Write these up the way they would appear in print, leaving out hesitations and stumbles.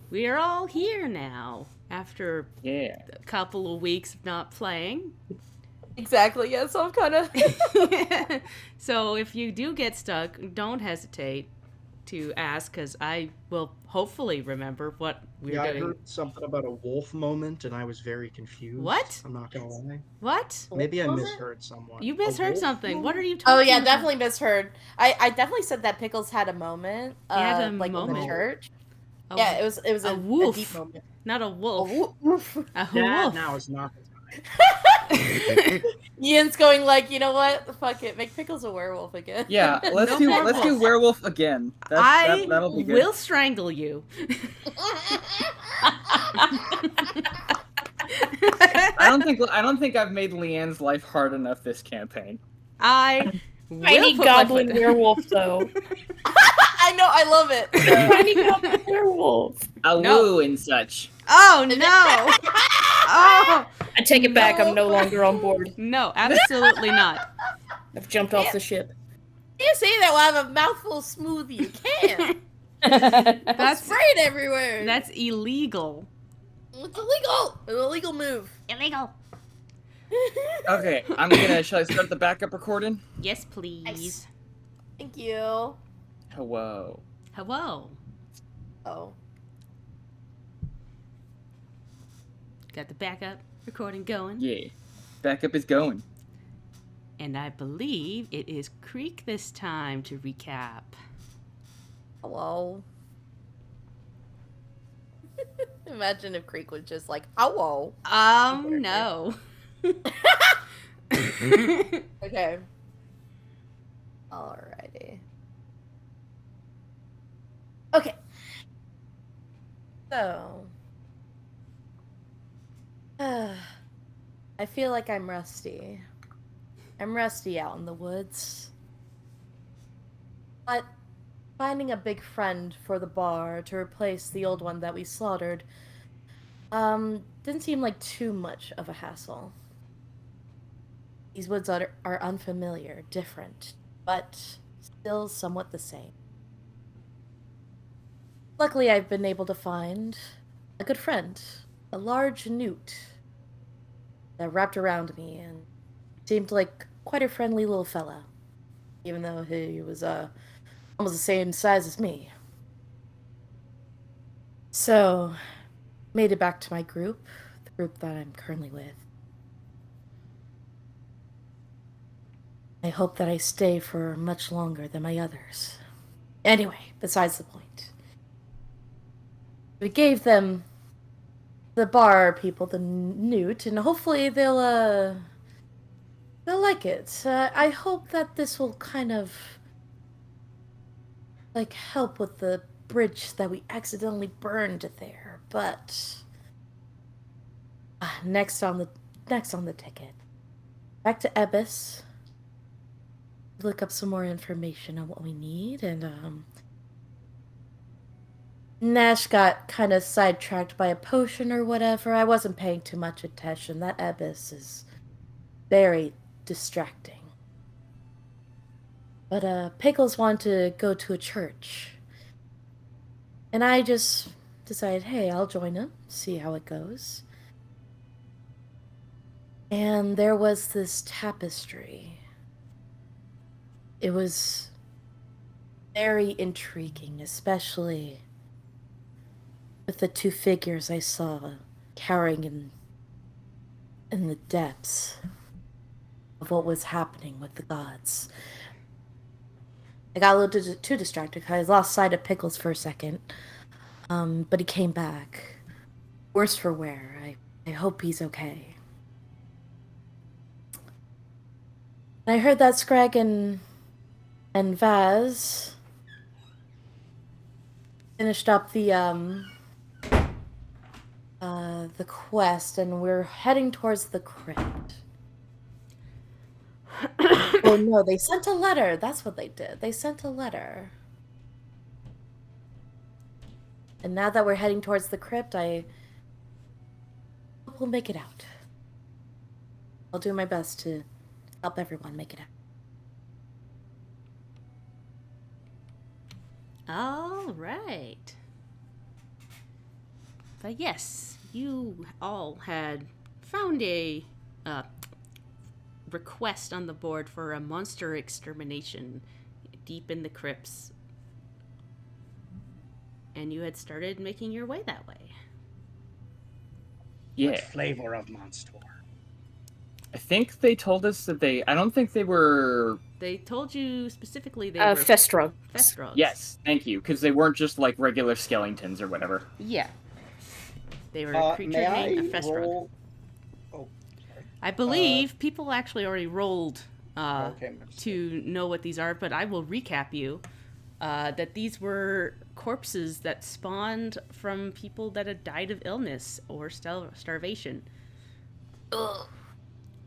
We are all here now after Yeah. a couple of weeks of not playing. Exactly, yeah, so I'm kind of... So if you do get stuck, don't hesitate to ask, because I will hopefully remember what we're Yeah, I doing. heard something about a wolf moment, and I was very confused. What? I'm not gonna lie. What? Maybe I moment? misheard someone. You A misheard wolf something. What are moment? you Oh, talking yeah, about? definitely misheard. I definitely said that Pickles had a moment, He had a like in the moment. Oh, church. A, Yeah, it was a a deep woof, moment. not a wolf. Oh, woof. A that woof. now is not the Ian's going like, you know what? Fuck it, make Pickles a werewolf again. Yeah, let's No do more let's do wolves. werewolf again. That'll be good. will strangle you. I don't think I've made Leanne's life hard enough this campaign. I will Tiny put my goblin foot- werewolf, though. I know, I love it. Tiny goblin werewolf. A No. woo and such. Oh no! Oh I take it back. No. I'm no longer on board. no! Absolutely not. I've jumped off the ship. You say that while I have a mouthful of smoothie. You can't. That's Spray it everywhere. that's illegal. It's illegal. It's an illegal move. Illegal. Okay, shall I start the backup recording? Yes, please. Nice. Thank you. Hello. Hello. Oh. Got the backup recording going. Yeah. Backup is going. And I believe it is Creek this time to recap. Hello. Imagine if Creek was just like, hello. No. Okay. Alrighty. Okay. So. I feel like I'm rusty. I'm rusty out in the woods. But finding a big friend for the bar to replace the old one that we slaughtered didn't seem like too much of a hassle. These woods are unfamiliar, different, but still somewhat the same. Luckily, I've been able to find a good friend, a large newt that wrapped around me and seemed like quite a friendly little fella, even though he was almost the same size as me. So, made it back to my group, the group that I'm currently with. I hope that I stay for much longer than my others. Anyway, besides the point. We gave them, the bar people, the newt, and hopefully they'll like it. I hope that this will kind of, like, help with the bridge that we accidentally burned there, but next on the ticket. Back to Ebis. Look up some more information on what we need, and Nash got kind of sidetracked by a potion or whatever. I wasn't paying too much attention. That Ebis is very distracting. But Pickles wanted to go to a church. And I just decided, hey, I'll join him, see how it goes. And there was this tapestry. It was very intriguing, especially with the two figures I saw cowering in the depths of what was happening with the gods. I got a little too distracted because I lost sight of Pickles for a second. But he came back. Worse for wear. I hope he's okay. I heard that Scrag and Vaz finished up the quest, and we're heading towards the crypt. Oh no, they sent a letter. That's what they did. They sent a letter. And now that we're heading towards the crypt, I hope we'll make it out. I'll do my best to help everyone make it out. All right. But yes, you all had found a request on the board for a monster extermination deep in the crypts. And you had started making your way that way. Yeah. What flavor of monster? I think they told us that I don't think they were... They told you specifically they were... Festrugs. Festrugs. Yes, thank you, because they weren't just like regular skeletons or whatever. Yeah. They were a creature named a Festrug. Roll... Oh, sorry. I believe people actually already rolled Okay, to know what these are, but I will recap you that these were corpses that spawned from people that had died of illness or starvation. Ugh.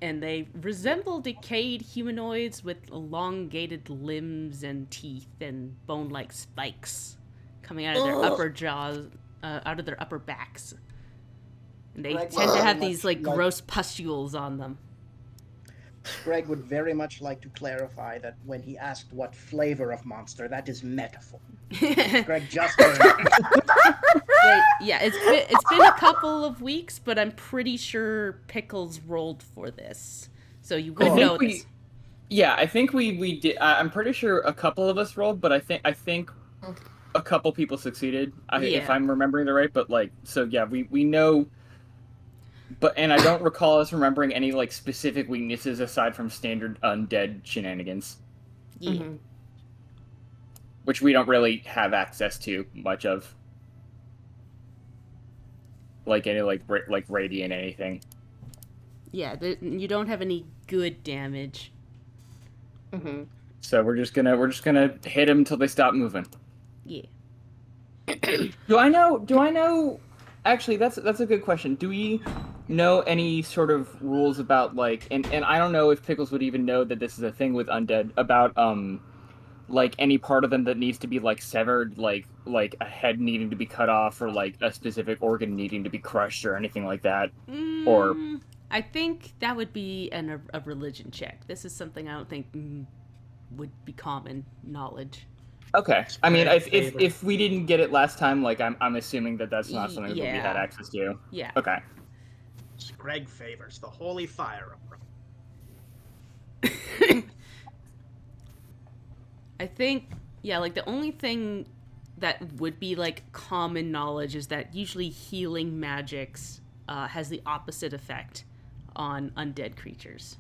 And they resemble decayed humanoids with elongated limbs and teeth and bone-like spikes coming out of their upper jaws, out of their upper backs. And they Greg tend to would have very these much gross pustules on them. Greg would very much like to clarify that when he asked what flavor of monster, that is metaphor. Greg just Yeah, it's been a couple of weeks, but I'm pretty sure Pickles rolled for this, so you would know this. Yeah, I think we did. I'm pretty sure a couple of us rolled, but I think a couple people succeeded. If I'm remembering it right. But we know. And I don't recall us remembering any like specific weaknesses aside from standard undead shenanigans. Yeah. Mm-hmm. Which we don't really have access to much of. Like any like radiant anything. Yeah, you don't have any good damage. Mm-hmm. So we're just gonna hit them until they stop moving. Yeah. Do I know? Actually, that's a good question. Do we know any sort of rules about like, and I don't know if Pickles would even know that this is a thing with undead about like any part of them that needs to be like severed, like a head needing to be cut off or like a specific organ needing to be crushed or anything like that, or I think that would be a religion check. This is something I don't think would be common knowledge. Okay. I mean, if we didn't get it last time, like I'm assuming that's not something that we had access to. Yeah. Okay. Greg favors the holy fire approach. I think, like the only thing that would be like common knowledge is that usually healing magics has the opposite effect on undead creatures.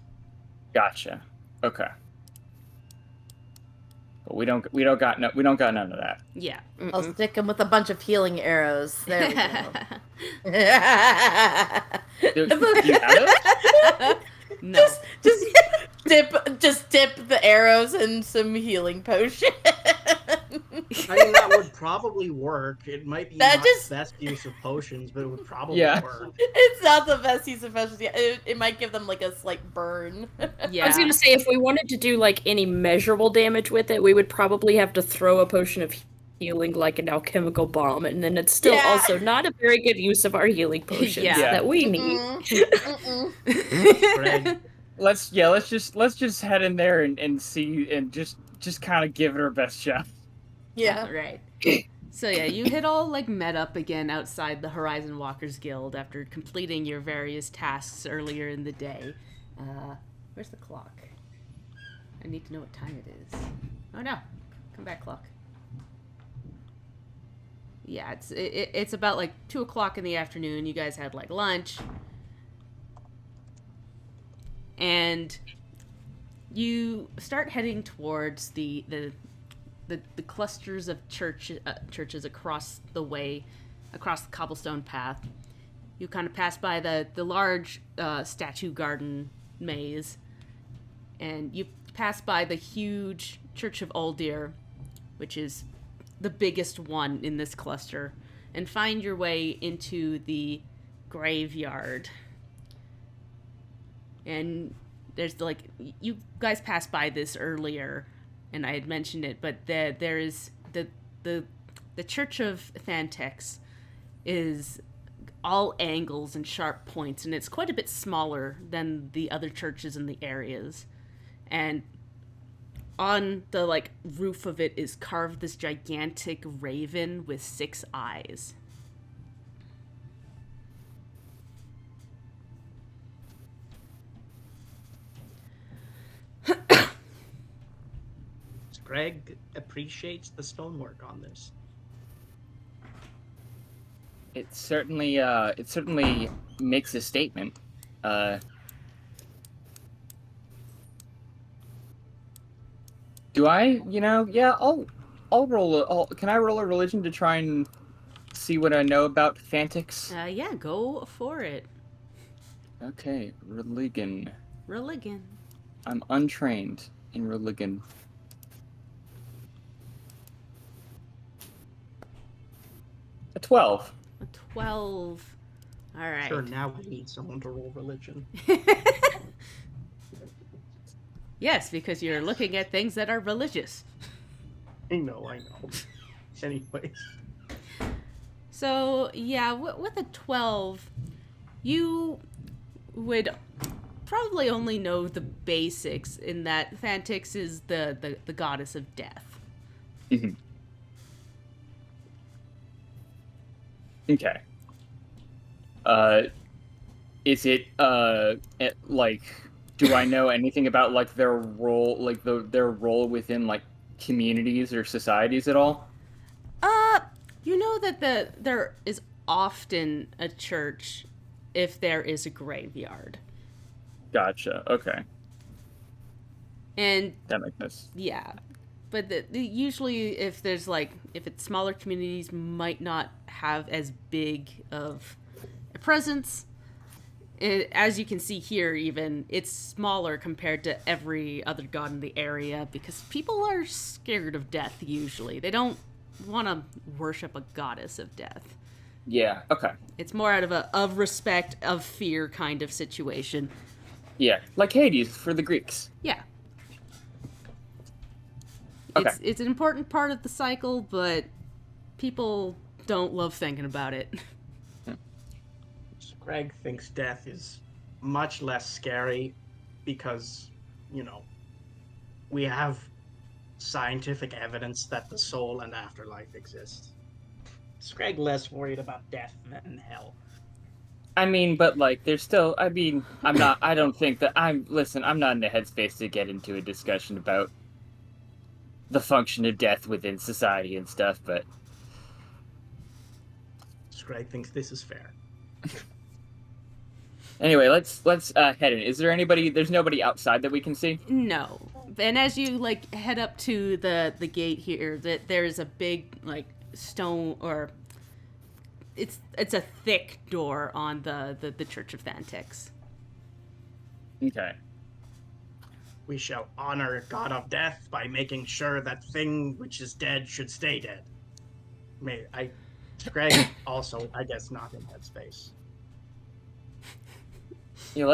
Gotcha. Okay. But we don't got none of that. Yeah. I'll stick him with a bunch of healing arrows. There we go. Do you have it? No. Just dip the arrows in some healing potion. I mean, that would probably work. It might be not the best use of potions, but it would probably work. It's not the best use of potions. Yeah, it might give them like a slight burn. Yeah. I was gonna say, if we wanted to do like any measurable damage with it, we would probably have to throw a potion of healing like an alchemical bomb, and then it's still also not a very good use of our healing potions that we need. Greg, let's just head in there and see and just kind of give it our best shot. Yeah. Right. So yeah, you had all like met up again outside the Horizon Walkers Guild after completing your various tasks earlier in the day. Where's the clock? I need to know what time it is. Oh no. Come back, clock. Yeah, it's about like 2:00 in the afternoon. You guys had like lunch. And you start heading towards the clusters of churches across the way, across the cobblestone path. You kind of pass by the large statue garden maze, and you pass by the huge Church of Uldir, which is the biggest one in this cluster, and find your way into the graveyard. And there's like, you guys passed by this earlier, and I had mentioned it, but there is the Church of Thantex is all angles and sharp points, and it's quite a bit smaller than the other churches in the areas. And on the like roof of it is carved this gigantic raven with 6 eyes. Greg appreciates the stonework on this. It certainly makes a statement. Do I? Yeah. I'll roll. Can I roll a religion to try and see what I know about Fantix? Yeah, go for it. Okay, religion. Religion. I'm untrained in religion. A 12. A 12. All right. Sure, now we need someone to roll religion. Yes, because you're looking at things that are religious. I know. Anyways. So, yeah, with a 12, you would probably only know the basics in that Fantix is the goddess of death. Mm-hmm. Okay. Is it, like, do I know anything about, like, their role, like, their role within, like, communities or societies at all? You know that there is often a church if there is a graveyard. Gotcha. Okay. And that makes sense. Yeah. But usually if it's smaller communities might not have as big of a presence. As you can see here, even, it's smaller compared to every other god in the area because people are scared of death usually. They don't want to worship a goddess of death. Yeah, okay. It's more out of respect, of fear kind of situation. Yeah, like Hades for the Greeks. Yeah. Okay. It's an important part of the cycle, but people don't love thinking about it. Greg thinks death is much less scary because, we have scientific evidence that the soul and afterlife exist. Is Greg less worried about death than hell? I mean, but, like, there's still, I don't think that I'm not in the headspace to get into a discussion about the function of death within society and stuff, but... Greg thinks this is fair. Anyway, let's head in. Is there anybody, there's nobody outside that we can see? No. And as you, head up to the gate here, there's a big, stone, or... It's a thick door on the Church of Fantix. Okay. We shall honor God of Death by making sure that thing which is dead should stay dead. Greg also, I guess, not in that space. Yeah,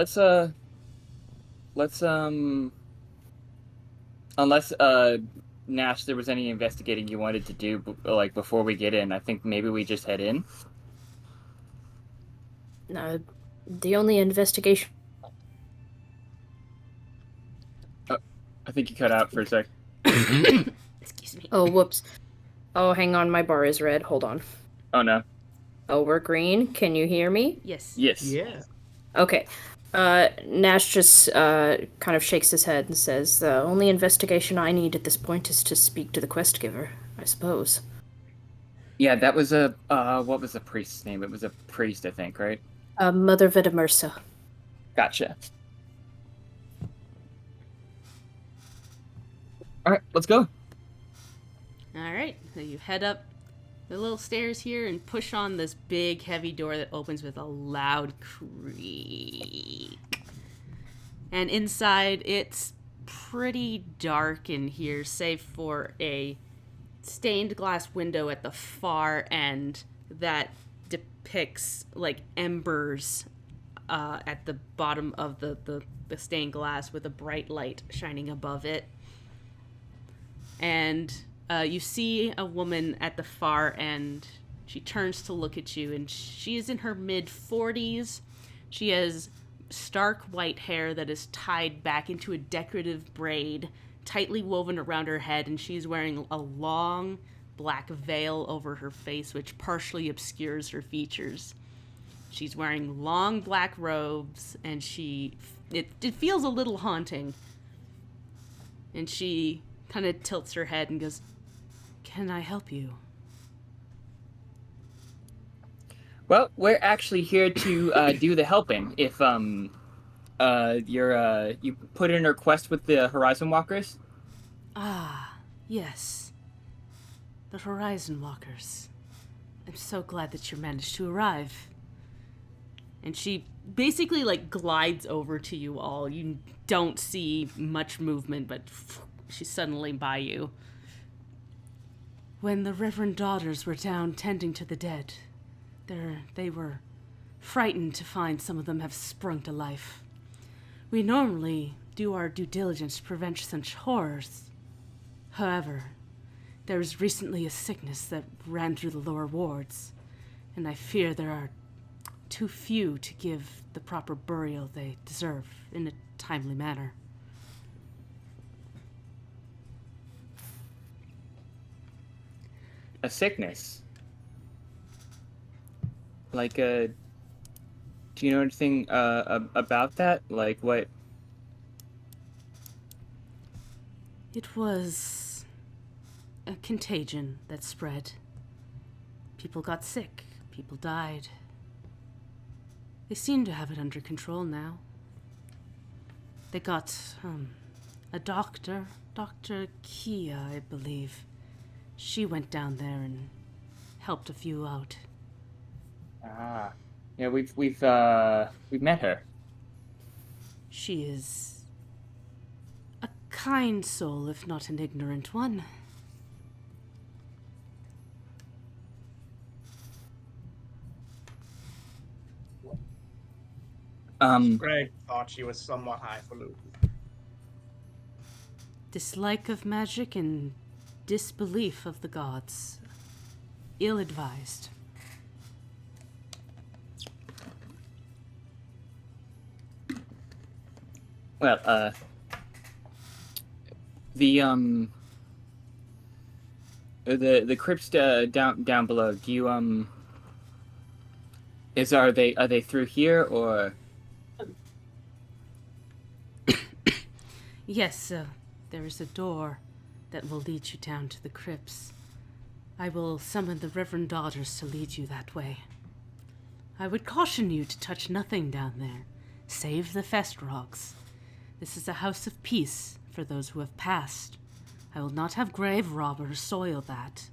unless Nash, there was any investigating you wanted to do, before we get in, I think maybe we just head in. No, the only investigation. I think you cut out for a sec. Excuse me. Oh, whoops. Oh, hang on, my bar is red. Hold on. Oh, no. Oh, we're green. Can you hear me? Yes. Yes. Yeah. Okay. Nash just kind of shakes his head and says, the only investigation I need at this point is to speak to the quest giver, I suppose. Yeah, that was what was the priest's name? It was a priest, I think, right? Mother Vitamersa. Gotcha. Alright, let's go. Alright, so you head up the little stairs here and push on this big, heavy door that opens with a loud creak. And inside, it's pretty dark in here, save for a stained glass window at the far end that depicts, embers at the bottom of the stained glass with a bright light shining above it. And you see a woman at the far end. She turns to look at you, and she is in her mid-40s. She has stark white hair that is tied back into a decorative braid, tightly woven around her head, and she's wearing a long black veil over her face, which partially obscures her features. She's wearing long black robes, and it feels a little haunting. And she kind of tilts her head and goes, "Can I help you?" Well, we're actually here to do the helping. If you put in a request with the Horizon Walkers. Ah, yes. The Horizon Walkers. I'm so glad that you managed to arrive. And she basically, like, glides over to you all. You don't see much movement, but she's suddenly by you. When the Reverend Daughters were down tending to the dead, they were frightened to find some of them have sprung to life. We normally do our due diligence to prevent such horrors. However, there was recently a sickness that ran through the lower wards, and I fear there are too few to give the proper burial they deserve in a timely manner. A sickness? Like, do you know anything about that? Like, what? It was a contagion that spread. People got sick. People died. They seem to have it under control now. They got, a doctor, Dr. Kia, I believe. She went down there and helped a few out. Ah, yeah, we've met her. She is a kind soul, if not an ignorant one. Greg thought she was somewhat highfalutin. Dislike of magic and disbelief of the gods. Ill-advised. Well, the crypts down below. Do you are they through here or? Yes, there is a door that will lead you down to the crypts. I will summon the Reverend Daughters to lead you that way. I would caution you to touch nothing down there, save the Festrogs. This is a house of peace for those who have passed. I will not have grave robbers soil that.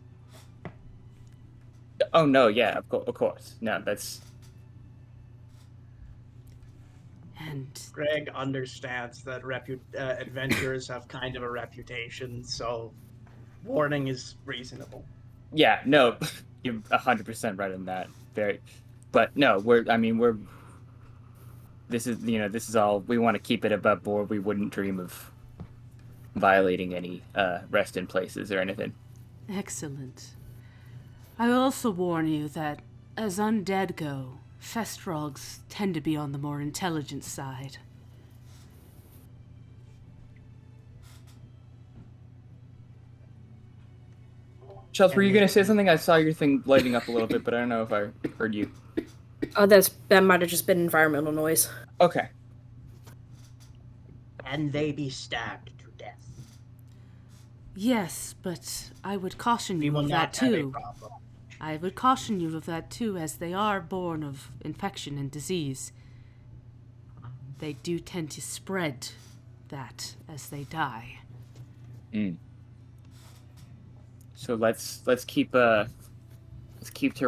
Oh no, yeah, of course. No, that's. And Greg understands that adventurers have kind of a reputation, so warning is reasonable. Yeah, no, you're 100% right on that. But no, this is all, we want to keep it above board. We wouldn't dream of violating any rest in places or anything. excellent. I will also warn you that as undead go, Festrogs tend to be on the more intelligent side. Chels, were you going to say something? I saw your thing lighting up a little bit, but I don't know if I heard you. Oh, that might have just been environmental noise. Okay. And they be stabbed to death. Yes, but I would caution We you will of not that have a too. problem. I would caution you of that too, as they are born of infection and disease. They do tend to spread that as they die. So let's keep to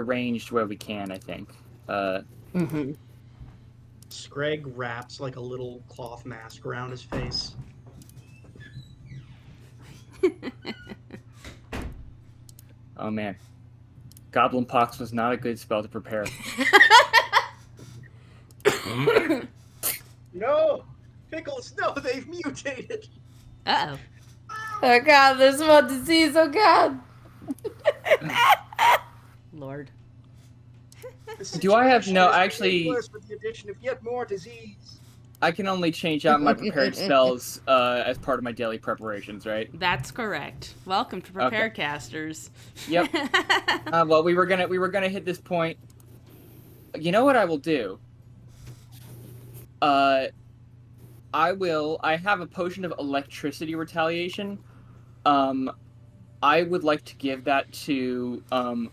ranged where we can, I think. Greg wraps like a little cloth mask around his face. Oh man. Goblin Pox was not a good spell to prepare. No! Pickles, no, they've mutated! Uh-oh. Oh god, there's more disease, oh god! Lord. Do I have- situation no, is getting actually- worse with the addition of yet more disease. I can only change out my prepared spells as part of my daily preparations, right? That's correct. Welcome to Prepare Casters. Yep. Well, we were gonna hit this point. You know what I will do? I have a potion of electricity retaliation. I would like to give that to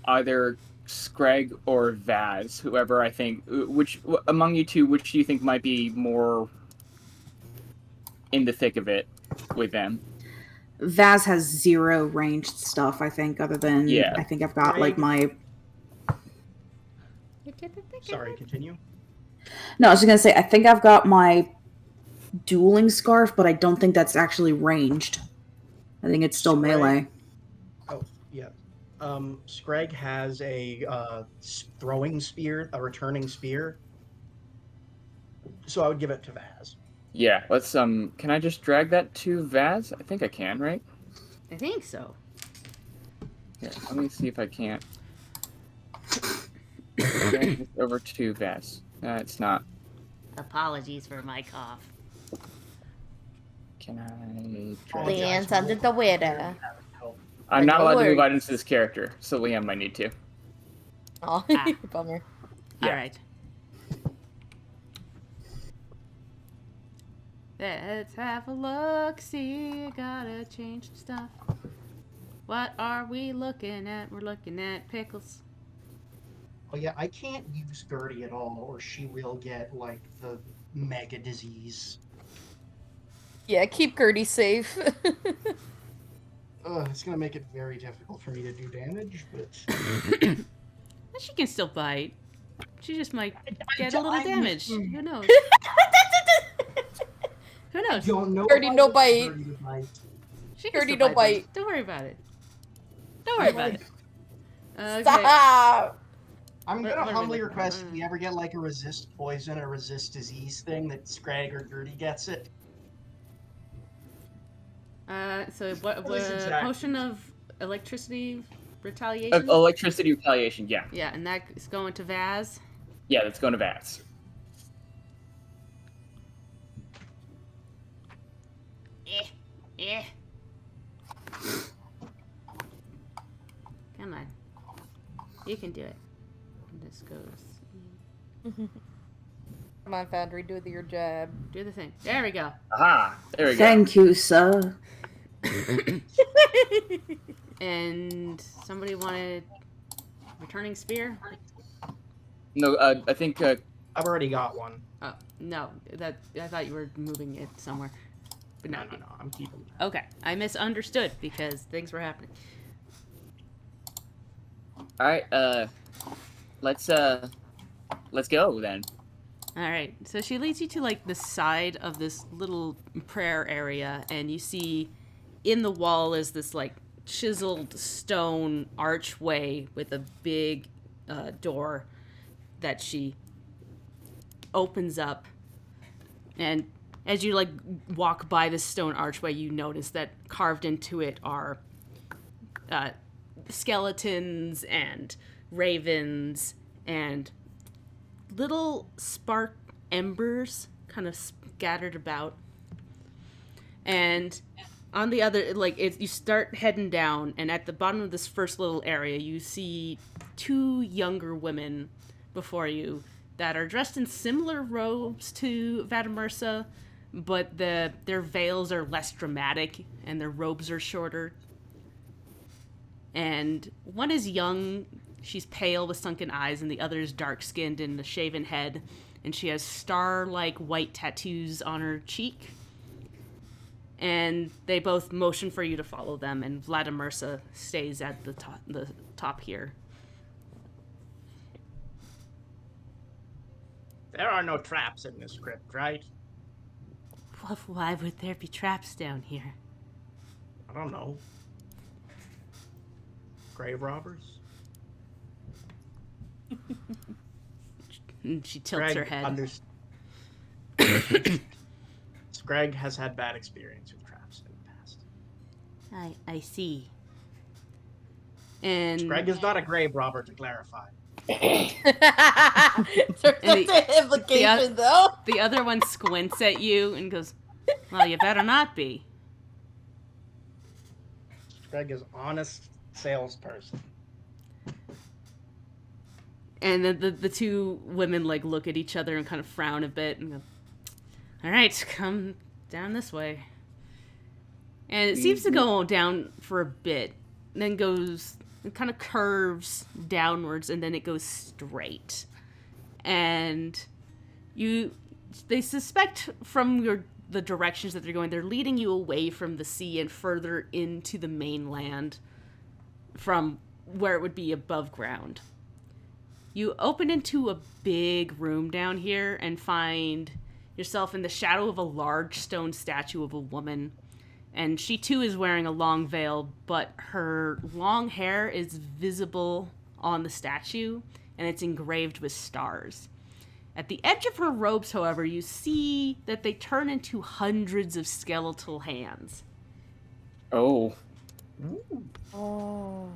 either Screg or Vaz, whoever I think. Which among you two, which do you think might be more in the thick of it with them? Vaz has 0 ranged stuff, I think, other than Yeah. I think I've got like my. Sorry, continue. No, I was just gonna say I think I've got my dueling scarf, but I don't think that's actually ranged. I think it's still melee. Oh, yeah. Screg has a throwing spear, a returning spear. So I would give it to Vaz. Yeah, let's can I just drag that to Vaz? I think I can, right? I think so. Yeah, let me see if I can't. Drag this over to Vaz. It's not. Apologies for my cough. Can I drag Leanne's under the weather. I'm not no allowed to move worries. items to this character, so Liam might need to. Oh, Ah. bummer. Yeah. All right. Let's have a look. See, gotta change some stuff. What are we looking at? We're looking at pickles. Oh yeah, I can't use Gertie at all, or she will get like the mega disease. Yeah, keep Gertie safe. It's gonna make it very difficult for me to do damage, but She can still bite. She just might get a little damage. Who knows? Who I knows? don't know. Gertie, if I no want bite. Gertie to bite. She can Gertie, still no bite. Don't worry about it. Don't worry about it. Okay. Stop! I'm What gonna are we humbly looking request at? if we ever get like a resist poison or resist disease thing that Scrag or Gertie gets it. So what? What is exactly? Potion of electricity retaliation. Electricity retaliation, yeah. Yeah, and that is going to Vaz. Yeah, that's going to Vaz. Come on. You can do it. And this goes. Come on, Foundry, do your job. Do the thing. There we go. Aha! There we go. Thank you, sir. And somebody wanted returning spear. No, I think I've already got one. Oh no, that I thought you were moving it somewhere. But No, no. I'm keeping it. Okay, I misunderstood because things were happening. Alright, let's go then. All right, so she leads you to like the side of this little prayer area, and you see in the wall is this like chiseled stone archway with a big door that she opens up. And as you like walk by this stone archway, you notice that carved into it are skeletons and ravens and little spark embers kind of scattered about. And on the other, you start heading down, and at the bottom of this first little area, you see two younger women before you that are dressed in similar robes to Vadamersa, but their veils are less dramatic and their robes are shorter. And one is young, she's pale with sunken eyes, and the other is dark-skinned and a shaven head, and she has star-like white tattoos on her cheek. And they both motion for you to follow them, and Vladimirsa stays at the top here. There are no traps in this crypt, right? Why would there be traps down here? I don't know. Grave robbers? And she tilts her head. Greg has had bad experience with traps in the past. I see. And Greg is not a grave robber, to clarify. There's And an implication, though. the other one squints at you and goes, "Well, you better not be." Greg is honest salesperson. And then the two women like look at each other and kind of frown a bit and go, "All right, come down this way." And it seems to go down for a bit, and then it kind of curves downwards, and then it goes straight. And they suspect from the directions that they're going, they're leading you away from the sea and further into the mainland from where it would be above ground. You open into a big room down here and find yourself in the shadow of a large stone statue of a woman. And she too is wearing a long veil, but her long hair is visible on the statue, and it's engraved with stars. At the edge of her robes, however, you see that they turn into hundreds of skeletal hands. Oh. Oh.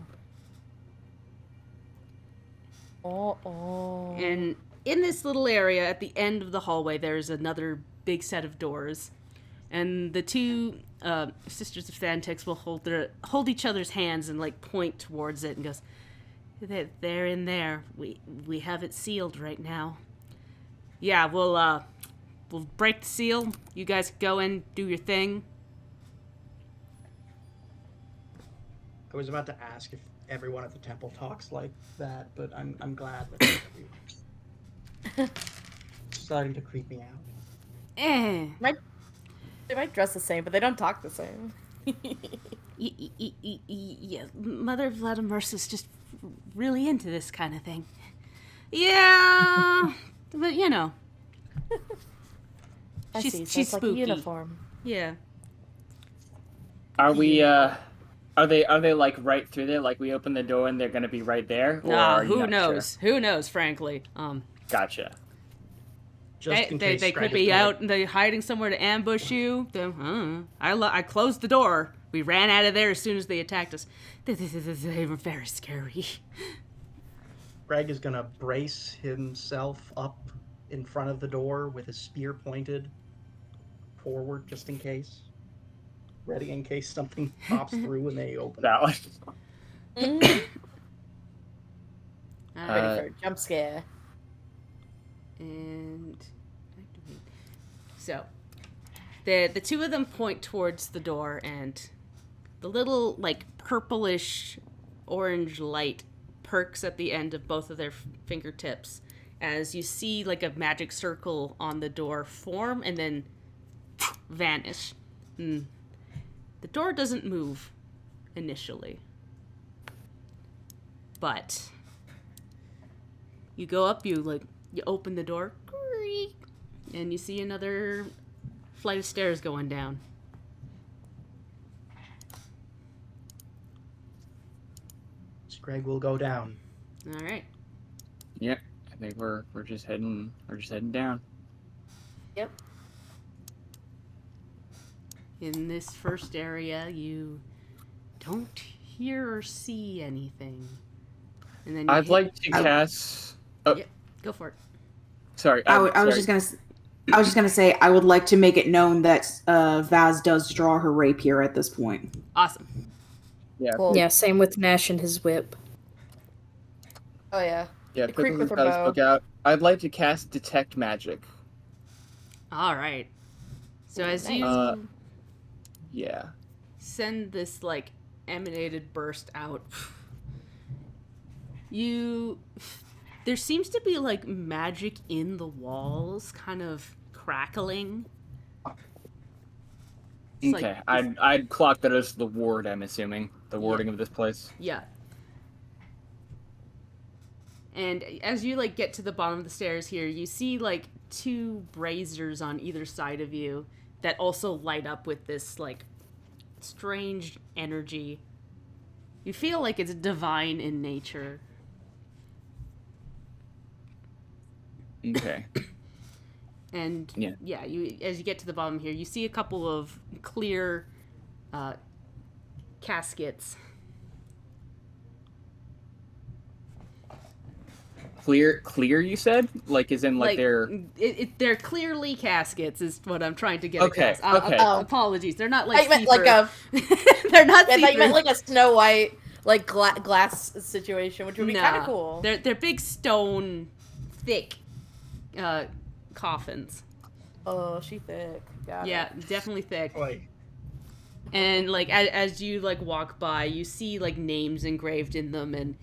Oh. And in this little area at the end of the hallway, there's another big set of doors. And the two Sisters of Thantix will hold each other's hands and like point towards it and goes, "They're in there. We have it sealed right now. Yeah, we'll break the seal. You guys go in, do your thing." I was about to ask if everyone at the temple talks like that, but I'm glad that it's starting to creep me out. They might dress the same, but they don't talk the same. Yeah, Mother Vladimir's just really into this kind of thing. Yeah, but you know, she's Like spooky. a uniform. Yeah. Are they like right through there? Like we open the door and they're gonna be right there? Or are you Who not knows? sure? Who knows? Frankly, Gotcha. They could be out and they're hiding somewhere to ambush you. I closed the door. We ran out of there as soon as they attacked us. They were very scary. Greg is gonna brace himself up in front of the door with his spear pointed forward, just in case. Ready in case something pops through when they open. That one. Ready for a jump scare. And so the two of them point towards the door, and the little like purplish orange light perks at the end of both of their fingertips as you see like a magic circle on the door form and then vanish. The door doesn't move initially, but you go up, you open the door, and you see another flight of stairs going down. So Greg will go down. All right. Yeah, I think we're just heading down. Yep. In this first area, you don't hear or see anything. And then I'd like to cast. Oh, yeah, go for it. sorry. I was just gonna say I would like to make it known that Vaz does draw her rapier at this point. Awesome. Yeah. Cool. Yeah, same with Nash and his whip. Oh yeah. Yeah. The creek with her Pickles bow. book out. I'd like to cast Detect Magic. All right. So as you Yeah. send this like emanated burst out, there seems to be like magic in the walls kind of crackling. It's Okay. like I'd clock that as the ward, I'm assuming. The warding of this place. yeah. And as you like get to the bottom of the stairs here, you see like two braziers on either side of you that also light up with this like strange energy. You feel like it's divine in nature. Okay. And Yeah. you as you get to the bottom here, you see a couple of clear caskets. Clear, you said? Like, as in, like they're... They're clearly caskets, is what I'm trying to get Okay, across. okay. Apologies, they're not like I meant like see-through. They're not Yeah, I thought you meant see-through. like a Snow White like glass situation, which would be kind of cool. They're big stone, thick coffins. Oh, she thick. Got Yeah, it. definitely thick. Boy, And like as you like walk by, you see like names engraved in them, and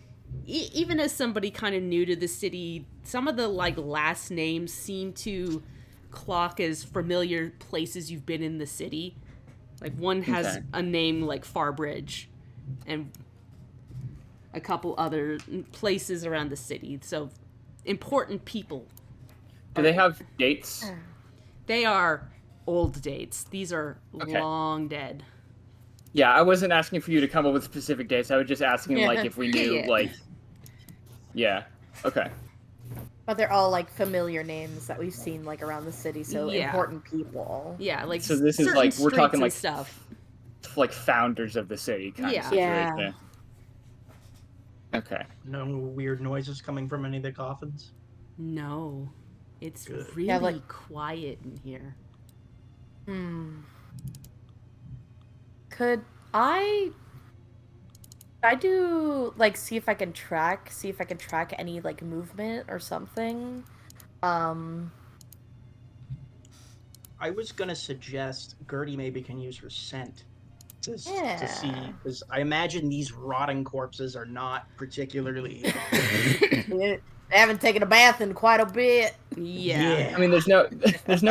even as somebody kind of new to the city, some of the like last names seem to clock as familiar places you've been in the city. Like one has a name like Farbridge, and a couple other places around the city. So important people. Do they have dates? They are old dates. These are long dead. Yeah, I wasn't asking for you to come up with specific dates. I was just asking like if we knew like. Yeah. Okay. But they're all like familiar names that we've seen like around the city, so important people. Yeah, like so this is like we're talking like stuff. Like founders of the city kind of situation. Yeah. Okay. No weird noises coming from any of the coffins? No. It's really quiet in here. Could I do like see if I can track any like movement or something? I was gonna suggest Gertie maybe can use her scent to see, because I imagine these rotting corpses are not particularly. They haven't taken a bath in quite a bit. Yeah. I mean, there's no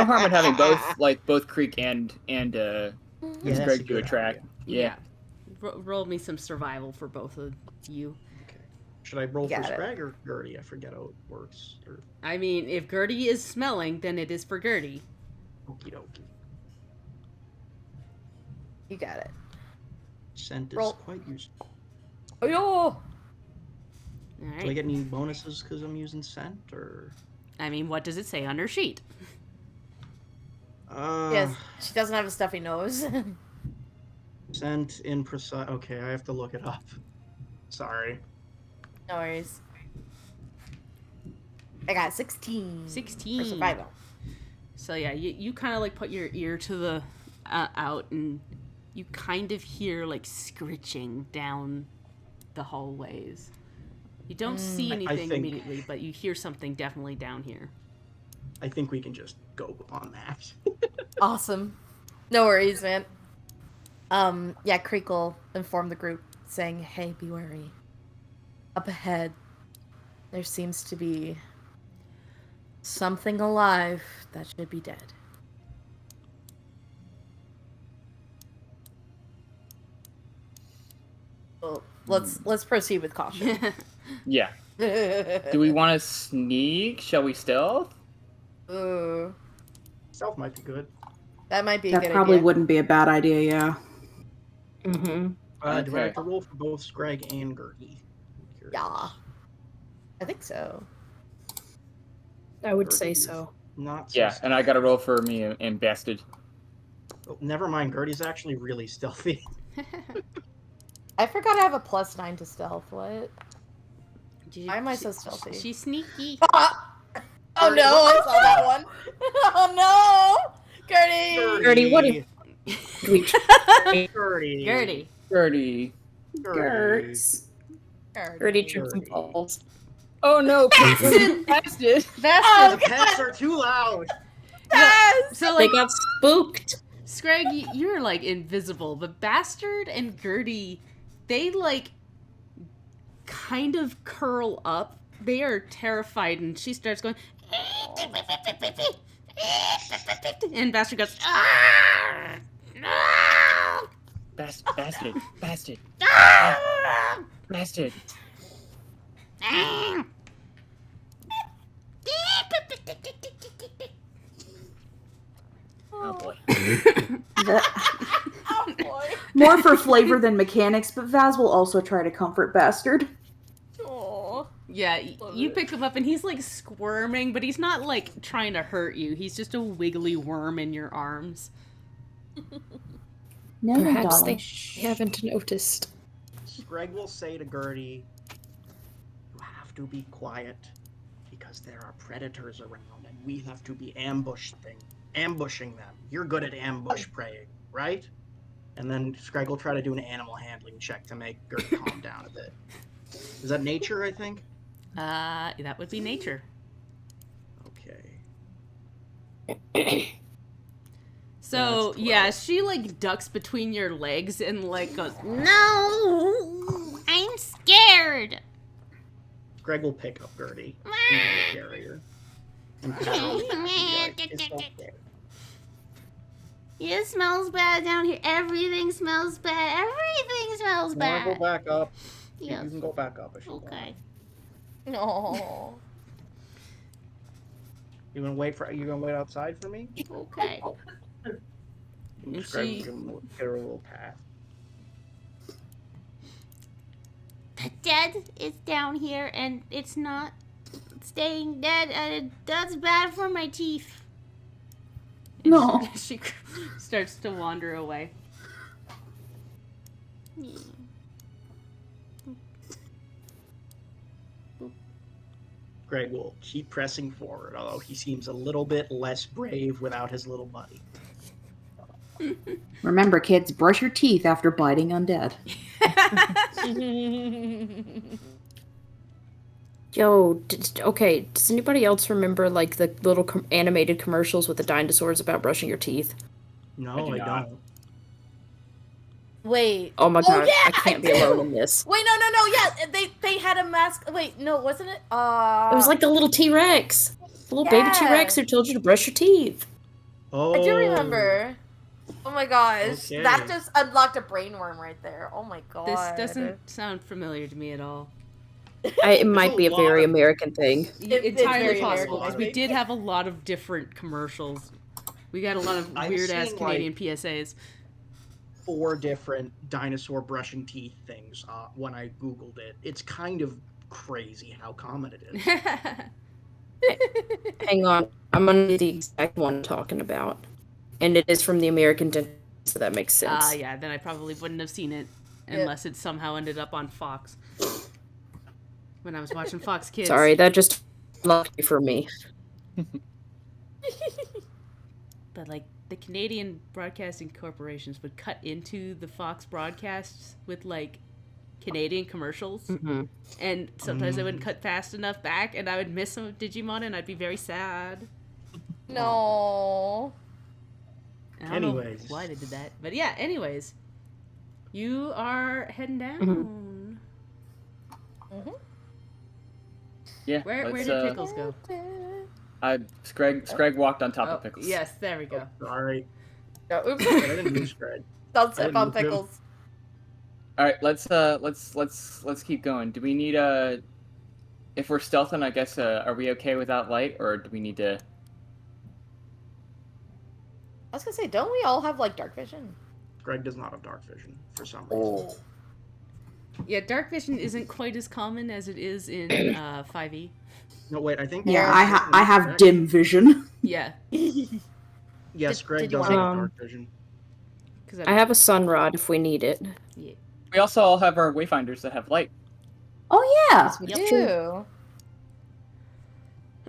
harm in having both Creek and Greg do a track. Yeah. Roll me some survival for both of you. Okay. Should I roll for Scrag or Gertie? I forget how it works. I mean, if Gertie is smelling, then it is for Gertie. Okie dokie. You got it. Scent is quite useful. Oh, yo! All right. Do I get any bonuses because I'm using scent, or? I mean, what does it say on her sheet? Yes, she doesn't have a stuffy nose. Scent imprecise. Okay, I have to look it up. Sorry. No worries. I got 16. 16 for survival. So yeah, you kind of like put your ear to the out, and you kind of hear like scritching down the hallways. You don't see anything immediately, but you hear something definitely down here. I think we can just go on that. Awesome. No worries, man. Yeah, Creek will inform the group, saying, hey, be wary. Up ahead, there seems to be something alive that should be dead. Well, let's proceed with caution. Yeah. Do we want to sneak? Shall we stealth? Ooh. Stealth might be good. That might be a good idea. That probably wouldn't be a bad idea, yeah. Mm-hmm. Do I have to roll for both Scrag and Gertie? Yeah. I think so. I would say so. Not so and I got to roll for me and Bastard. Oh, never mind. Gertie's actually really stealthy. I forgot I have a +9 to stealth. What? Why am I so stealthy? She's sneaky. Oh no, I saw that one. Oh no! Gertie, what if... Gertie. Gertie trips and falls. Oh no, Bastard! Oh, the pets are too loud. So They like, got spooked. Scrag, you're like invisible, but Bastard and Gertie, they like kind of curl up. They are terrified, and she starts going, and Bastard goes, Bastard. Bastard. Oh boy. oh boy. More for flavor than mechanics, but Vaz will also try to comfort Bastard. Aww. Yeah, you pick him up and he's like squirming, but he's not like trying to hurt you. He's just a wiggly worm in your arms. No, Perhaps darling. they haven't noticed. Greg will say to Gertie, you have to be quiet because there are predators around and we have to be ambushing them. You're good at ambush preying, right? And then Scrag will try to do an animal handling check to make Gertie calm down a bit. Is that nature, I think? That would be nature. Okay. So yeah, she like ducks between your legs and like goes, "No, I'm scared." Greg will pick up Gertie and carry her. And put her on the back. It's okay. It smells bad down here. Everything smells bad. Everything smells bad. Go back up. Yes. You can go back up if you want. Okay. No. You gonna wait outside for me? Okay. And Greg can get her a little path. Dead is down here, and it's not staying dead, and that's bad for my teeth. And No. she starts to wander away. Greg will keep pressing forward, although he seems a little bit less brave without his little buddy. Remember, kids, brush your teeth after biting undead. Yo, okay, does anybody else remember, like, the little animated commercials with the dinosaurs about brushing your teeth? No, I don't. Wait. Oh my god, yeah, I can't be do. alone in this. Wait, no, yeah, they had a mask. Wait, no, wasn't it? It was like the little T-Rex. The little baby T-Rex who told you to brush your teeth. Oh. I do remember. Oh my gosh. Okay. That just unlocked a brain worm right there. Oh my god. This doesn't sound familiar to me at all. It might be a very American thing. It's very entirely possible, American. because we did have a lot of different commercials. We got a lot of I've weird-ass seen, Canadian PSAs. 4 different dinosaur brushing teeth things when I Googled it. It's kind of crazy how common it is. Hang on, I'm gonna get the exact one I'm talking about. And it is from the American Dentist, so that makes sense. Yeah, then I probably wouldn't have seen it unless it somehow ended up on Fox. When I was watching Fox Kids. Sorry, that just lucky for me. But like the Canadian broadcasting corporations would cut into the Fox broadcasts with like Canadian commercials, and sometimes they wouldn't cut fast enough back, and I would miss some of Digimon, and I'd be very sad. No. I don't know why they did that, but yeah. Anyways, you are heading down. Yeah. Where did Pickles go? Scrag walked on top of Pickles. Yes, there we go. Sorry. No, oops. I didn't lose Greg. Don't step on Pickles. All right, let's keep going. Do we need if we're stealthing, I guess, are we okay without light, or do we need to? I was gonna say, don't we all have like dark vision? Greg does not have dark vision for some reason. Yeah, dark vision isn't quite as common as it is in 5e. No, wait, I think... Yeah, I have dim vision. Yeah. Yes, Greg did you does wanna- have dark vision. I have a sun rod if we need it. Yeah. We also all have our wayfinders that have light. Oh yeah. We Yep. do.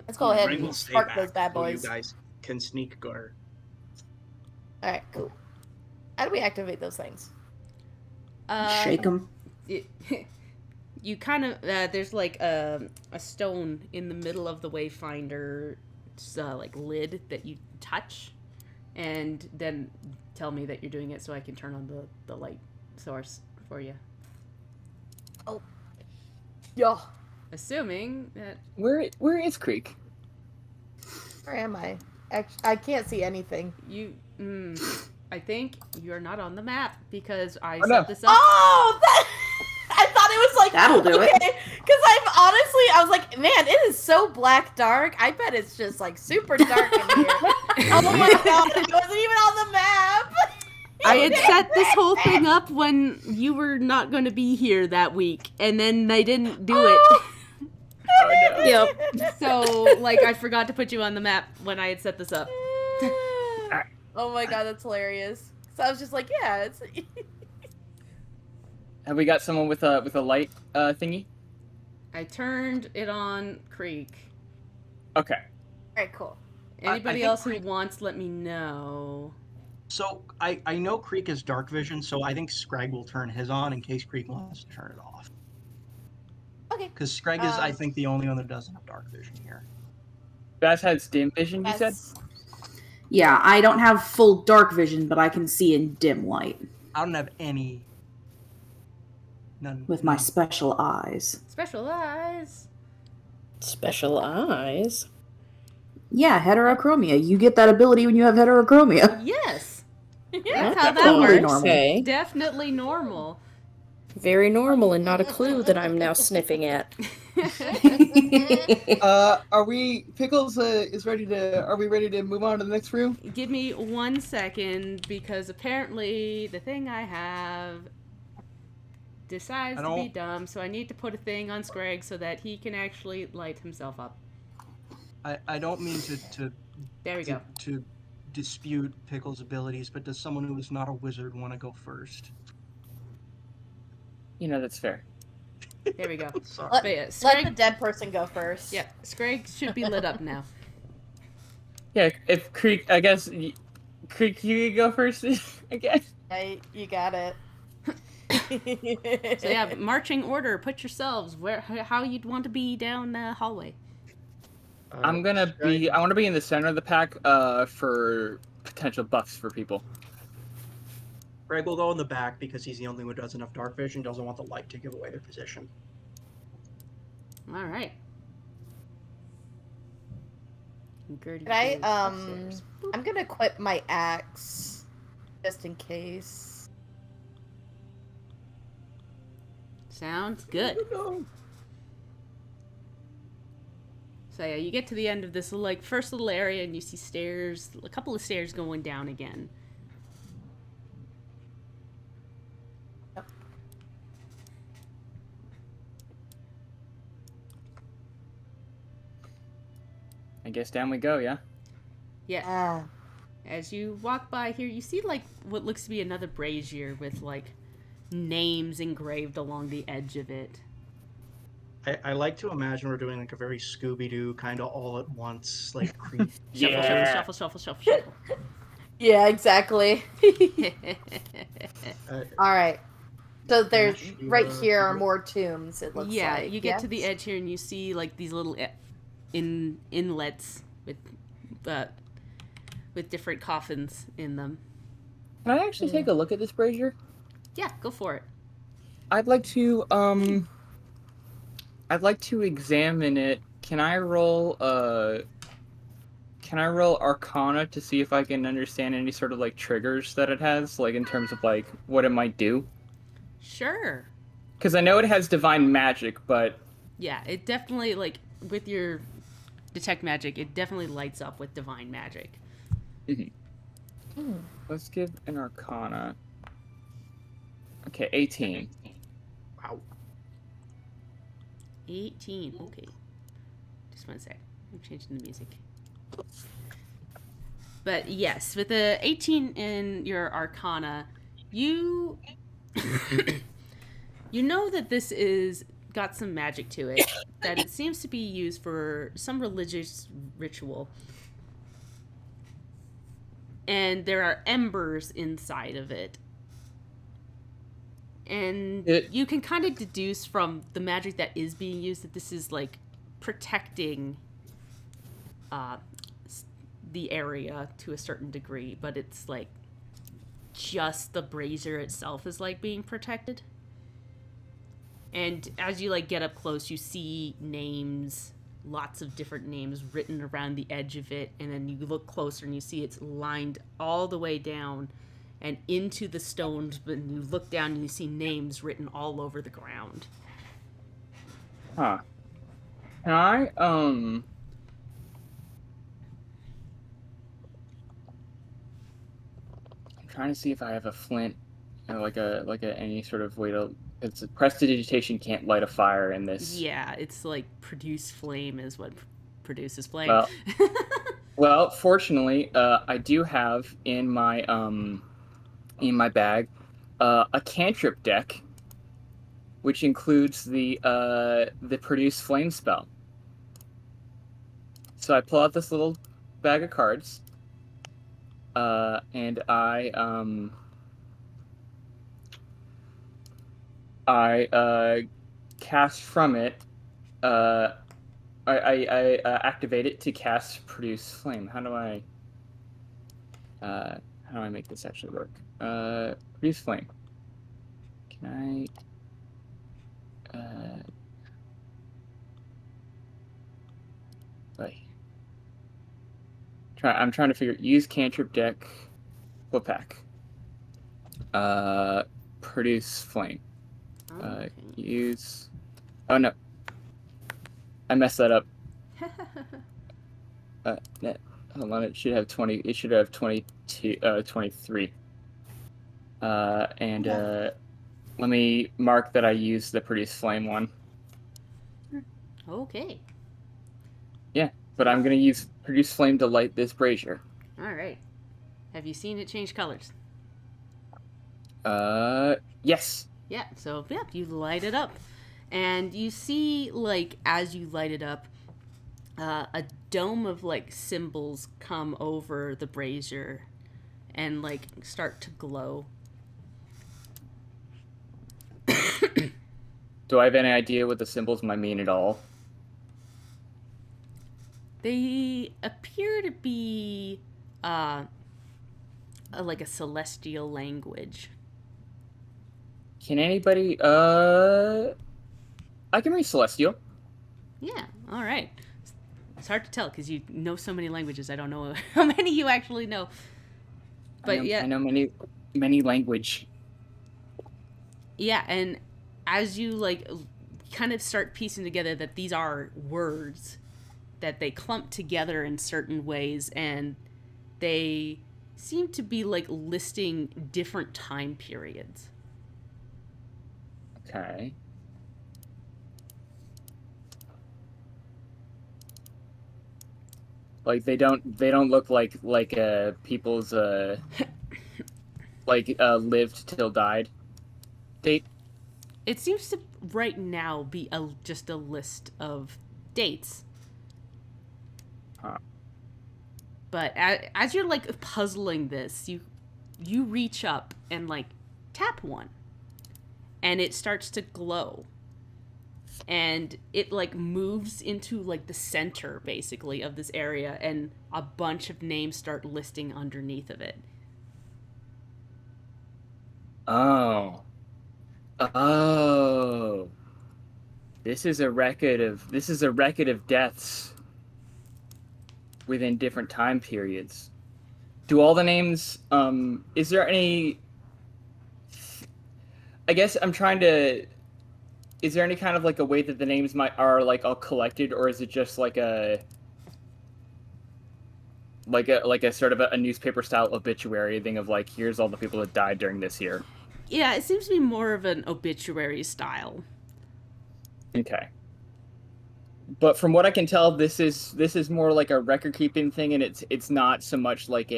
Let's go ahead Greg will and stay spark back those bad so boys. You guys can sneak guard. Alright, cool. How do we activate those things? Shake them. You kind of there's like a stone in the middle of the wayfinder like lid that you touch, and then tell me that you're doing it so I can turn on the light source for you. Oh. Yeah. Assuming that Where is Creek? Where am I? I can't see anything. you I think you're not on the map because I Oh, no. set this up. Oh, I thought it was like That'll do it. Because I was like, man, it is so black dark. I bet it's just like super dark in here. Oh my god, it wasn't even on the map. I had set this whole thing up when you were not going to be here that week, and then they didn't do it. Oh, no. Yep. So, like, I forgot to put you on the map when I had set this up. Oh my god, that's hilarious. So I was just like, yeah, it's. Have we got someone with a light thingy? I turned it on Creek. Okay. Alright, cool. Anybody think else who Creek- wants, let me know. So, I know Creek is dark vision, so I think Scrag will turn his on in case Creek wants to turn it off. Okay. Because Scrag is, I think, the only one that doesn't have dark vision here. Bass has dim vision, you said? That's- Yeah, I don't have full dark vision, but I can see in dim light. I don't have any. None. With my special eyes. Special eyes. Special eyes? Yeah, heterochromia. You get that ability when you have heterochromia. Yes. Yeah, That's how that totally works. normal. Okay. Definitely normal. Very normal and not a clue that I'm now sniffing at. Are we Pickles is ready to? Are we ready to move on to the next room? Give me 1 second because apparently the thing I have decides to be dumb, so I need to put a thing on Scrag so that he can actually light himself up. I don't mean to There we go. To dispute Pickle's abilities, but does someone who is not a wizard want to go first? You know, that's fair. There we go. Sorry. But yeah, Let Scrag, the dead person go first. yeah, Scrag should be lit up now. Yeah, if Creek, I guess, Creek, you could go first, I guess. Yeah, you got it. So yeah, marching order. Put yourselves how you'd want to be down the hallway. I want to be in the center of the pack, for potential buffs for people. Greg will go in the back because he's the only one who does enough dark vision. Doesn't want the light to give away their position. All right. Can I, I'm gonna equip my axe just in case. Sounds good. So yeah, you get to the end of this first little area and you see stairs, a couple of stairs going down again. Yep. I guess down we go, yeah? Yeah. As you walk by here, you see what looks to be another brazier with names engraved along the edge of it. I like to imagine we're doing a very Scooby-Doo kind of all at once, Shuffle, shuffle, shuffle. Yeah, exactly. All right. So there's right here are more tombs. It looks like. Yeah, you get to the edge here and you see these little inlets with different coffins in them. Can I actually take a look at this brazier? Yeah, go for it. I'd like to examine it. Can I roll Arcana to see if I can understand any sort of triggers that it has, in terms of what it might do? Sure. Because I know it has divine magic, but yeah, it definitely with your detect magic, it definitely lights up with divine magic. Let's give an Arcana. Okay, 18. Wow. 18. Okay. Just 1 sec. I'm changing the music. But yes, with the 18 in your Arcana, you you know that this is got some magic to it. That it seems to be used for some religious ritual. And there are embers inside of it. And you can kind of deduce from the magic that is being used that this is protecting the area to a certain degree, but it's just the brazier itself is being protected. And as you get up close, you see names, lots of different names written around the edge of it, and then you look closer and you see it's lined all the way down and into the stones, but you look down and you see names written all over the ground. Huh. Can I, I'm trying to see if I have a flint, any sort of way to... It's prestidigitation can't light a fire in this. Yeah, it's produce flame is what produces flame. Well, fortunately, I do have in my bag a cantrip deck, which includes the produce flame spell. So I pull out this little bag of cards, and I cast from it. I activate it to cast produce flame. How do I? How do I make this actually work? Produce flame. Can I? Like, I'm trying to figure. Use cantrip deck. Flip pack. Produce flame. Okay. Use. Oh no. I messed that up. Net. Hold on. It should have 20. It should have 22. 23. Let me mark that I used the produce flame one. Okay. Yeah, but I'm gonna use produce flame to light this brazier. All right. Have you seen it change colors? Yes. Yeah. So yeah, you light it up, and you see like as you light it up, a dome of like symbols come over the brazier, and like start to glow. Do I have any idea what the symbols might mean at all? They appear to be like a celestial language. Can anybody? I can read celestial. Yeah. All right. It's hard to tell because you know so many languages. I don't know how many you actually know. But I know many language. Yeah, and as you like kind of start piecing together that these are words, that they clump together in certain ways, and they seem to be like listing different time periods. Okay. Like they don't look like people's lived till died date. It seems to right now be just a list of dates. Huh. But as you're like puzzling this, you reach up and like tap one, and it starts to glow, and it like moves into like the center basically of this area, and a bunch of names start listing underneath of it. Oh. This is a record of deaths within different time periods. Do all the names is there any I guess I'm trying to is there any kind of like a way that the names are like all collected, or is it just like a sort of a newspaper style obituary thing of like, here's all the people that died during this year? Yeah, it seems to be more of an obituary style. Okay. But from what I can tell, this is more like a record keeping thing, and it's not so much like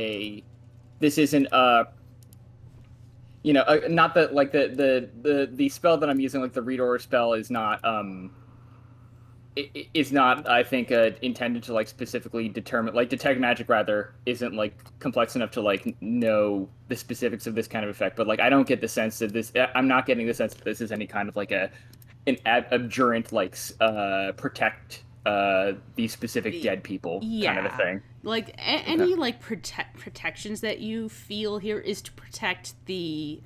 this isn't not that like the spell that I'm using, like the read aura spell, is not is not, I think, intended to like specifically determine, like detect magic rather isn't like complex enough to like know the specifics of this kind of effect. But like I don't get the sense that I'm not getting the sense that this is any kind of like an abjurant like protect these specific dead people kind of a thing. Like any like protections that you feel here is to protect the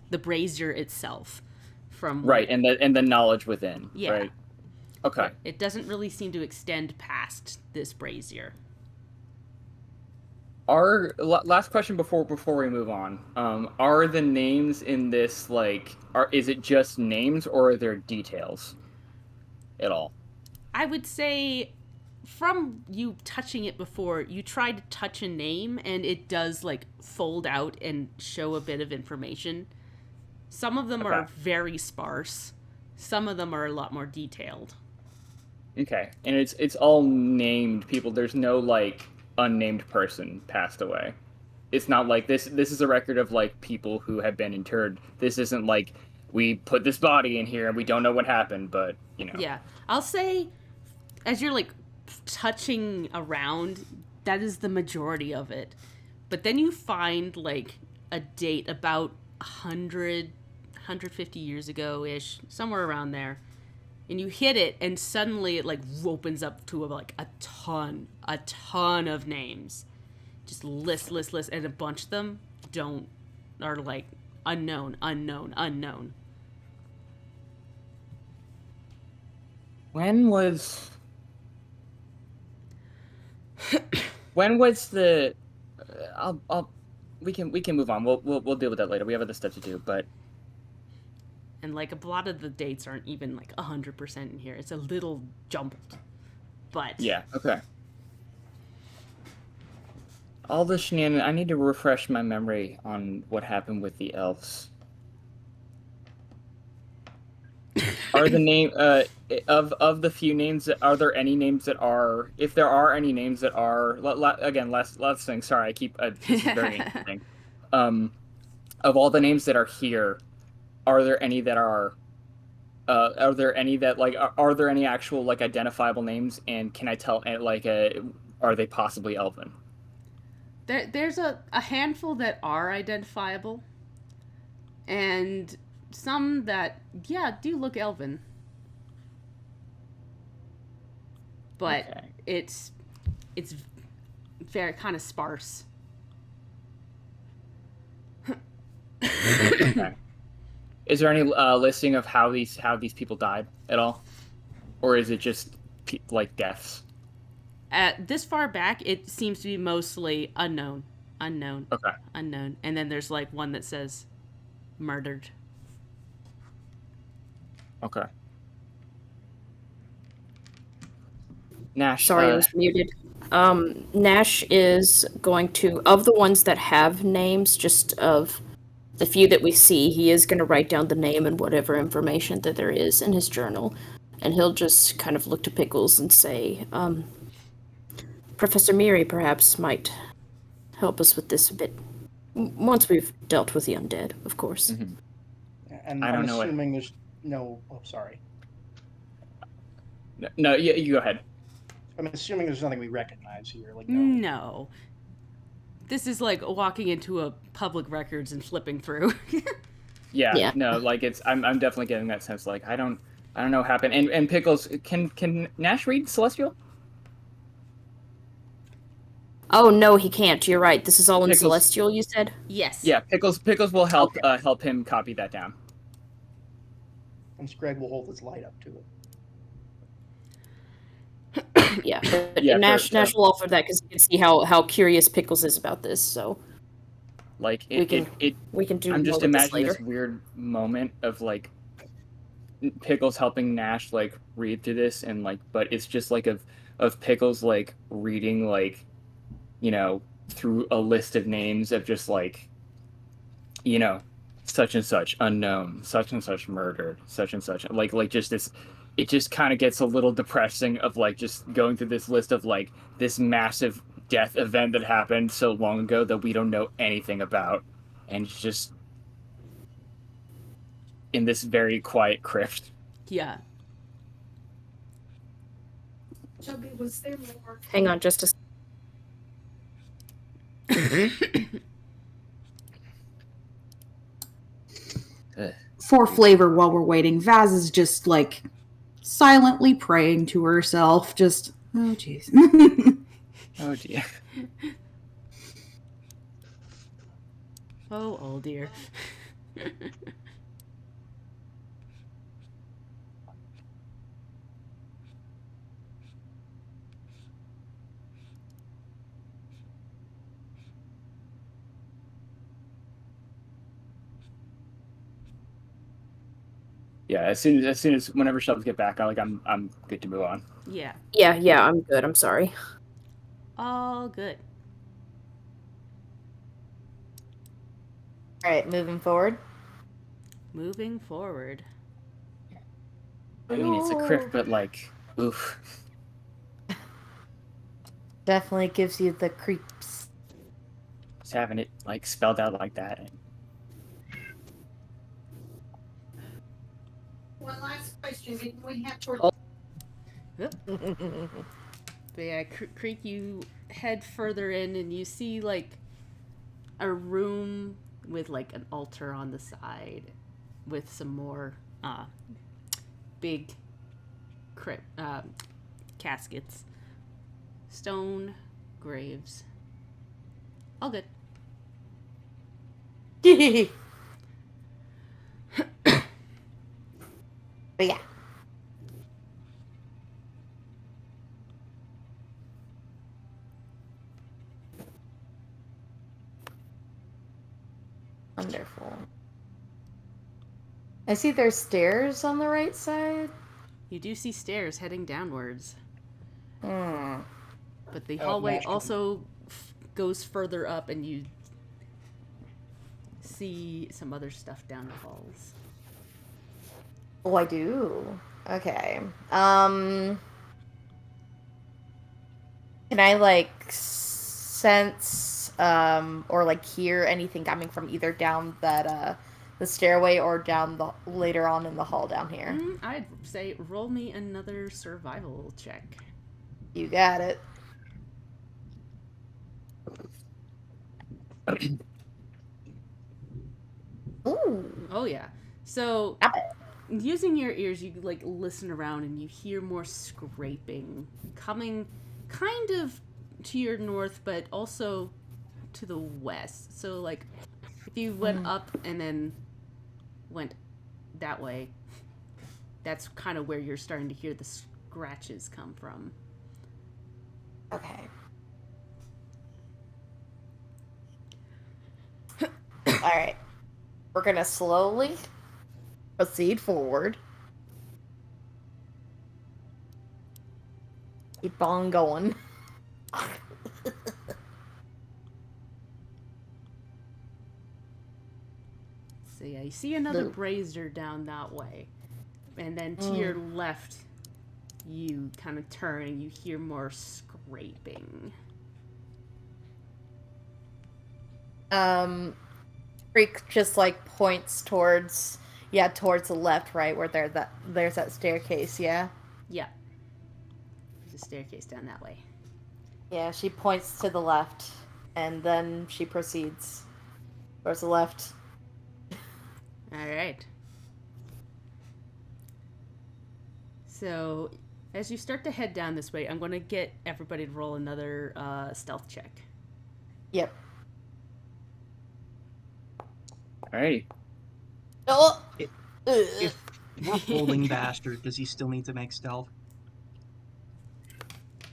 brazier itself from right, and the knowledge within. Yeah. Right. Okay. But it doesn't really seem to extend past this brazier. Last question before we move on. Are the names in this is it just names, or are there details at all? I would say from you touching it before, you try to touch a name and it does like fold out and show a bit of information. Some of them are very sparse. Some of them are a lot more detailed. Okay. And it's all named people. There's no like unnamed person passed away. It's not like this is a record of like people who have been interred. This isn't like we put this body in here and we don't know what happened, but you know. Yeah. I'll say as you're like touching around, that is the majority of it. But then you find like a date about 150 years ago ish, somewhere around there. And you hit it, and suddenly it like opens up to like a ton of names, just list, and a bunch of them are like unknown. When was the? We can move on. We'll deal with that later. We have other stuff to do, but. And like a lot of the dates aren't even like 100% in here. It's a little jumbled, but yeah, okay. All the shenanigans. I need to refresh my memory on what happened with the elves. Are the name of the few names? Are there any names that are? If there are any names that are, again, last thing. Sorry, I keep. This is very interesting. Of all the names that are here, are there any that are? Are there any that like? Are there any actual like identifiable names? And can I tell like are they possibly elven? There's a handful that are identifiable, and some that do look elven, but Okay. it's very kind of sparse. Okay. Is there any listing of how these people died at all, or is it just like deaths? At this far back, it seems to be mostly unknown. Okay. Unknown, and then there's like one that says murdered. Okay. Nash. Sorry, I was muted. Nash is going to, of the ones that have names, just of the few that we see, he is going to write down the name and whatever information that there is in his journal. And he'll just kind of look to Pickles and say, Professor Miri perhaps might help us with this a bit. Once we've dealt with the undead, of course. Mm-hmm. And I don't know assuming there's no... Oh, sorry. No, yeah, you go ahead. I'm assuming there's nothing we recognize here. Like No. This is like walking into a public records and flipping through. Yeah. No, like it's. I'm definitely getting that sense. Like I don't know what happened. And Pickles, can Nash read Celestial? Oh no, he can't. You're right. This is all in Pickles. Celestial, you said? Yes. Yeah, Pickles will help help him copy that down. And Greg will hold his light up to it. Yeah, but Yeah, Nash will offer that because you can see how curious Pickles is about this. So, like we can do. I'm just more with this imagining later. this weird moment of like Pickles helping Nash like read through this, and like, but it's just like of Pickles like reading like, you know, through a list of names of just like, you know, such and such unknown, such and such murdered, such and such, like just this. It just kind of gets a little depressing of like just going through this list of like this massive death event that happened so long ago that we don't know anything about, and it's just in this very quiet crypt. Yeah. Chubby, was there more? Hang on, just a. For flavor, while we're waiting, Vaz is just like silently praying to herself. Just, oh jeez. Oh dear. Oh dear. Yeah, as soon as whenever shelves get back, I'm good to move on. Yeah. Yeah, I'm good. I'm sorry. All good. All right, moving forward. Moving forward. I mean, it's a crypt, but like, oof. Definitely gives you the creeps. Just having it like spelled out like that. One last question. Didn't we have for But yeah, Creek, you head further in and you see like a room with like an altar on the side with some more big caskets, stone graves, All good. But yeah. Wonderful. I see there's stairs on the right side. You do see stairs heading downwards. Hmm. But the Oh, hallway Nash can- also goes further up, and you see some other stuff down the halls. Oh, I do. Okay. Can I like sense or like hear anything coming from either down that the stairway or down the later on in the hall down here? I'd say roll me another survival check. You got it. Ooh. Oh yeah. So Stop it. using your ears, you like listen around and you hear more scraping coming kind of to your north, but also to the west. So like if you went up and then went that way, that's kind of where you're starting to hear the scratches come from. Okay. All right. We're gonna slowly proceed forward. Keep on going. So yeah, you see another No. brazier down that way. And then to your left, you kind of turn and you hear more scraping. Freak just like points towards towards the left, right, where there's that staircase, yeah? Yeah. There's a staircase down that way. Yeah, she points to the left and then she proceeds towards the left. Alright. So, as you start to head down this way, I'm going to get everybody to roll another stealth check. Yep. Alrighty. Oh! If we're holding bastard, does he still need to make stealth?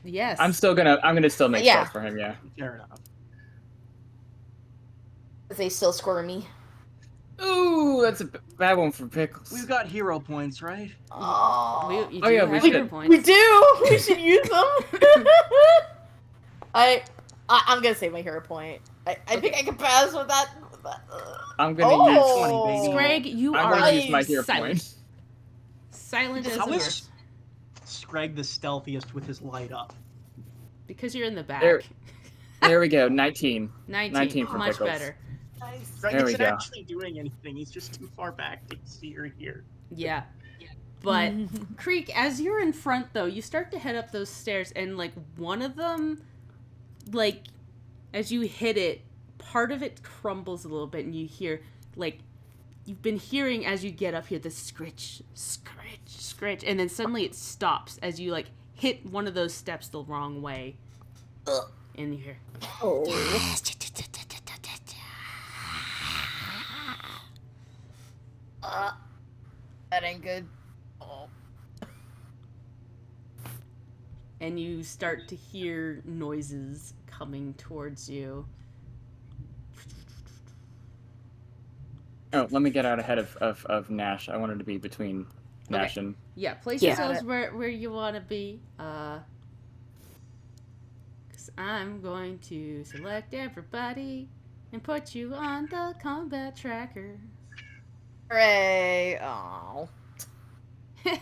Yes. I'm gonna still make Yeah. stuff for him, yeah. Fair enough. They still squirmy. Ooh, that's a bad one for Pickles. We've got hero points, right? Oh, You Oh, do yeah, have we hero should. points. we do! We should use them! I'm gonna save my hero point. I think I can pass with that. I'm gonna use. Oh! 20, baby. Scrag, you I'm are gonna use my hero silent. point. Silent as How a is horse. Scrag the stealthiest with his light up? Because you're in the back. There we go. 19. 19 for much Pickles. better. Scrag There we isn't go. actually doing anything. He's just too far back to see or hear. Yeah. But, Creek, as you're in front, though, you start to head up those stairs, and, like, one of them, like, as you hit it, part of it crumbles a little bit, and you hear, like, you've been hearing as you get up here, the scritch, scritch, scritch, and then suddenly it stops as you, like, hit one of those steps the wrong way. And you hear, That ain't good. Oh. and you start to hear noises coming towards you. Oh, let me get out ahead of Nash. I wanted to be between Nash Okay. and. Yeah, place Yeah. yourselves where you want to be. 'Cause I'm going to select everybody and put you on the combat tracker. Hooray! Oh. Is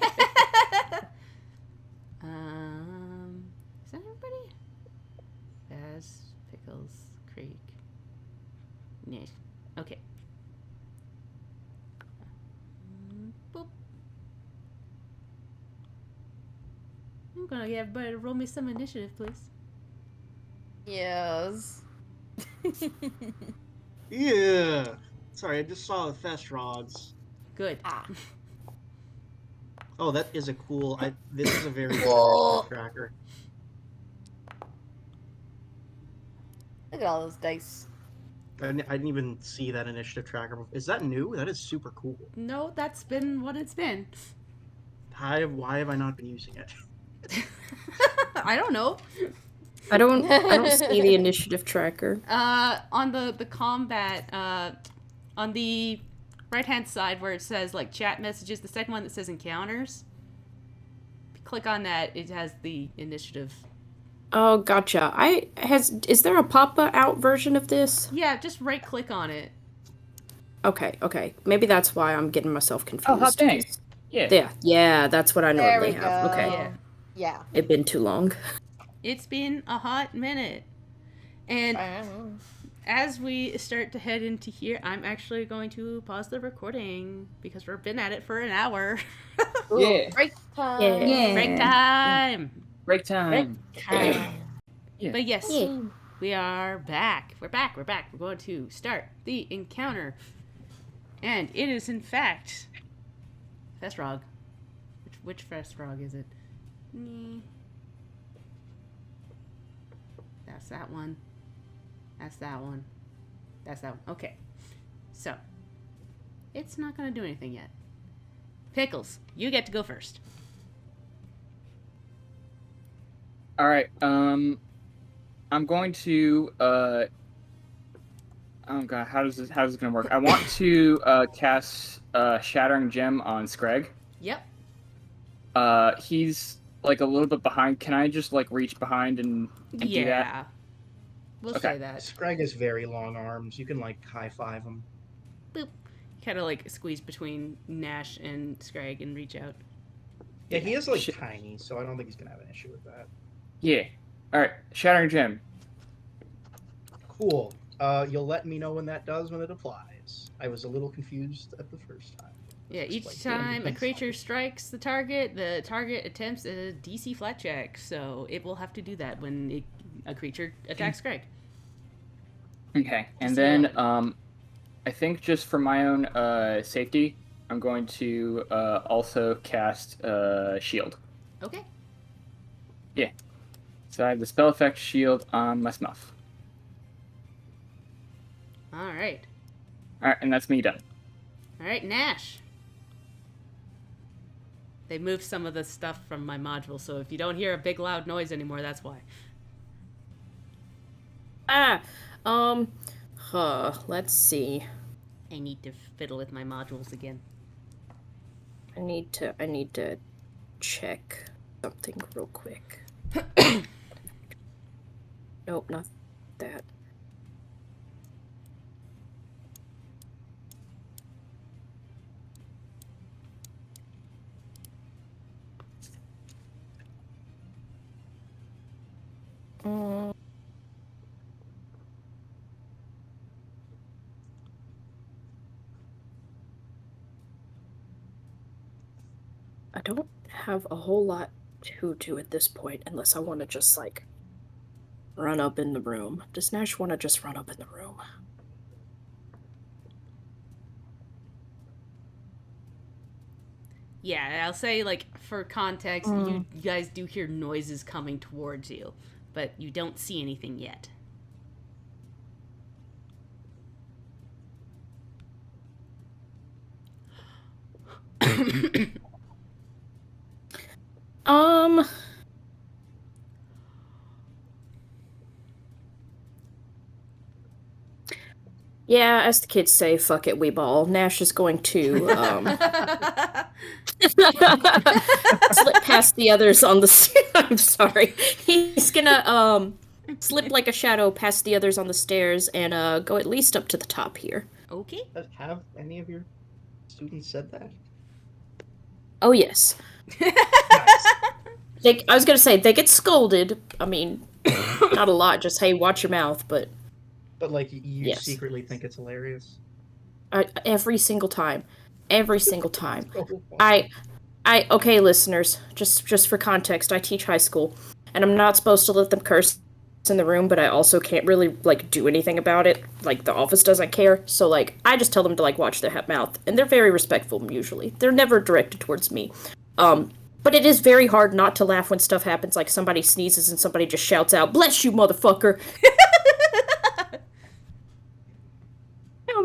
that everybody? Baz, Pickles, Creek. Yeah. Okay. Boop. I'm gonna get everybody to roll me some initiative, please. Yes. Yeah. Sorry, I just saw the fest rods. Good. Ah. Oh, that is a cool. This is a very good Whoa. tracker. Look at all those dice. I didn't even see that initiative tracker. Is that new? That is super cool. No, that's been what it's been. Why have I not been using it? I don't know. I don't see the initiative tracker. On the combat, on the right-hand side where it says, like, chat messages, the second one that says encounters, if you click on that, it has the initiative. Oh, gotcha. Is there a pop-out version of this? Yeah, just right-click on it. Okay. Maybe that's why I'm getting myself confused. Oh, hot dang. Yeah, that's what I There normally we have. go. Okay. Yeah. It's been too long. It's been a hot minute. And as we start to head into here, I'm actually going to pause the recording because we've been at it for an hour. Ooh, Yeah. break time. Yeah. Break time. Break time. Yeah. But yes, we are back. We're back. We're going to start the encounter. And it is, in fact, Fesrog. Which Fesrog is it? That's that one. That's that one. That's that one. Okay. So, it's not going to do anything yet. Pickles, you get to go first. All right. I'm going to. Oh god, how's this gonna work? I want to cast Shattering Gem on Scrag. Yep. He's like a little bit behind. Can I just like reach behind and do that? We'll Okay. say that. Scrag has very long arms. You can like high five him. Boop. Kind of like squeeze between Nash and Scrag and reach out. Yeah, he is like tiny, so I don't think he's gonna have an issue with that. Yeah. All right. Shattering Gem. Cool. You'll let me know when that does when it applies. I was a little confused at the first time. Yeah, Just each like, time a creature strikes the target attempts a DC flat check, so it will have to do that when a creature attacks Scrag. Okay. And Just then a I think just for my own safety, I'm going to also cast Shield. Okay. Yeah. So I have the spell effect Shield on my Smuff. All right. All right, and that's me done. All right, Nash. They moved some of the stuff from my module, so if you don't hear a big loud noise anymore, that's why. Let's see. I need to fiddle with my modules again. I need to check something real quick. Nope, not that. I don't have a whole lot to do at this point unless I want to just, like, run up in the room. Does Nash want to just run up in the room? Yeah, I'll say, like, for context, you guys do hear noises coming towards you, but you don't see anything yet. Yeah, as the kids say, fuck it, we ball. Nash is going to, slip past the others on the I'm sorry. He's gonna, slip like a shadow past the others on the stairs and, go at least up to the top here. Okay. Have any of your students said that? Oh, yes. I was gonna say, they get scolded. I mean, not a lot, just, hey, watch your mouth, but... But, like, you Yes. secretly think it's hilarious? Every single time. Every single time. So Okay, listeners, just for context, I teach high school, and I'm not supposed to let them curse in the room, but I also can't really, like, do anything about it. Like, the office doesn't care, so, like, I just tell them to, like, watch their mouth, and they're very respectful, usually. They're never directed towards me. But it is very hard not to laugh when stuff happens, like somebody sneezes and somebody just shouts out, "Bless you, motherfucker!"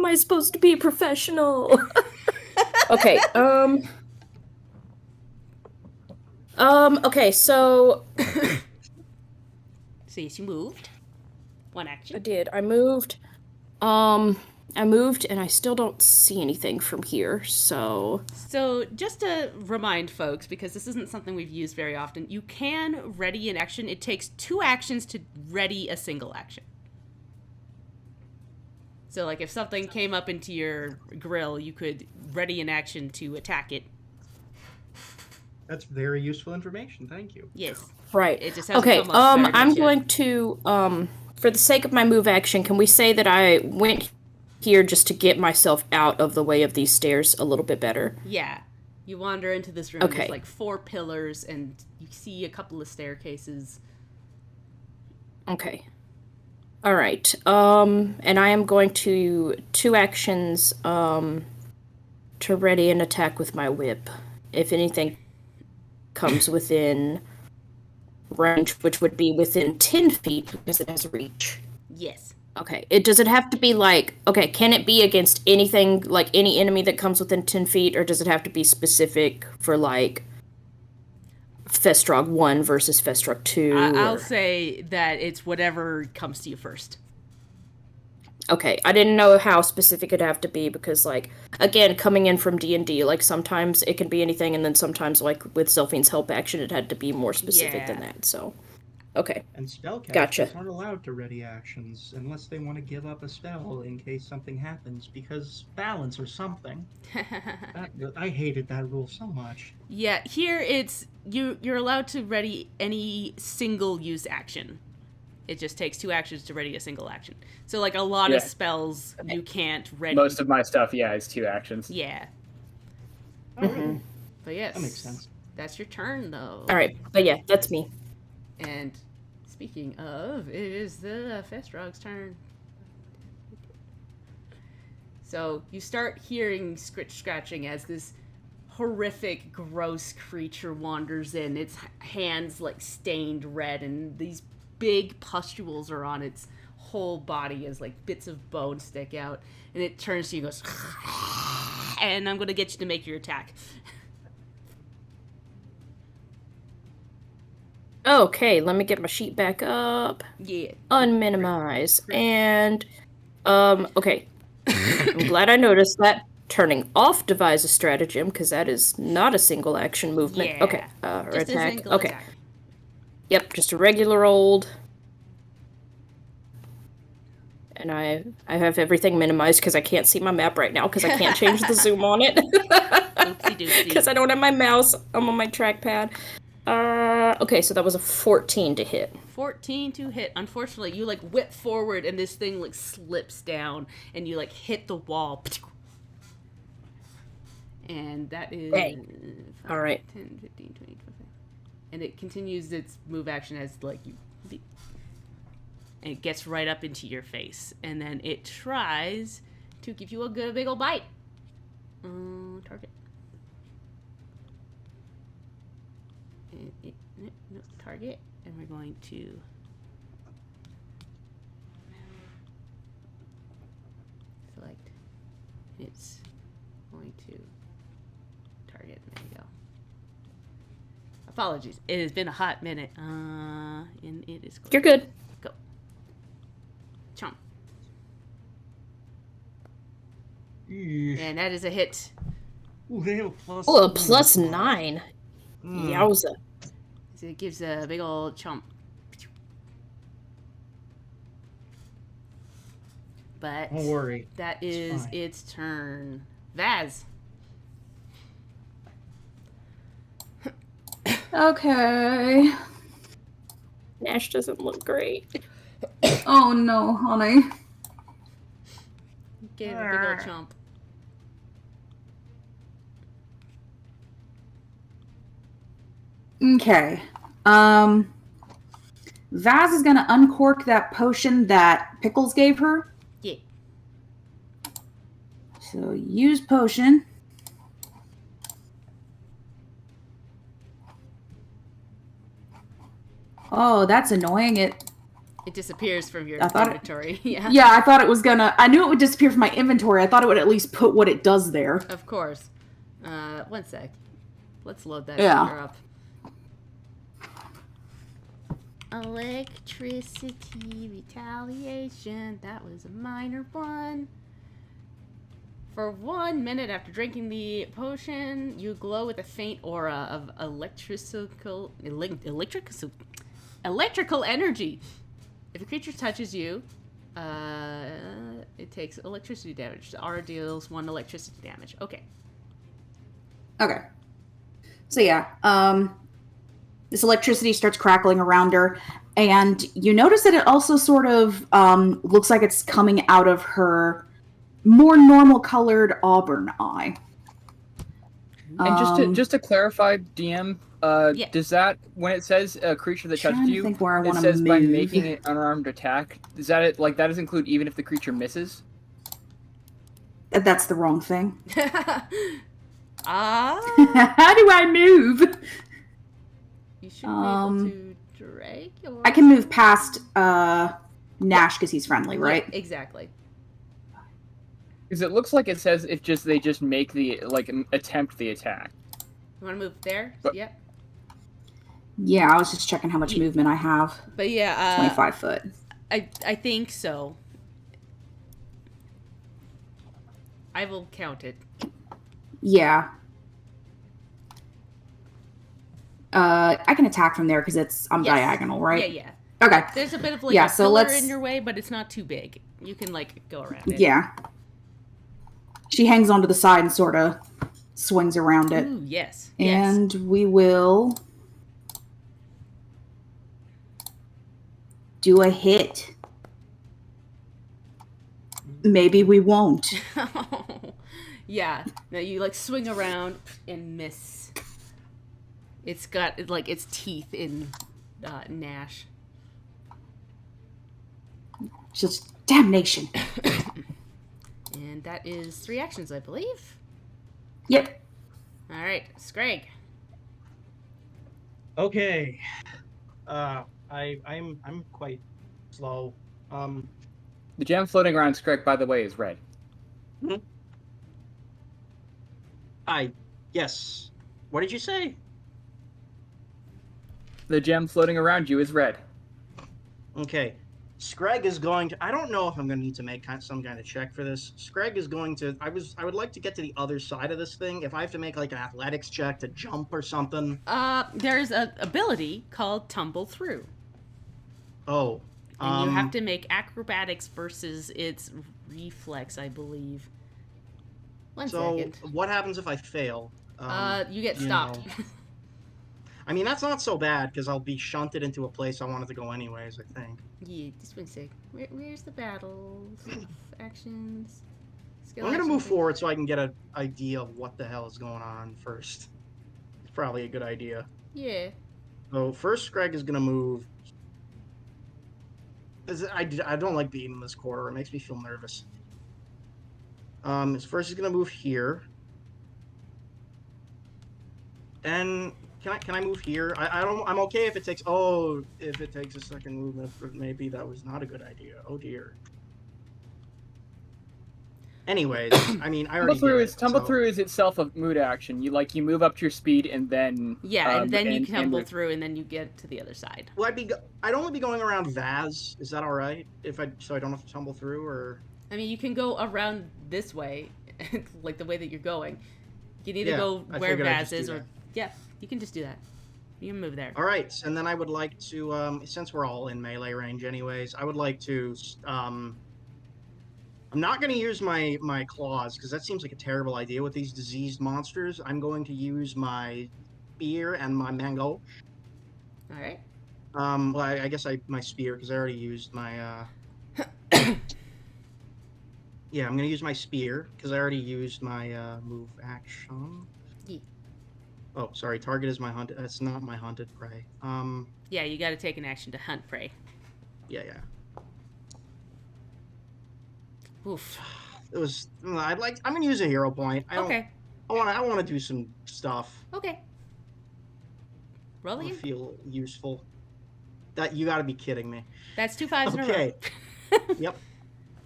I supposed to be a professional? Okay, okay, so... So yes, you moved. One action. I did. I moved and I still don't see anything from here, so... So, just to remind folks, because this isn't something we've used very often, you can ready an action. It takes 2 actions to ready a single action. So, like, if something came up into your grill, you could ready an action to attack it. That's very useful information. Thank you. Yes. Right. It just hasn't Okay, come up very I'm much yet. going to, for the sake of my move action, can we say that I went here just to get myself out of the way of these stairs a little bit better? Yeah. You wander into this room. Okay. There's like 4 pillars, and you see a couple of staircases. Okay. All right. And I am going to 2 actions, to ready an attack with my whip. If anything comes within range, which would be within 10 feet because it has reach. Yes. Okay. Does it have to be like, okay, can it be against anything, like any enemy that comes within 10 feet, or does it have to be specific for like Festrog 1 versus Festrog 2? I'll say that it's whatever comes to you first. Okay, I didn't know how specific it'd have to be because, like, again, coming in from D&D, like, sometimes it can be anything, and then sometimes, like, with Zelfine's help action, it had to be more specific than that, so... Okay. And spellcasters Gotcha. aren't allowed to ready actions unless they want to give up a spell in case something happens, because balance or something. I hated that rule so much. Yeah, here it's you're allowed to ready any single use action. It just takes 2 actions to ready a single action. So like a lot of spells you can't ready. Most of my stuff, is 2 actions. Yeah. Mm-hmm. But yes. That makes sense. That's your turn though. Alright, but yeah, that's me. And speaking of, it is the Festrog's turn. So you start hearing scratching as this horrific, gross creature wanders in. Its hands like stained red, and these big pustules are on its whole body as like bits of bone stick out. And it turns to you and goes, and I'm going to get you to make your attack. Okay, let me get my sheet back up. Yeah. Unminimize. And, okay. I'm glad I noticed that. Turning off devise a stratagem, because that is not a single action movement. Yeah. Okay, Just a attack. single Okay. attack. Yep, just a regular old. And I have everything minimized because I can't see my map right now because I can't change the zoom on it. Because I don't have my mouse. I'm on my trackpad. Okay, so that was a 14 to hit. 14 to hit. Unfortunately, you like whip forward and this thing like slips down and you like hit the wall. And that is... Hey. All right. 10, 15, 20, 25. And it continues its move action as like you... And it gets right up into your face. And then it tries to give you a good big ol' bite. Target. No, target. And we're going to... select. It's going to... target. There you go. Apologies. It has been a hot minute. And it is... You're good. Go. Chomp. And that is a hit. Ooh, they have a plus. Oh, a plus 9. Yowza. So it gives a big old chomp. But Don't worry. that is fine. its turn. Vaz. Okay. Nash doesn't look great. Oh no, honey. Give a big old chomp. Okay. Vaz is gonna uncork that potion that Pickles gave her. Yeah. So use potion. Oh, that's annoying. It It disappears from your I thought inventory. Yeah. Yeah, I thought it was gonna. I knew it would disappear from my inventory. I thought it would at least put what it does there. Of course. 1 sec. Let's load that Yeah. sucker up. Electricity retaliation. That was a minor one. For 1 minute after drinking the potion, you glow with a faint aura of electrical energy. If a creature touches you, it takes electricity damage. The aura deals 1 electricity damage. Okay. Okay. So yeah, this electricity starts crackling around her, and you notice that it also sort of looks like it's coming out of her more normal colored auburn eye. And just to clarify, DM, Yeah. does that, when it says a creature that touches you, think where I it wanna says by move. making an unarmed attack, does that that does include even if the creature misses? That's the wrong thing. Ah. How do I move? You should be able to drag your... I can move past Nash because he's friendly, right? Yeah, exactly. Because it looks like it says they just make the attempt the attack. You want to move there? But- Yep. Yeah, I was just checking how much movement I have. But yeah, 25 foot. I think so. I will count it. Yeah. I can attack from there because I'm Yes. diagonal, right? Yeah. Okay. There's a bit of Yeah, a so pillar let's- in your way, but it's not too big. You can go around it. Yeah. She hangs onto the side and sort of swings around it. Ooh, yes. And we will do a hit. Maybe we won't. Yes. Yeah. Now you swing around and miss. It's got its teeth in Nash. Just damnation. And that is 3 actions, I believe. Yep. All right, Scrag. Okay. I'm quite slow. The gem floating around Skrek, by the way, is red. Yes. What did you say? The gem floating around you is red. Okay. Scrag is going to... I don't know if I'm going to need to make some kind of check for this. Scrag is going to... I would like to get to the other side of this thing. If I have to make an athletics check to jump or something. There's an ability called Tumble Through. Oh. And you have to make acrobatics versus its reflex, I believe. One second. So what happens if I fail? You get stopped. I mean, that's not so bad, because I'll be shunted into a place I wanted to go anyways, I think. Yeah, just one sec. Where's the battles? Actions? I'm going to move forward so I can get an idea of what the hell is going on first. It's probably a good idea. Yeah. So first, Greg is going to move. I don't like being in this corridor. It makes me feel nervous. First, he's going to move here. And... Can I move here? I'm okay if it takes a second movement, but maybe that was not a good idea. Oh dear. Anyways, I mean, I already Tumble through is itself a mood action. You move up to your speed and then and then you tumble through and then you get to the other side. Well, I'd only be going around Vaz. Is that all right? So I don't have to tumble through, or? I mean, you can go around this way, like the way that you're going. You can either go where Vaz is, or you can just do that. You can move there. All right, and then I would like to, since we're all in melee range anyways, I would like to, I'm not going to use my claws, because that seems like a terrible idea with these diseased monsters. I'm going to use my spear and my mango. All right. Well, I guess my spear, because I already used my, yeah, I'm going to use my spear, because I already used my, move action. Oh, sorry. Target is my hunted. That's not my hunted prey. Yeah, you got to take an action to hunt prey. Yeah. Oof. It was. I'm gonna use a hero point. Okay. I want to do some stuff. Okay. Roll I again. feel useful. That you got to be kidding me. That's 2 5s in a row. Okay. Yep.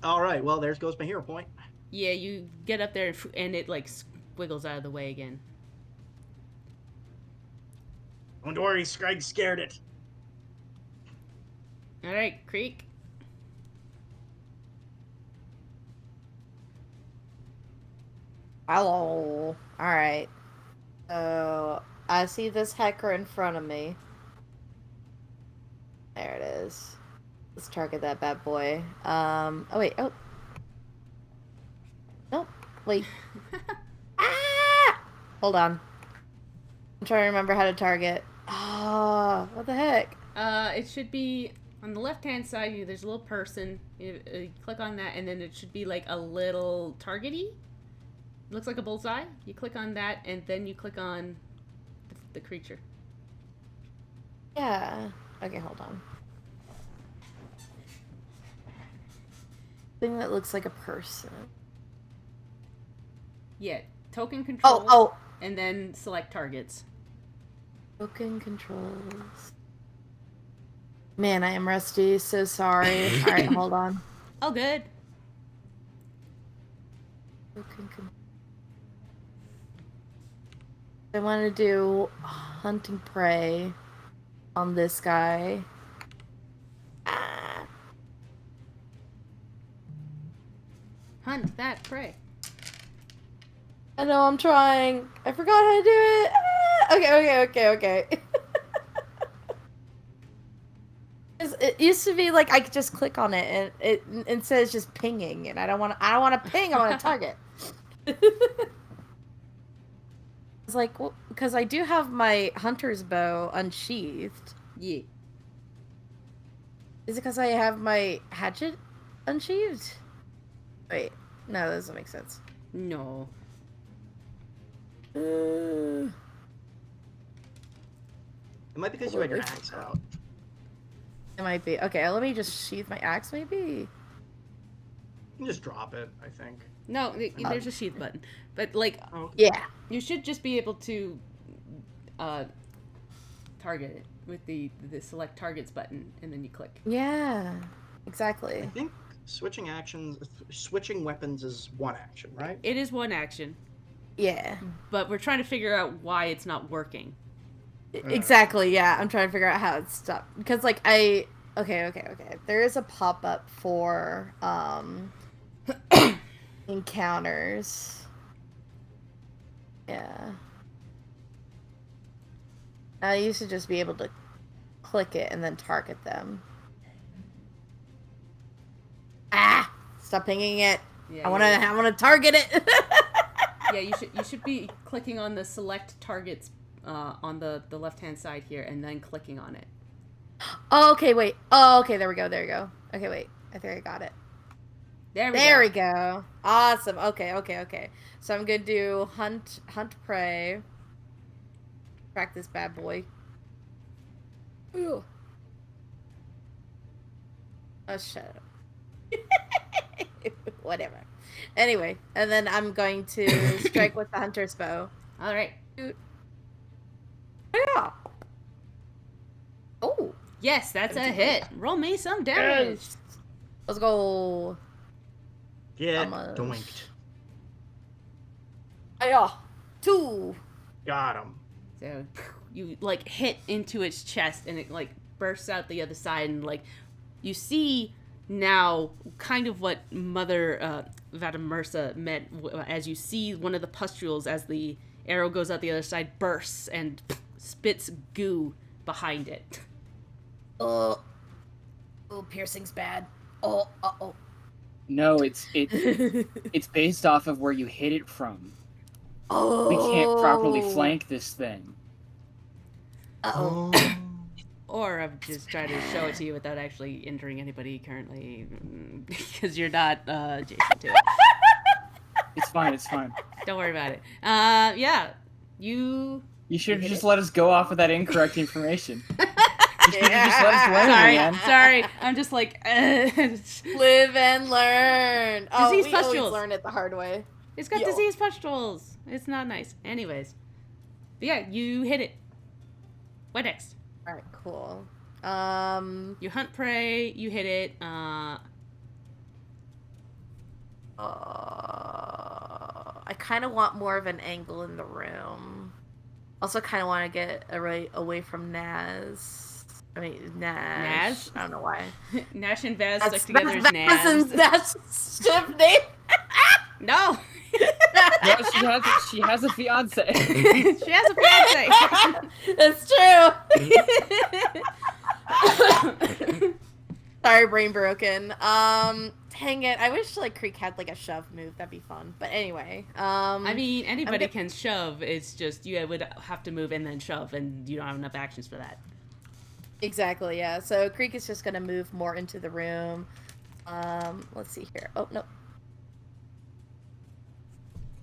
All right. Well, there goes my hero point. Yeah, you get up there and it like squiggles out of the way again. Don't worry, Scrag scared it. All right, Creek. Hello. Alright. So, I see this hacker in front of me. There it is. Let's target that bad boy. Oh wait, oh. Nope, wait. Ah! Hold on. I'm trying to remember how to target. Oh, what the heck? It should be on the left-hand side. There's a little person. You click on that, and then it should be like a little targety. Looks like a bullseye. You click on that, and then you click on the creature. Yeah. Okay, hold on. Thing that looks like a person. Yeah, token control. Oh. And then select targets. Token controls. Man, I am rusty. So sorry. All right, hold on. Oh, good. Token controls. I want to do hunting prey on this guy. Ah. Hunt that prey. I know, I'm trying. I forgot how to do it. Ah. Okay. It used to be like I could just click on it and it instead it's just pinging, and I don't want to ping. I want to target. It's like, well, because I do have my hunter's bow unsheathed. Yeah. Is it because I have my hatchet unsheathed? Wait, no, that doesn't make sense. No. It might be because you had your axe out. It might be. Okay, let me just sheath my axe, maybe? You can just drop it, I think. No, there's a sheath button. But, like, Yeah. you should just be able to target it with the select targets button, and then you click. Yeah, exactly. I think switching weapons is one action, right? It is one action, Yeah. but we're trying to figure out why it's not working. Exactly, yeah. I'm trying to figure out how it's stopped. Because, like, Okay. There is a pop-up for, encounters. Yeah. I used to just be able to click it and then target them. Ah! Stop pinging it. Yeah, I wanna target it. Yeah, you should be clicking on the select targets on the left-hand side here, and then clicking on it. Oh, okay, wait. Oh, okay, there we go. Okay, wait. I think I got it. There we go. Awesome. Okay. So I'm gonna do hunt prey. Track this bad boy. Ooh. Oh, shut up. Whatever. Anyway, and then I'm going to strike with the hunter's bow. All right. Yeah. Oh. Yes, that's a hit. Roll me some damage. Yes. Let's go. Get doinked. Yeah. 2. Got him. So you like hit into its chest, and it like bursts out the other side, and like you see now kind of what Mother Vadamersa meant as you see one of the pustules as the arrow goes out the other side bursts and spits goo behind it. Oh, piercing's bad. Oh. No, it's based off of where you hit it from. Oh. We can't properly flank this thing. Uh-oh. Or I'm just trying to show it to you without actually injuring anybody currently, because you're not adjacent to it. It's fine. Don't worry about it. Yeah, you should have just let us go off of that incorrect information. You should have just let us learn, man. Sorry. I'm just like... Live and learn. Disease we pustules. always learn it the hard way. It's got disease pustules. It's not nice. Anyways. But yeah, you hit it. What next? Alright, cool. You hunt prey, you hit it. I kind of want more of an angle in the room. Also, kind of want to get away from Naz. I mean, Nash. I don't know why. Nash and Vaz stuck together as Naz. That's ship name. No. No, she has a fiance. She has a fiance. That's true. Sorry, brain broken. Dang it. I wish like Creek had like a shove move. That'd be fun. But anyway. I mean, anybody can shove. It's just you would have to move and then shove, and you don't have enough actions for that. Exactly. Yeah. So Creek is just gonna move more into the room. Let's see here. Oh no.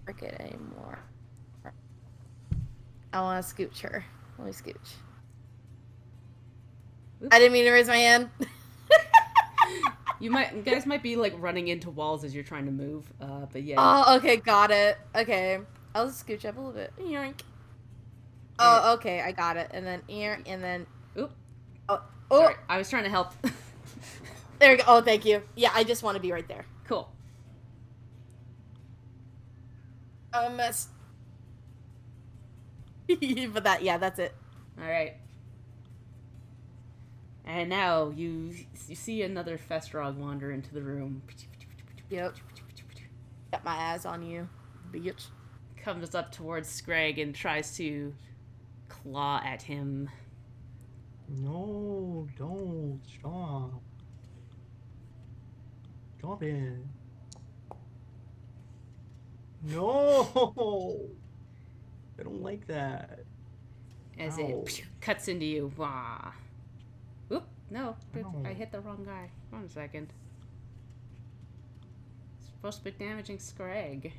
Forget anymore. I want to scooch her. Let me scooch. Oops. I didn't mean to raise my hand. You guys might be like running into walls as you're trying to move, but yeah. Oh, okay, got it. Okay, I'll just scooch up a little bit. Yoink. Oh, okay, I got it. And then ear, and then oop. Oh, sorry, I was trying to help. There we go. Oh, thank you. Yeah, I just want to be right there. Cool. Mess. But that's it. All right. And now you see another Festrog wander into the room. Yep. Got my eyes on you, bitch. Comes up towards Scrag and tries to claw at him. No, don't. Stop. Stop it. No! I don't like that. As Ow. it cuts into you. Wah. Oop, no. Ow. I hit the wrong guy. 1 second. It's supposed to be damaging Scrag.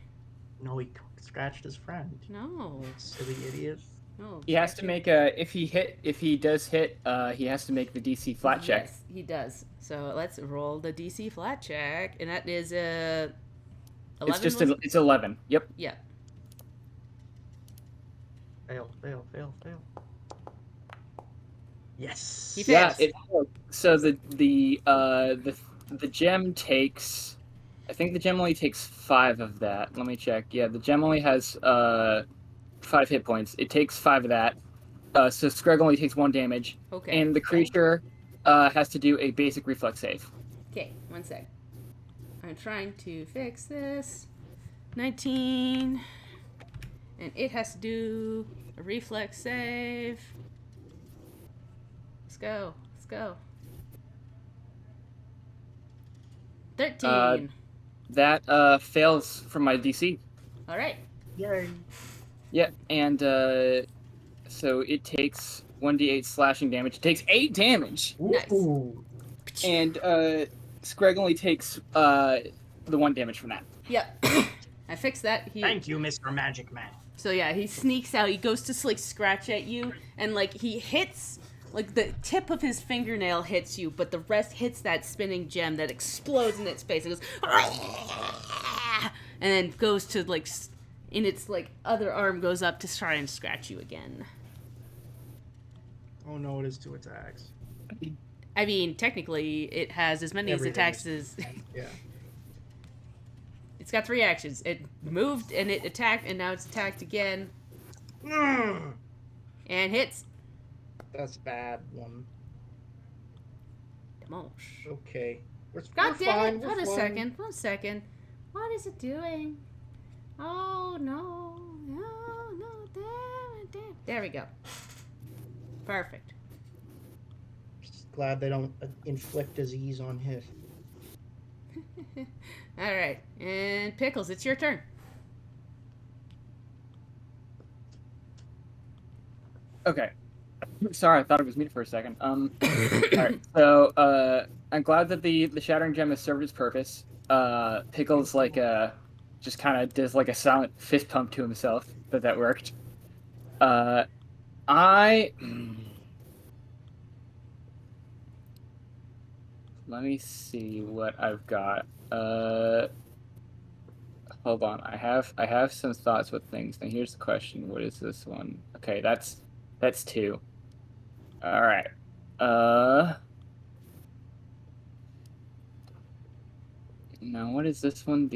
No, he scratched his friend. No. Silly idiot. No. He has to make if he does hit, he has to make the DC flat check. Yes, he does. So let's roll the DC flat check, and that is 11. It's 11. Yep. Yeah. Fail. Yes. He fails. So the gem takes, I think the gem only takes 5 of that. Let me check. Yeah, the gem only has 5 hit points. It takes 5 of that. So Scrag only takes 1 damage. Okay. And the creature has to do a basic reflex save. Okay, 1 sec. I'm trying to fix this. 19. And it has to do a reflex save. Let's go. 13. That fails from my DC. All right. Yay. Yeah, and so it takes 1d8 slashing damage. It takes 8 damage. Nice. Ooh. And Scrag only takes the 1 damage from that. Yep. I fixed that. Thank you, Mr. Magic Man. So yeah, he sneaks out. He goes to like scratch at you, and like he hits, like the tip of his fingernail hits you, but the rest hits that spinning gem that explodes in its face. It goes, and then goes to like, in its like other arm goes up to try and scratch you again. Oh no, it is 2 attacks. I mean, technically, it has as many attacks as. Yeah. It's got 3 actions. It moved and it attacked, and now it's attacked again. And hits. That's bad one. Demosh. Okay. God damn it! One second. What is it doing? Oh no. Damn it. There we go. Perfect. Just glad they don't inflict disease on hit. All right, and Pickles, it's your turn. Okay. Sorry, I thought it was me for a second. Alright, so I'm glad that the Shattering Gem has served its purpose. Pickles just kind of does like a silent fist pump to himself that worked. Let me see what I've got. Hold on. I have some thoughts with things. Now here's the question. What is this one? Okay, that's 2. All right. Now what is this one?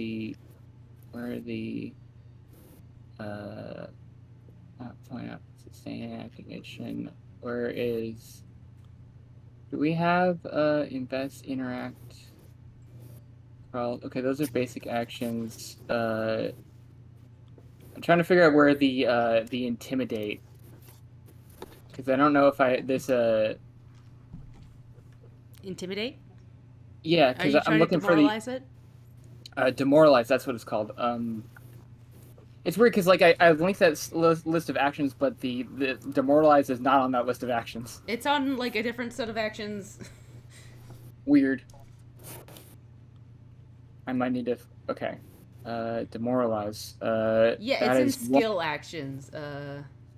Point out sustain activation. Where is? Do we have invest, interact? Well, okay, those are basic actions. I'm trying to figure out where the intimidate, because I don't know if Intimidate? Yeah, Are because you I'm trying to looking for demoralize it? demoralize. That's what it's called. It's weird because like I linked that list of actions, but the demoralize is not on that list of actions. It's on like a different set of actions. Weird. I might need to. Okay. Demoralize. Yeah, that it's is in skill actions.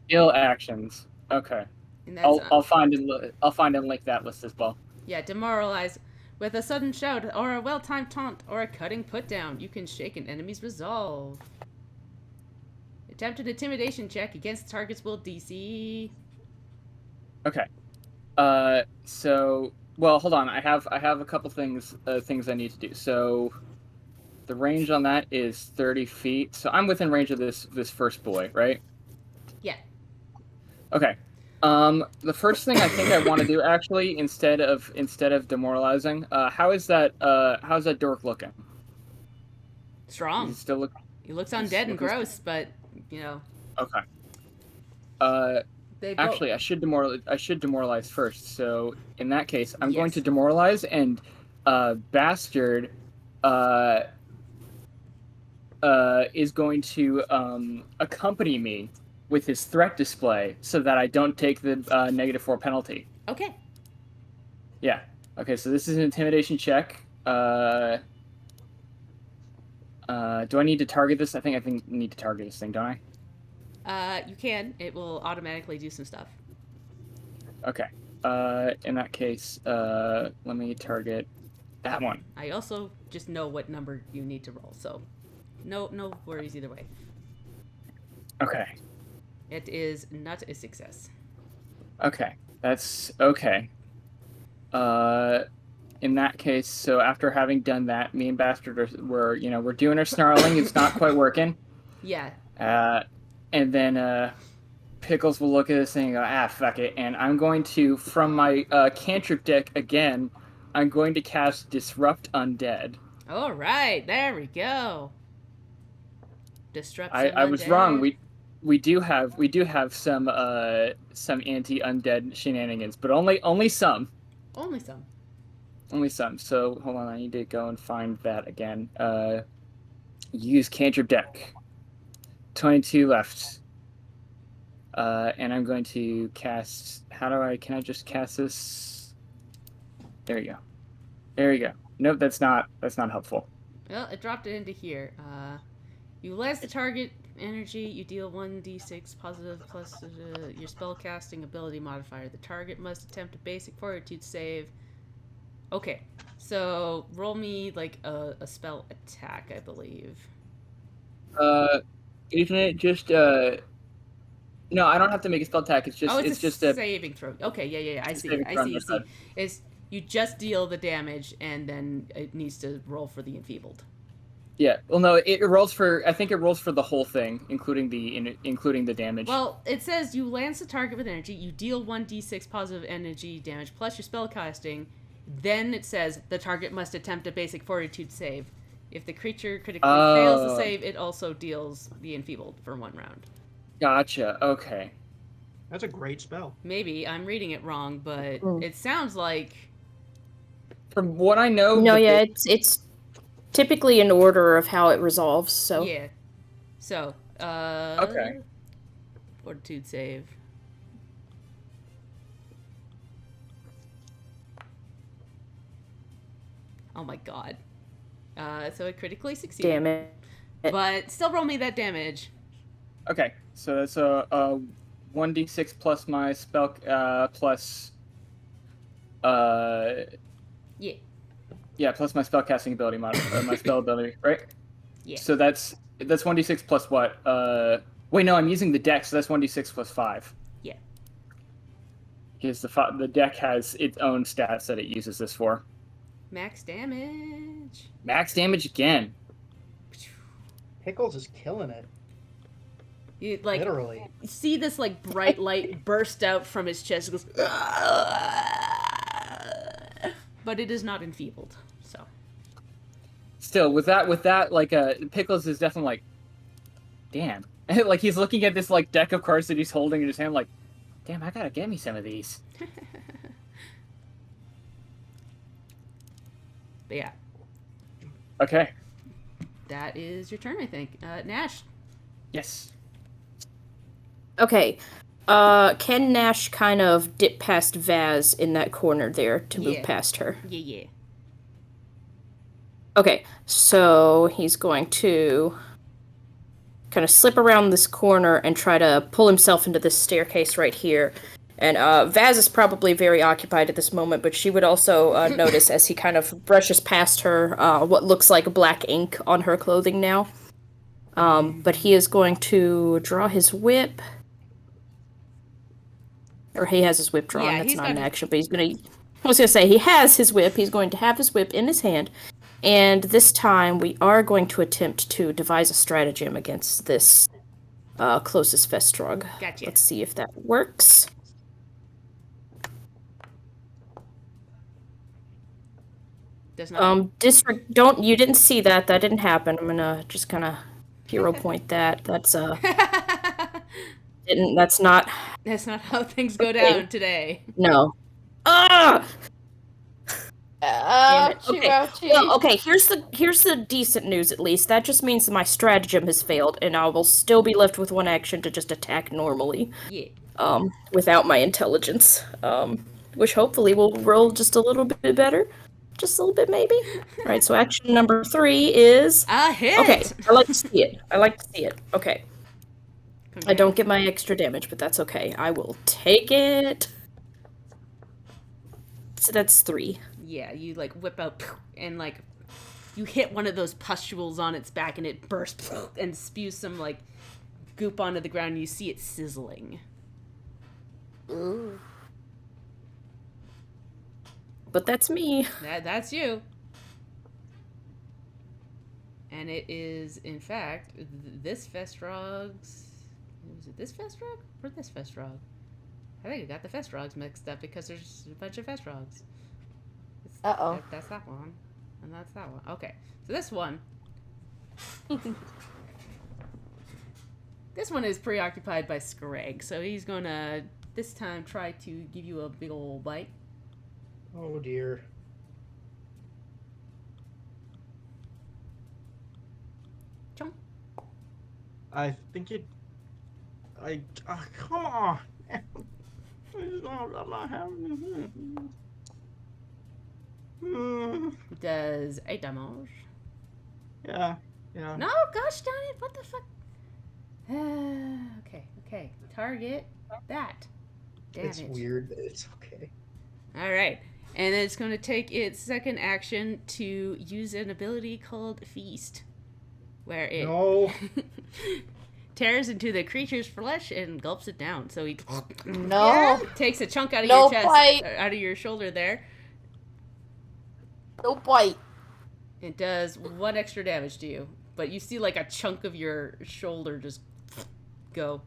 Skill actions. Okay. And that's, I'll find and link that list as well. Yeah, demoralize. With a sudden shout, or a well-timed taunt, or a cutting put-down, you can shake an enemy's resolve. Attempt an intimidation check against the target's will DC. Okay. So, well, hold on. I have a couple things I need to do. So, the range on that is 30 feet. So I'm within range of this first boy, right? Yeah. Okay. The first thing I think I want to do actually, instead of demoralizing, how's that dork looking? Strong. Does he still look? He looks undead and gross, but you know. Okay. They Actually, I should demoralize first. So in that case, I'm going Yes. to demoralize, and Bastard is going to accompany me with his threat display so that I don't take the -4 penalty. Okay. Yeah. Okay, so this is an intimidation check. Do I need to target this? I think I need to target this thing, don't I? You can. It will automatically do some stuff. Okay. In that case, let me target that one. I also just know what number you need to roll, so no worries either way. Okay. It is not a success. Okay. That's okay. In that case, so after having done that, me and Bastard we're doing our snarling. It's not quite working. Yeah. And then Pickles will look at this thing and go, fuck it. And I'm going to, from my cantrip deck again, I'm going to cast Disrupt Undead. All right, there we go. Disrupt. I was wrong. We do have some anti-undead shenanigans, but only some. Only some. Only some. So hold on, I need to go and find that again. Use cantrip deck. 22 left. And I'm going to cast. Can I just cast this? There you go. There you go. Nope, that's not helpful. Well, it dropped it into here. You last the target energy, you deal 1d6 positive plus your spellcasting ability modifier. The target must attempt a basic fortitude save. Okay, so roll me like a spell attack, I believe. Isn't it just No, I don't have to make a spell attack. It's just it's just a a saving throw. Okay, yeah. I see. It's you just deal the damage and then it needs to roll for the enfeebled. Yeah. Well, no, it rolls for. I think it rolls for the whole thing, including the damage. Well, it says you lance the target with energy. You deal 1d6 positive energy damage plus your spell casting. Then it says the target must attempt a basic fortitude save. If the creature critically fails the save, it also deals the enfeebled for 1 round. Gotcha. Okay. That's a great spell. Maybe I'm reading it wrong, but it sounds like. From what I know. No, yeah, it's typically in order of how it resolves. So yeah. So okay. Fortitude save. Oh my god. So it critically succeeded. damn it. But still roll me that damage. Okay, so that's a 1d6 plus my spell plus plus my spell casting ability my spell ability, right? Yeah. So that's 1d6 plus what? Wait, no, I'm using the dex, so that's 1d6 plus 5. Yeah. because the deck has its own stats that it uses this for. Max damage. Max damage again. Pickles is killing it. You like Literally. see this like bright light burst out from his chest. It goes, but it is not enfeebled. So Still, with that, like, Pickles is definitely like, damn. Like, he's looking at this, like, deck of cards that he's holding in his hand, like, damn, I gotta get me some of these. but yeah, Okay. that is your turn, I think. Nash. Yes. Okay. Can Nash kind of dip past Vaz in that corner there to move Yeah. past her? Yeah. Okay, so he's going to kind of slip around this corner and try to pull himself into this staircase right here. And Vaz is probably very occupied at this moment, but she would also notice as he kind of brushes past her what looks like black ink on her clothing now. But he is going to draw his whip. Or he has his whip drawn, Yeah, that's he's not an got- action, but he's going to... I was going to say, he has his whip, he's going to have his whip in his hand, and this time we are going to attempt to devise a stratagem against this closest Vestrog. Gotcha. Let's see if that works. Does not. You didn't see that. That didn't happen. I'm gonna just kind of hero point that. That's that's not. That's not how things go down today. No. Ah! Damn it. Ouchie, Okay. ouchie. Well, okay. Here's the decent news. At least that just means that my stratagem has failed, and I will still be left with one action to just attack normally. Yeah. Without my intelligence. Which hopefully will roll just a little bit better. Just a little bit, maybe. All right. So action number 3 is. A hit. Okay. I like to see it. Okay. I don't get my extra damage, but that's okay. I will take it. So that's 3. Yeah, you like whip out and like you hit one of those pustules on its back and it bursts and spews some like goop onto the ground and you see it sizzling. Ooh. But that's me. That's you. And it is, in fact, this Vestrog's... Is it this Vestrog or this Vestrog? I think I got the Vestrogs mixed up because there's a bunch of Vestrogs. Uh-oh. That's that one. And that's that one. Okay. So this one... this one is preoccupied by Scrag. So he's gonna, this time, try to give you a big ol' bite. Oh dear. Chomp. I think it. Come on. I'm not having. Does 8 damage. Yeah. No, gosh darn it! What the fuck? Okay. Target that. Damn It's it. weird, but it's okay. All right, and then it's going to take its second action to use an ability called Feast, where it No. tears into the creature's flesh and gulps it down. So he No. takes a chunk out of No your chest, bite. out of your shoulder there. No bite. It does 1 extra damage to you, but you see like a chunk of your shoulder just go.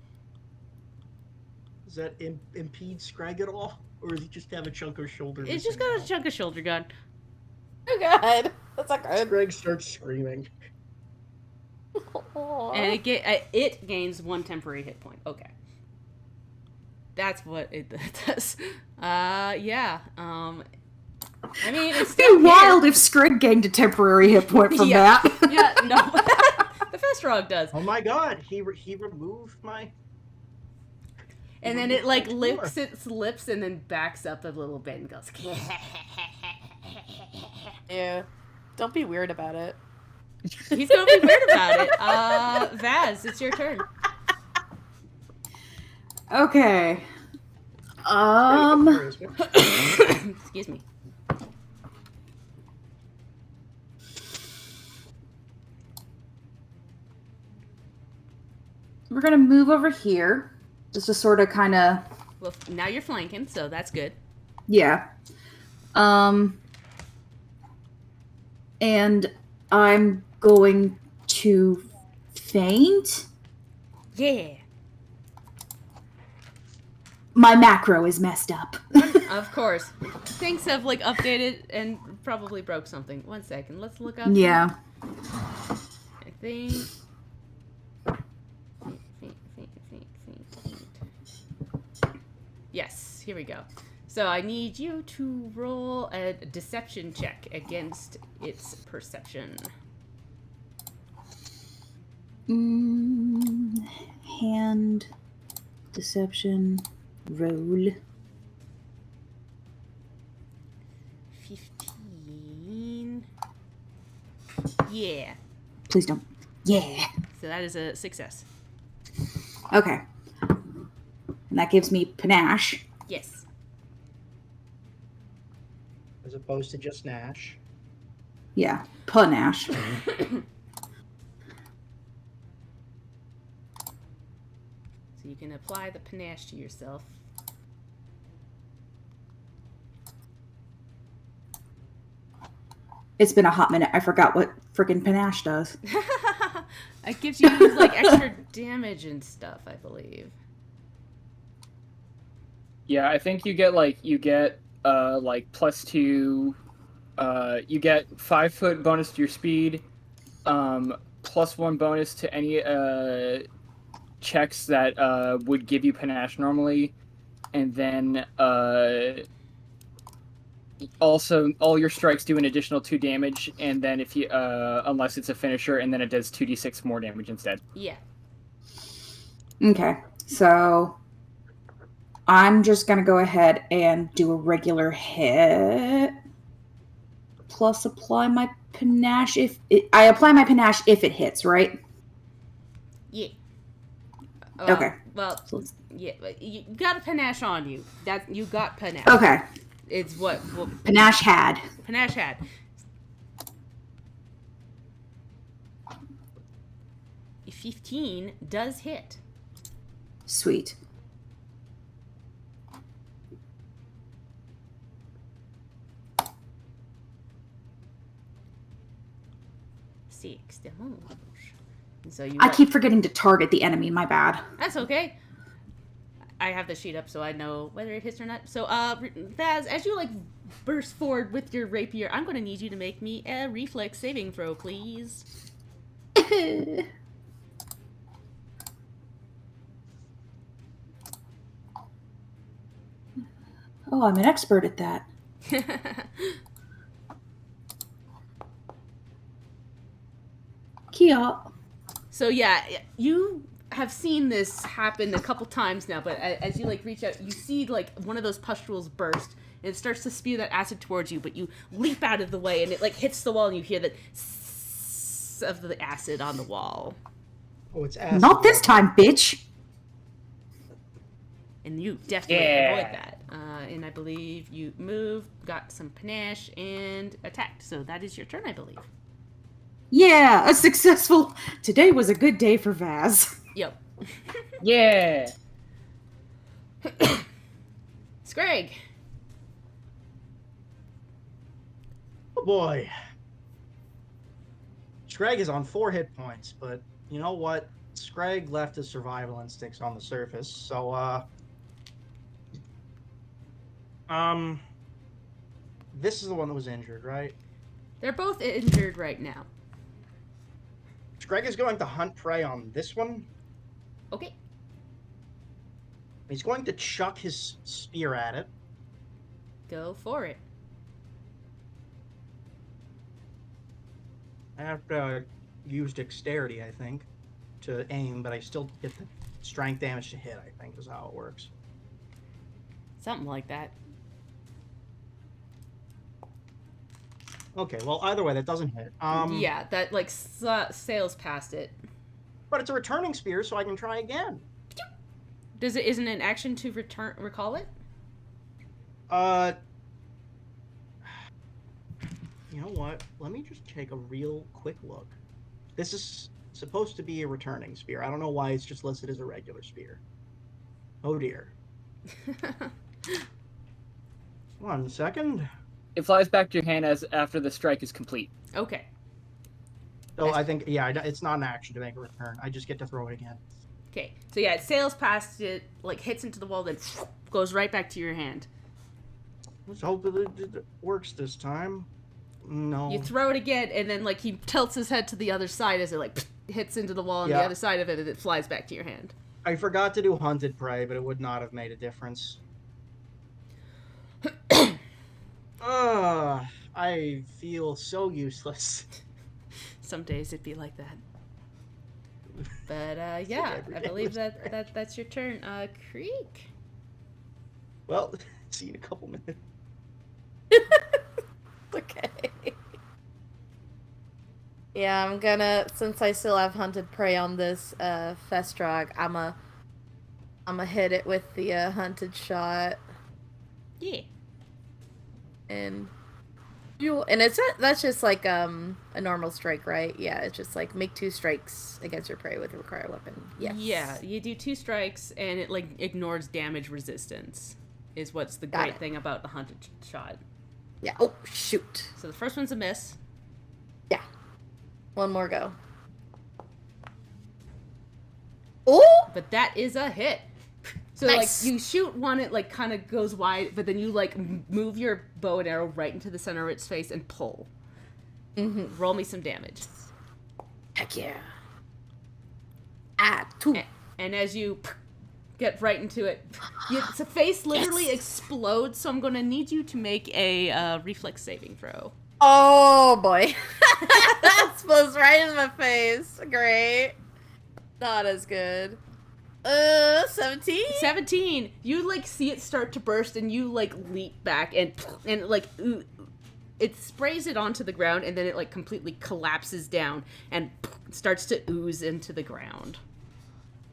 Does that impede Scrag at all? Or does he just have a chunk of shoulder? It's just missing got now? a chunk of shoulder gone. Oh god. That's not good. Scrag starts screaming. And it gains 1 temporary hit point. Okay. That's what it does. Yeah. I mean, it's It'd still be wild if Scrig gained a temporary hit point from Yeah. that. Yeah, no. The Festrog does. Oh my god, he removed my... And then it like licks its lips and then backs up a little bit and goes. Yeah. Don't be weird about it. He's gonna be weird about it. Vaz, it's your turn. Okay. Excuse me. We're gonna move over here, just to sort of kind of Well, now you're flanking, so that's good. Yeah. And I'm going to faint. Yeah. My macro is messed up. Of course. Things have, like, updated and probably broke something. 1 second. Let's look up. Yeah. I think... Faint. Yes, here we go. So I need you to roll a deception check against its perception. Hand deception roll. 15. Yeah. Please don't. Yeah. So that is a success. Okay. And that gives me panache. Yes. As opposed to just Nash. Yeah, panache. So you can apply the panache to yourself. It's been a hot minute. I forgot what freaking panache does. It gives you, like, extra damage and stuff, I believe. Yeah, I think you get like +2. You get 5 foot bonus to your speed, +1 bonus to any checks that would give you panache normally, and then also all your strikes do an additional 2 damage, and then if you unless it's a finisher, and then it does 2d6 more damage instead. Yeah. Okay, so I'm just gonna go ahead and do a regular hit, plus apply my panache I apply my panache if it hits, right? Yeah. Okay. Well, yeah, you got a panache on you. You got panache. Okay. It's what Panache had. Panache had. A 15 does hit. Sweet. Six damage. So I keep forgetting to target the enemy, my bad. That's okay. I have the sheet up so I know whether it hits or not. So, Vaz, as you, like, burst forward with your rapier, I'm going to need you to make me a reflex saving throw, please. Oh, I'm an expert at that. Kia. So, yeah, you have seen this happen a couple times now, but as you, like, reach out, you see, like, one of those pustules burst, and it starts to spew that acid towards you, but you leap out of the way, and it, like, hits the wall, and you hear the sss of the acid on the wall. Oh, it's acid. Not this time, bitch! And you definitely avoid that. And I believe you moved, got some panache, and attacked. So that is your turn, I believe. Yeah, a successful... Today was a good day for Vaz. Yep. Yeah! Scrag. Oh boy. Scrag is on 4 hit points, but you know what? Scrag left his survival instincts on the surface, so this is the one that was injured, right? They're both injured right now. Scrag is going to hunt prey on this one. Okay. He's going to chuck his spear at it. Go for it. I have to use dexterity, I think, to aim, but I still get the strength damage to hit, I think, is how it works. Something like that. Okay, well, either way, that doesn't hit. Yeah, that, like, sails past it. But it's a returning spear, so I can try again. Isn't it an action to recall it? You know what? Let me just take a real quick look. This is supposed to be a returning spear. I don't know why it's just listed as a regular spear. Oh dear. 1 second. It flies back to your hand as after the strike is complete. Okay. So I think, yeah, it's not an action to make a return. I just get to throw it again. Okay. So yeah, it sails past it, like hits into the wall, then goes right back to your hand. Let's hope it works this time. No. You throw it again, and then like he tilts his head to the other side as it like hits into the wall on the Yeah. other side of it, and it flies back to your hand. I forgot to do hunted prey, but it would not have made a difference. I feel so useless. Some days it'd be like that. But yeah, every I day believe was that's your turn. Creek. Well, see you in a couple minutes. Okay. Yeah, I'm gonna, since I still have hunted prey on this Festrog, I'ma hit it with the hunted shot. Yeah. And that's just like a normal strike, right? Yeah, it's just like make 2 strikes against your prey with a required weapon. Yes. Yeah, you do 2 strikes and it like ignores damage resistance. Is what's the Got great it. thing about the hunted shot. Yeah. Oh shoot. So the first one's a miss. Yeah. One more go. Oh! But that is a hit. So Nice. like you shoot one, it like kind of goes wide, but then you like move your bow and arrow right into the center of its face and pull. Mm-hmm. Roll me some damage. Heck yeah. 2. And as you get right into it, its face literally explodes. So I'm gonna need you to make a reflex saving throw. Oh boy. That explodes right in my face. Great. Not as good. 17? 17. You like see it start to burst, and you like leap back, and like it sprays it onto the ground, and then it like completely collapses down and starts to ooze into the ground.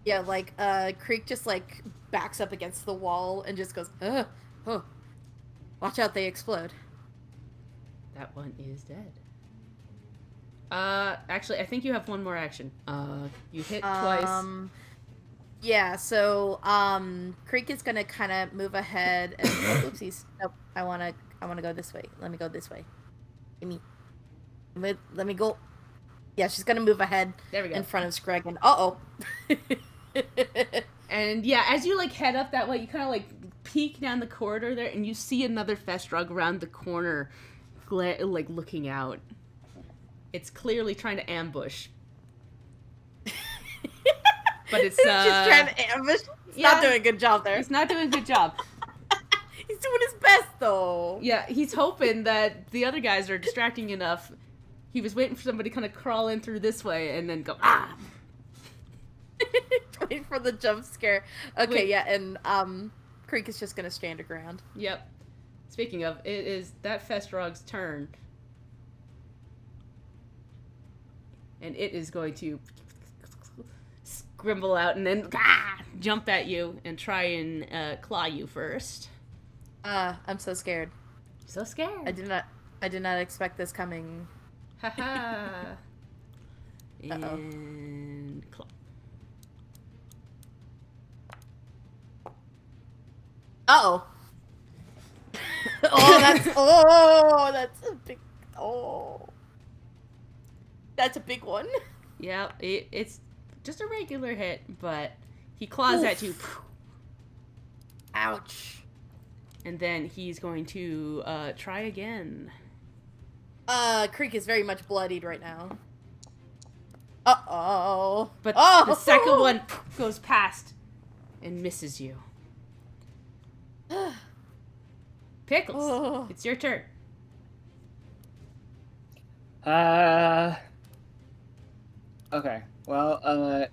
Yeah, like Creek just like backs up against the wall and just goes, oh. Watch out, they explode. That one is dead. Actually, I think you have one more action. You hit twice. Yeah, so Creek is gonna kind of move ahead and oopsies. Nope, I wanna go this way. Let me go this way. Let me go. Yeah, she's gonna move ahead. There we go. In front of Screg and uh-oh. And yeah, as you like head up that way, you kind of like peek down the corridor there, and you see another Festrug around the corner, like looking out. It's clearly trying to ambush. But it's just trying to ambush. He's not doing a good job there. He's not doing a good job. He's doing his best though. Yeah, he's hoping that the other guys are distracting enough. He was waiting for somebody to kind of crawl in through this way and then go, ah! Wait for the jump scare. Okay, Wait. yeah, and Creek is just gonna stand her ground. Yep. Speaking of, it is that Festrog's turn. And it is going to scrimble out and then jump at you and try and claw you first. I'm so scared. So scared. I did not expect this coming. Haha. And claw. Uh-oh. That's a big that's a big one. Yeah, it's just a regular hit, but he claws at you. Ouch. And then he's going to try again. Creek is very much bloodied right now. Uh-oh. But the second one goes past and misses you. Pickles, it's your turn. Okay. Well,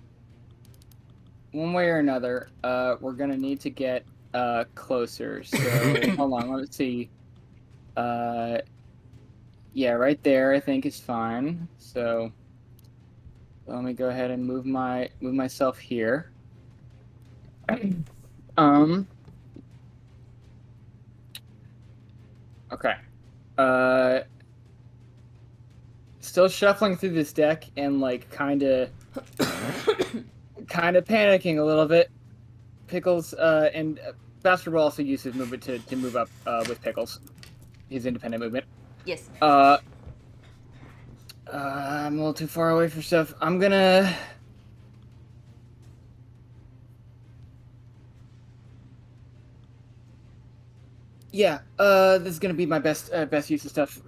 one way or another, we're gonna need to get closer. So hold on, let's see. Yeah, right there I think is fine. So let me go ahead and move myself here. Okay. Still shuffling through this deck and like kind of panicking a little bit. Pickles and Bastard will also use his movement to move up with Pickles. His independent movement. Yes. I'm a little too far away for stuff. I'm gonna... Yeah, this is gonna be my best use of stuff.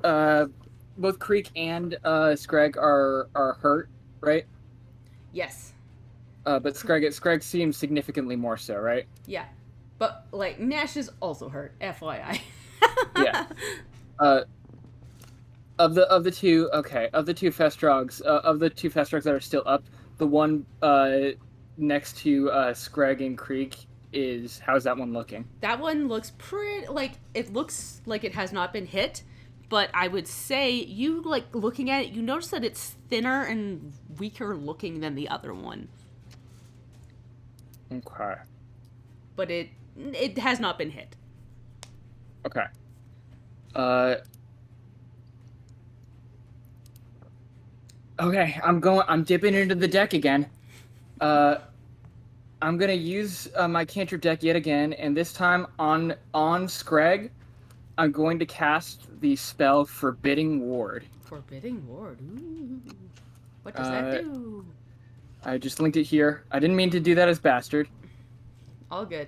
Both Creek and Scrag are hurt, right? Yes. But Scrag seems significantly more so, right? Yeah. But, like, Nash is also hurt, FYI. Yeah. Of the two Festrogs, that are still up, the one next to Scrag and Creek is... How's that one looking? That one looks pretty... Like, it looks like it has not been hit, but I would say, you, like, looking at it, you notice that it's thinner and weaker looking than the other one. Okay. But it has not been hit. Okay. Okay, I'm dipping into the deck again. I'm gonna use my cantrip deck yet again, and this time on Scrag, I'm going to cast the spell Forbidding Ward. Forbidding Ward. Ooh. What does that do? I just linked it here. I didn't mean to do that as Bastard. All good.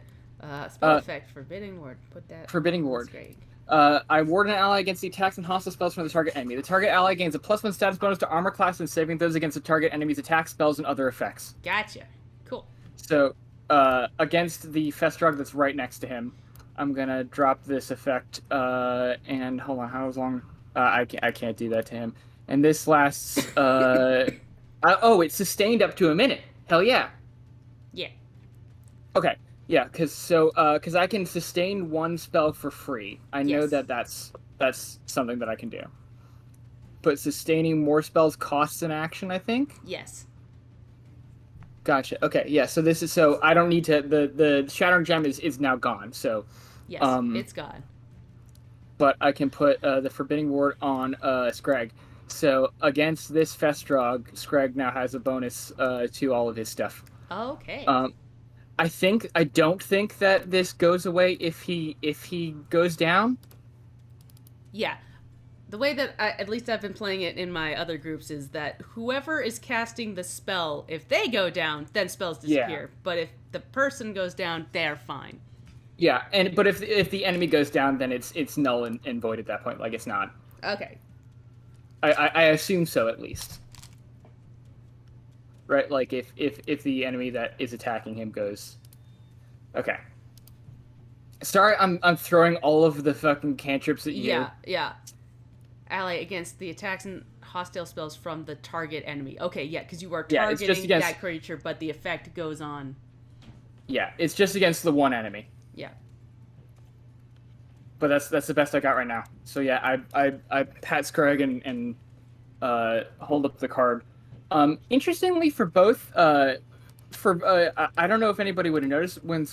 Spell effect, Forbidding Ward. Put that. Forbidding Ward. That's great. I ward an ally against the attacks and hostile spells from the target enemy. The target ally gains a +1 status bonus to armor class and saving throws against the target enemy's attacks, spells, and other effects. Gotcha. Cool. So, against the Festrog that's right next to him, I'm gonna drop this effect, and hold on, how long? I can't do that to him. And this lasts, it's sustained up to a minute. Hell yeah. Yeah. Okay. Yeah, because I can sustain one spell for free. I know that's something that I can do. But sustaining more spells costs an action, I think? Yes. Gotcha. Okay, yeah, so I don't need to... The Shattering Gem is now gone, so... Yes, it's gone. But I can put the Forbidding Ward on Scrag. So against this Festrog, Scrag now has a bonus to all of his stuff. Okay. I don't think that this goes away if he goes down. Yeah. The way that at least I've been playing it in my other groups is that whoever is casting the spell, if they go down, then spells disappear. Yeah. But if the person goes down, they're fine. Yeah, but if the enemy goes down, then it's null and void at that point. Like, it's not. Okay. I assume so, at least. Right, like if the enemy that is attacking him goes... Okay. Sorry, I'm throwing all of the fucking cantrips at you. Yeah. Ally against the attacks and hostile spells from the target enemy. Okay, yeah, because you are targeting that creature, but the effect goes on. Yeah, it's just against the one enemy. Yeah. But that's the best I got right now. So yeah, I pat Scrag and hold up the card. Interestingly, for both, I don't know if anybody would have noticed when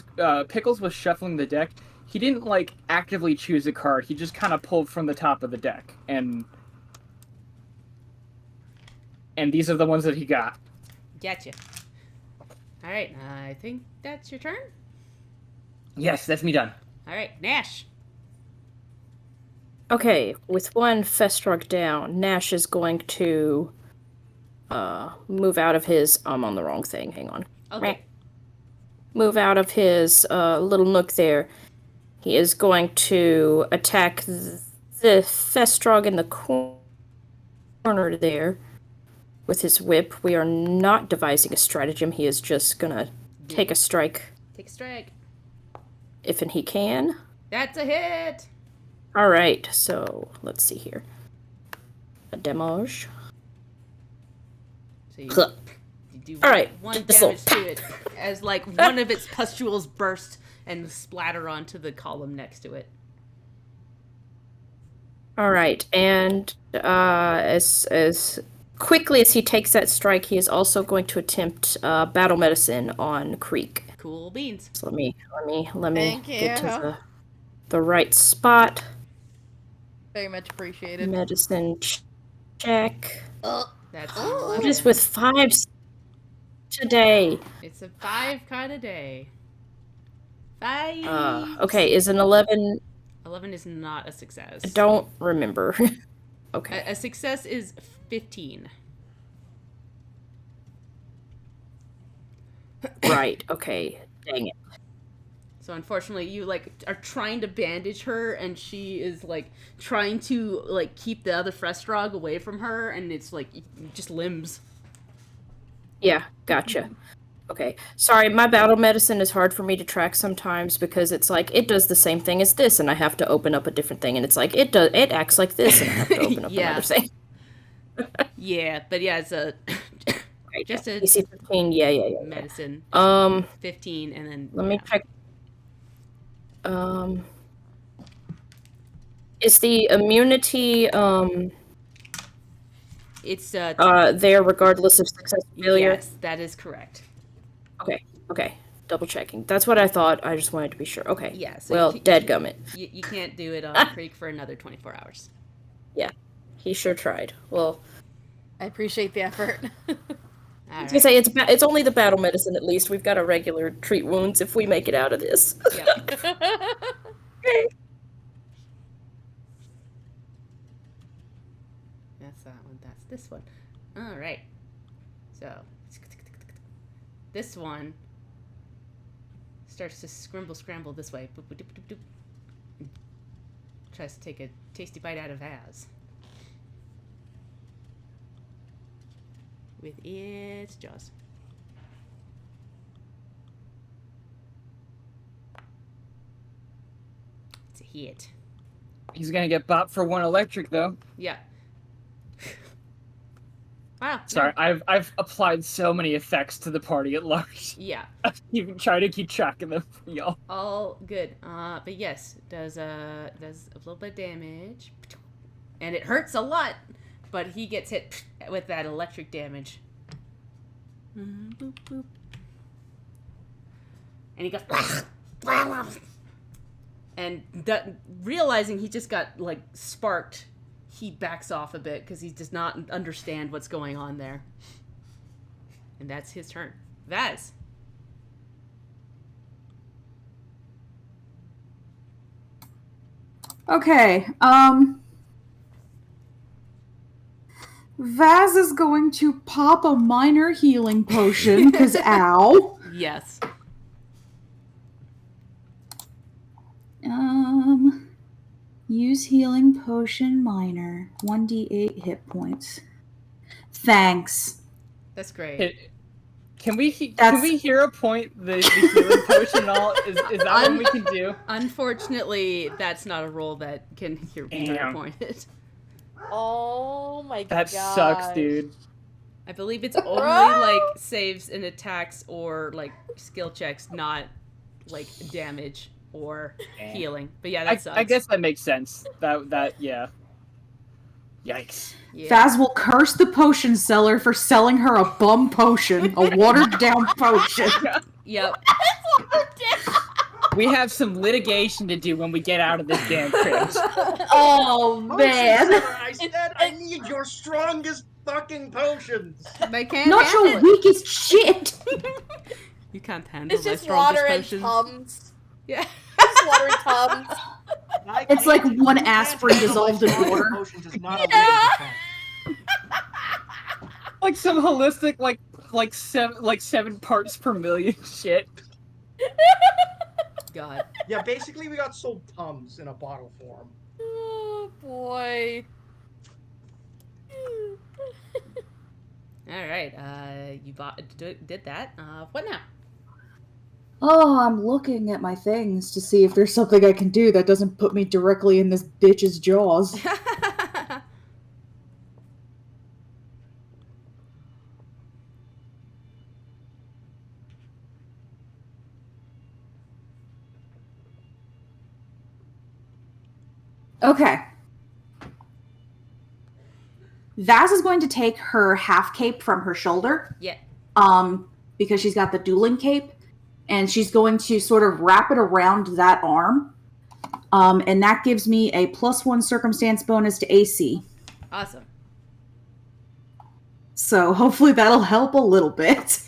Pickles was shuffling the deck, he didn't like actively choose a card. He just kind of pulled from the top of the deck, and these are the ones that he got. Gotcha. All right, I think that's your turn. Yes, that's me done. All right, Nash. Okay, with one Festrog down, Nash is going to move out of his... I'm on the wrong thing, hang on. Okay. Move out of his little nook there. He is going to attack the Festrog in the corner there with his whip. We are not devising a stratagem. He is just going to take a strike. Take a strike. If and he can. That's a hit! Alright, so let's see here. A damage. So you do one just damage to it as like one of its pustules burst and splatter onto the column next to it. Alright, and as quickly as he takes that strike, he is also going to attempt battle medicine on Creek. Cool beans. So let me get to the right spot. Very much appreciated. Medicine check. That's I'm just with 5s today. It's a 5 kind of day. 5. Okay, is an 11... 11 is not a success. I don't remember. Okay. A success is 15. Right, okay. Dang it. So unfortunately, you like are trying to bandage her, and she is like trying to like keep the other Frestrog away from her, and it's like just limbs. Yeah, gotcha. Okay. Sorry, my battle medicine is hard for me to track sometimes because it's like it does the same thing as this, and I have to open up a different thing, and it's like it acts like this, and I have to open up Yeah. another thing. Yeah, but yeah, it's a just a AC 15. Yeah. medicine. 15, and then Let me check. Is the immunity it's there regardless of success or failure? Yes, that is correct. Okay. Double checking. That's what I thought. I just wanted to be sure. Okay. Yeah. So well, dadgummit. You can't do it on Creek for another 24 hours. Yeah, he sure tried. Well, I appreciate the effort. I was gonna say it's only the battle medicine. At least we've got a regular treat wounds if we make it out of this. Yeah. Okay. That's that one. That's this one. All right. So this one starts to scramble this way. Boop, boop, doop, doop, doop. Tries to take a tasty bite out of Vaz with its jaws. It's a hit. He's gonna get bopped for 1 electric though. Yeah. Wow. Sorry, I've applied so many effects to the party at large. Yeah. Even try to keep track of them for y'all. All good. But yes, does a little bit of damage, and it hurts a lot. But he gets hit with that electric damage. Boop, boop. And he goes, and realizing he just got like sparked, he backs off a bit because he does not understand what's going on there. And that's his turn. Vaz. Okay, Vaz is going to pop a minor healing potion, because ow. Yes. Use healing potion minor. 1d8 hit points. Thanks. That's great. Can we hear a point the healing potion all? Is that what we can do? Unfortunately, that's not a roll that can be pointed. Oh my god. That sucks, dude. I believe it's only like saves and attacks or like skill checks, not like damage or healing. But yeah, that sucks. I guess that makes sense. That yeah. Yikes. Yeah. Vaz will curse the potion seller for selling her a bum potion, a watered down potion. Yep. We have some litigation to do when we get out of this damn crypt. Oh man. I said I need your strongest fucking potions. They can't Not handle your it. weakest shit. You can't handle It's my just strongest water and potions. Tums. Yeah. Just water and Tums. It's like one aspirin dissolved in water. Like some holistic like 7 parts per million shit. God. Yeah, basically we got sold Tums in a bottle form. Oh boy. All right. You did that. What now? Oh, I'm looking at my things to see if there's something I can do that doesn't put me directly in this bitch's jaws. Okay. Vaz is going to take her half cape from her shoulder. Yeah. Because she's got the dueling cape, and she's going to sort of wrap it around that arm. And that gives me a +1 circumstance bonus to AC. Awesome. So hopefully that'll help a little bit.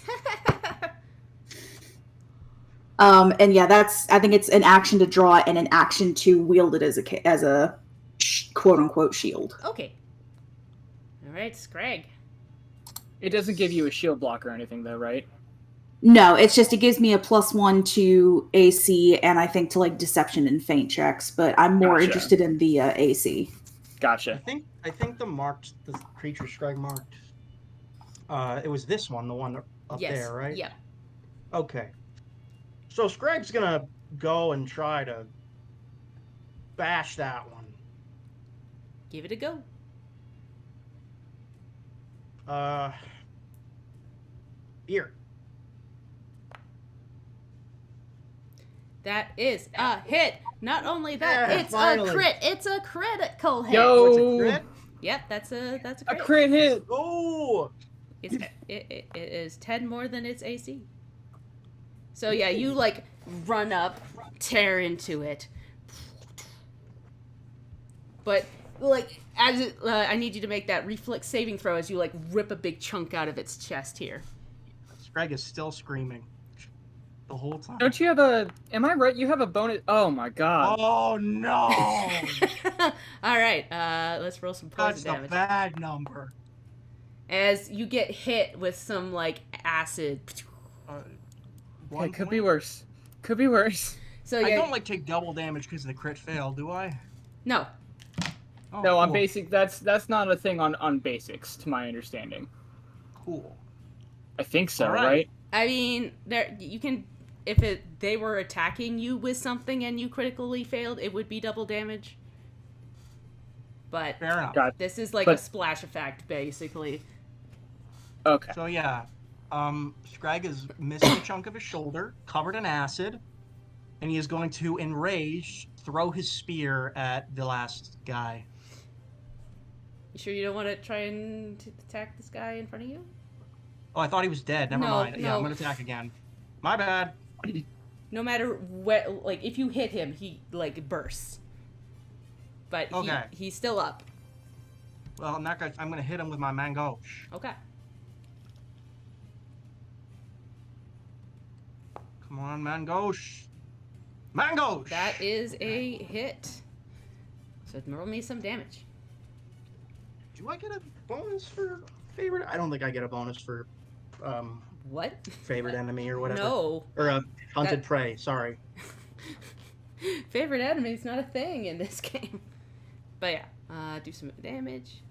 And yeah, I think it's an action to draw and an action to wield it as a quote unquote shield. Okay. All right, Scrag. It doesn't give you a shield block or anything, though, right? No, it's just it gives me a +1 to AC and I think to like deception and feint checks, but I'm more interested in the AC. Gotcha. I think the creature Scrag marked. It was this one, the one up there, right? Yeah. Okay. So Scrag's gonna go and try to bash that one. Give it a go. Here. That is a hit. Not only that, Yeah, it's finally. a crit. It's a critical hit. Yo! What's a crit? Yep, that's a crit. A crit hit! Oh! It is 10 more than its AC. So yeah, you like run up, tear into it. But like as it, I need you to make that reflex saving throw as you like rip a big chunk out of its chest here. Scrag is still screaming the whole time. Don't you have a... Am I right? You have a bonus... Oh my god. Oh no! All right, let's roll some poison That's damage. a bad number. As you get hit with some like acid. It could be worse. Could be worse. So I yeah, don't like take double damage because the crit failed, do I? no. Oh, No, on cool. basic, that's not a thing on basics, to my understanding. Cool. I think so, All right. right? I mean, there you can if they were attacking you with something and you critically failed, it would be double damage. But Fair enough. God. this is like But- a splash effect, basically. Okay. So yeah, Scrag is missing a chunk of his shoulder, covered in acid, and he is going to, enraged, throw his spear at the last guy. You sure you don't want to try and attack this guy in front of you? Oh, I thought he was dead. Never No, mind. Yeah, I'm no. gonna attack again. My bad. No matter what, like if you hit him, he like bursts. But Okay. he's still up. Well, in that case, I'm gonna hit him with my mangosh. Okay. Come on, mangosh. Mangosh. That is a hit. So roll me some damage. Do I get a bonus for favorite? I don't think I get a bonus for What? favorite enemy or whatever. No. Or hunted That- prey. Sorry. Favorite enemy is not a thing in this game. But yeah, do some damage.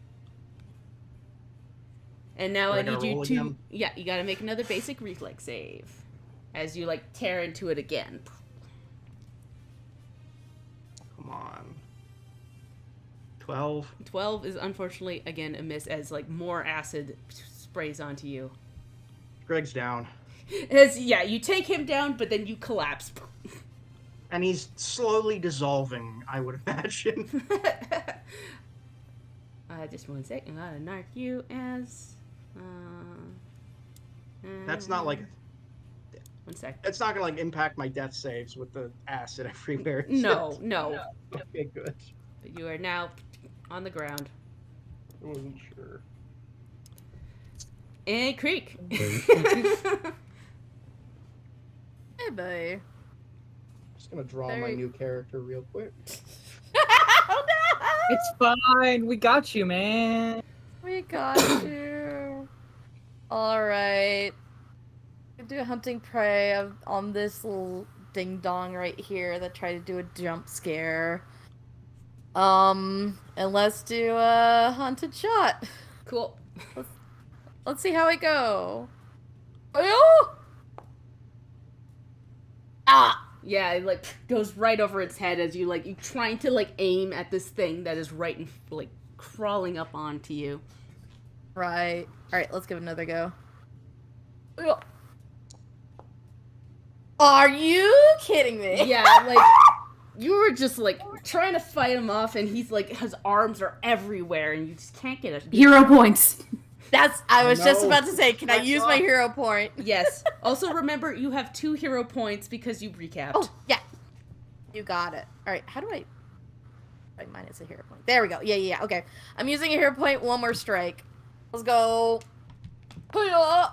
And now Do I I need gotta you roll to again? yeah, you gotta make another basic reflex save. As you like tear into it again. Come on. 12. 12 is unfortunately again a miss as like more acid sprays onto you. Greg's down. As yeah, you take him down, but then you collapse. And he's slowly dissolving, I would imagine. Just one sec. I'm gonna mark you as. That's not like... 1 sec. It's not gonna like impact my death saves with the acid everywhere. No, no. Okay, good. But you are now on the ground. I wasn't sure. And Creek. Hey, boy. Just gonna draw my Very- new character real quick. Oh no! It's fine. We got you, man. We got you. Alright. Do a hunting prey on this little ding dong right here that tried to do a jump scare. And let's do a hunted shot. Cool. Let's see how it go. Oh! Ah! Yeah, it like goes right over its head as you trying to like aim at this thing that is right in like crawling up onto you. Right. Alright, let's give it another go. Oh. Are you kidding me? Yeah, like you were just like trying to fight him off, and he's like his arms are everywhere, and you just can't get a Hero points. I was just No. about to say, can I use my hero point? Yes. Also, remember you have 2 hero points because you recapped. Oh, yeah. You got it. Alright, how do I minus a hero point? There we go. Yeah. Okay. I'm using a hero point, 1 more strike. Let's go. Oh!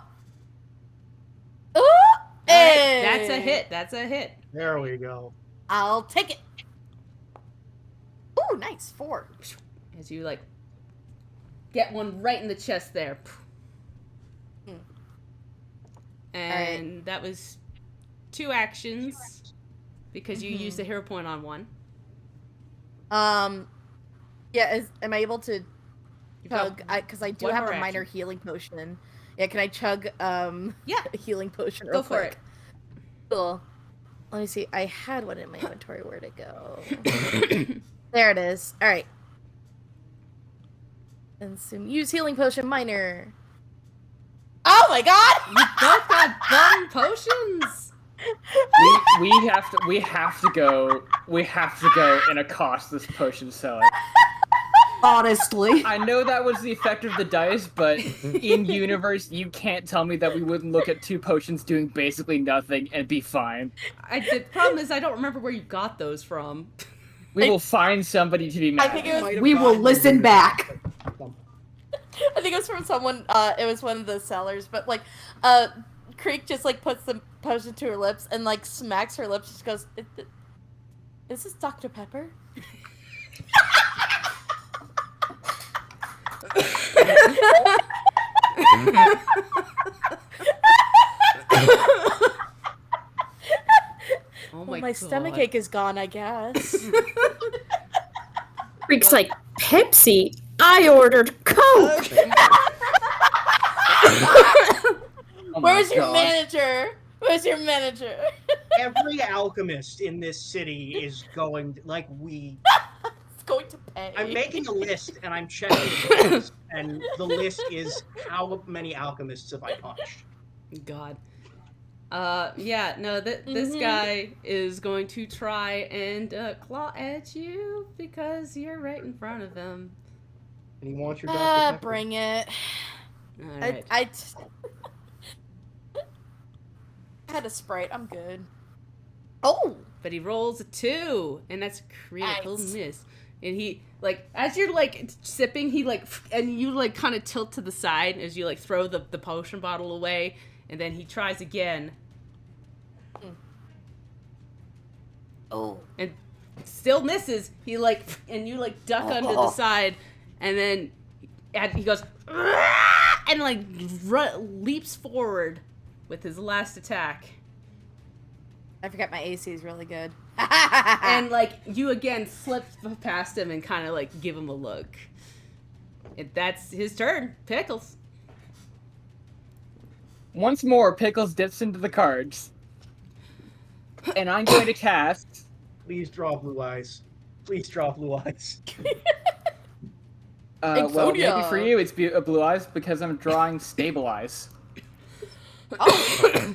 Alright, that's a hit. That's a hit. There we go. I'll take it. Ooh, nice. 4. As you like get one right in the chest there. And that was 2 actions because you used a hero point on one. Yeah, am I able to chug? Because I do one have more a minor action. healing potion. Yeah, can I chug a healing potion real Go for quick? it. Cool. Let me see. I had one in my inventory. Where'd it go? There it is. All right. And so use healing potion minor. Oh my god! You both got bum potions. We have to go and accost this potion seller. Honestly. I know that was the effect of the dice, but in universe, you can't tell me that we wouldn't look at 2 potions doing basically nothing and be fine. The problem is I don't remember where you got those from. We will find somebody to be mad. I think it was. We will listen back. I think it was from someone. It was one of the sellers, but like, Creek just like puts the potion to her lips and like smacks her lips. Just goes, "Is this Dr. Pepper?" Oh Well, my my God. stomach ache is gone, I guess. Freak's like, Pepsi? I ordered Coke! Oh my Where's your God. manager? Where's your manager? Every alchemist in this city is going like we. It's going to pay. I'm making a list and I'm checking the list, and the list is how many alchemists have I punched. God. Yeah, no, this guy is going to try and claw at you because you're right in front of him. And he wants your Dr. Pepper. Bring it. All right. I had a Sprite. I'm good. Oh! But he rolls a 2, and that's a critical Nice. miss. And he, like, as you're, like, sipping, he, like, and you, like, kind of tilt to the side as you, like, throw the potion bottle away, and then he tries again. Oh. And still misses. He, like, and you, like, duck under the side, and then he goes, and, like, leaps forward with his last attack. I forgot my AC is really good. And, like, you again slip past him and kind of, like, give him a look. And that's his turn. Pickles. Once more, Pickles dips into the cards. And I'm going to cast... Please draw blue eyes. Please draw blue eyes. Well, maybe for you it's blue eyes because I'm drawing Stabilize. Oh.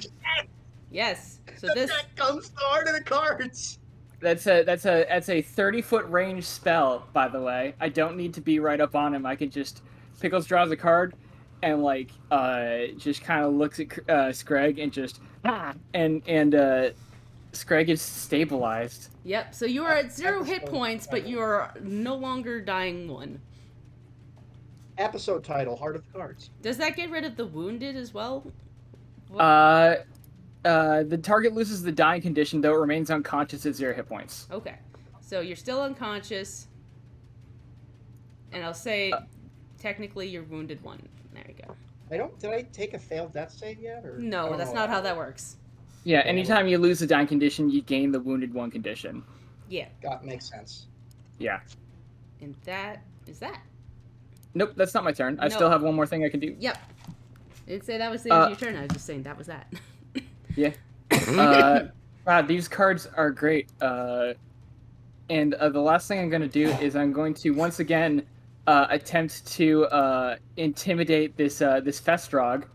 Yes. So this That comes the art of the cards. That's a 30-foot range spell, by the way. I don't need to be right up on him. I can just Pickles draws a card and like just kind of looks at Scrag and just and Scrag is stabilized. Yep. So you are at 0 hit points, but you are no longer dying 1. Episode title: Heart of the Cards. Does that get rid of the wounded as well? The target loses the dying condition, though it remains unconscious at 0 hit points. Okay. So you're still unconscious. And I'll say technically you're wounded 1. There you go. Did I take a failed death save yet? Or I No, don't that's know. not how that works. Yeah, anytime you lose the dying condition, you gain the wounded 1 condition. Yeah. Makes sense. Yeah. And that is that. Nope, that's not my turn. I No. still have one more thing I can do. Yep. I didn't say that was the end of your turn. I was just saying that was that. Yeah. Wow, these cards are great. And the last thing I'm going to do is I'm going to once again attempt to intimidate this Festrog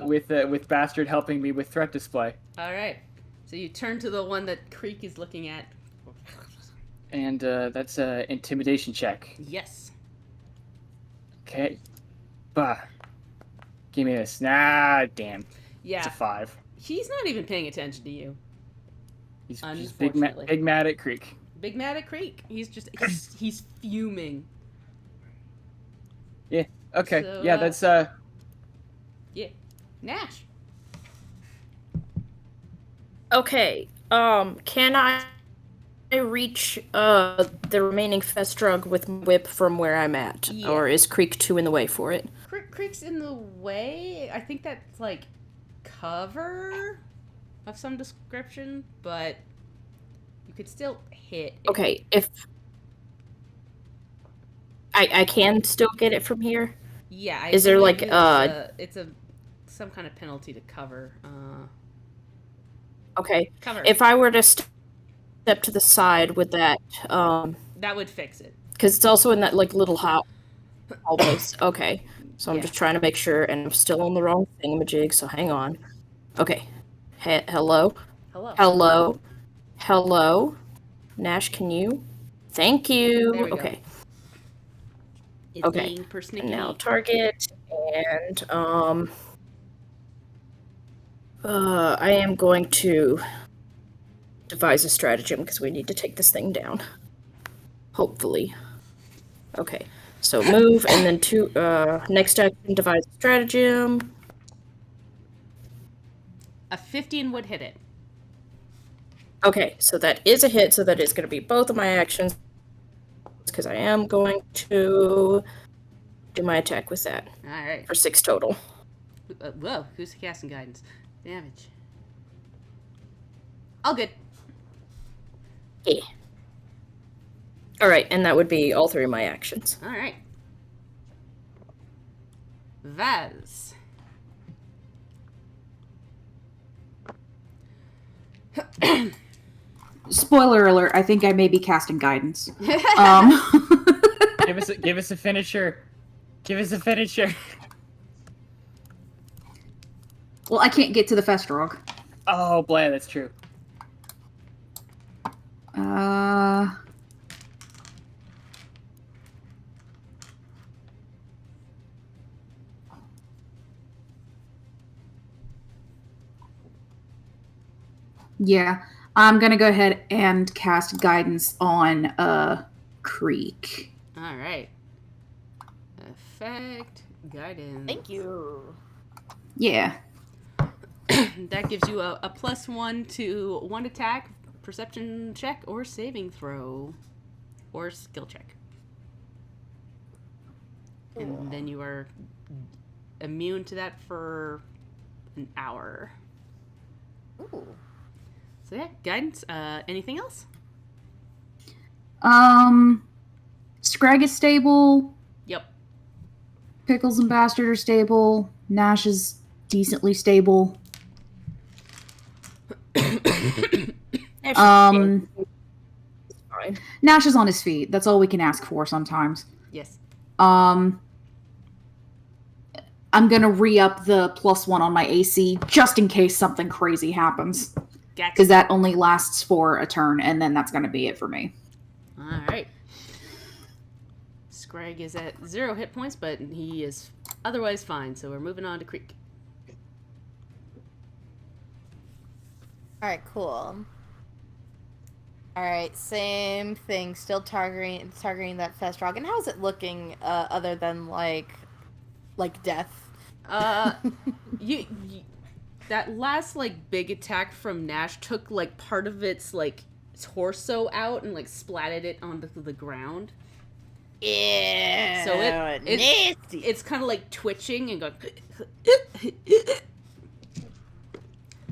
with Bastard helping me with threat display. All right. So you turn to the one that Creek is looking at. And that's an intimidation check. Yes. Okay. Bah. Give me this. Nah, damn. Yeah. It's a 5. He's not even paying attention to you. He's just big mad at Creek. Big mad at Creek. He's fuming. Yeah. Okay. So, yeah, that's Yeah. Nash. Okay. Can I reach the remaining Festrug with my whip from where I'm at? Yeah. Or is Creek 2 in the way for it? Creek's in the way. I think that's like cover of some description, but you could still hit. Okay, if I can still get it from here? Yeah. Is there like it's some kind of penalty to cover. Okay. Cover. If I were to step to the side with that, that would fix it. because it's also in that like little hall place. Okay. So I'm Yeah. just trying to make sure, and I'm still on the wrong thingamajig, so hang on. Okay. Hello? Hello. Hello? Hello? Nash, can you? Thank you. There we go. Okay. It's Okay. being persnickety. And now target, and I am going to devise a stratagem because we need to take this thing down. Hopefully. Okay. So move, and then next action, devise a stratagem. A 15 would hit it. Okay, so that is a hit, so that is going to be both of my actions, because I am going to do my attack with that. Alright. For 6 total. Whoa, who's casting guidance? Damage. All good. Yeah. Alright, and that would be all 3 of my actions. Alright. Vaz. Spoiler alert, I think I may be casting guidance. Give us a finisher. Give us a finisher. Well, I can't get to the Festrog. Oh, boy, that's true. Yeah, I'm gonna go ahead and cast guidance on Creek. Alright. Effect. Guidance. Thank you. Yeah. That gives you a +1 to 1 attack, perception check, or saving throw. Or skill check. And then you are immune to that for an hour. Ooh. So yeah, guidance. Anything else? Scrag is stable. Yep. Pickles and Bastard are stable. Nash is decently stable. Fine. Nash is on his feet. That's all we can ask for sometimes. Yes. I'm gonna re-up the +1 on my AC just in case something crazy happens. Gotcha. Because that only lasts for a turn, and then that's gonna be it for me. Alright. Scrag is at 0 hit points, but he is otherwise fine, so we're moving on to Creek. Alright, cool. Alright, same thing. Still targeting that Festrog. And how's it looking, other than like death? You that last like big attack from Nash took like part of its like torso out and like splatted it onto the ground. Yeah. So nasty. It's kind of like twitching and going.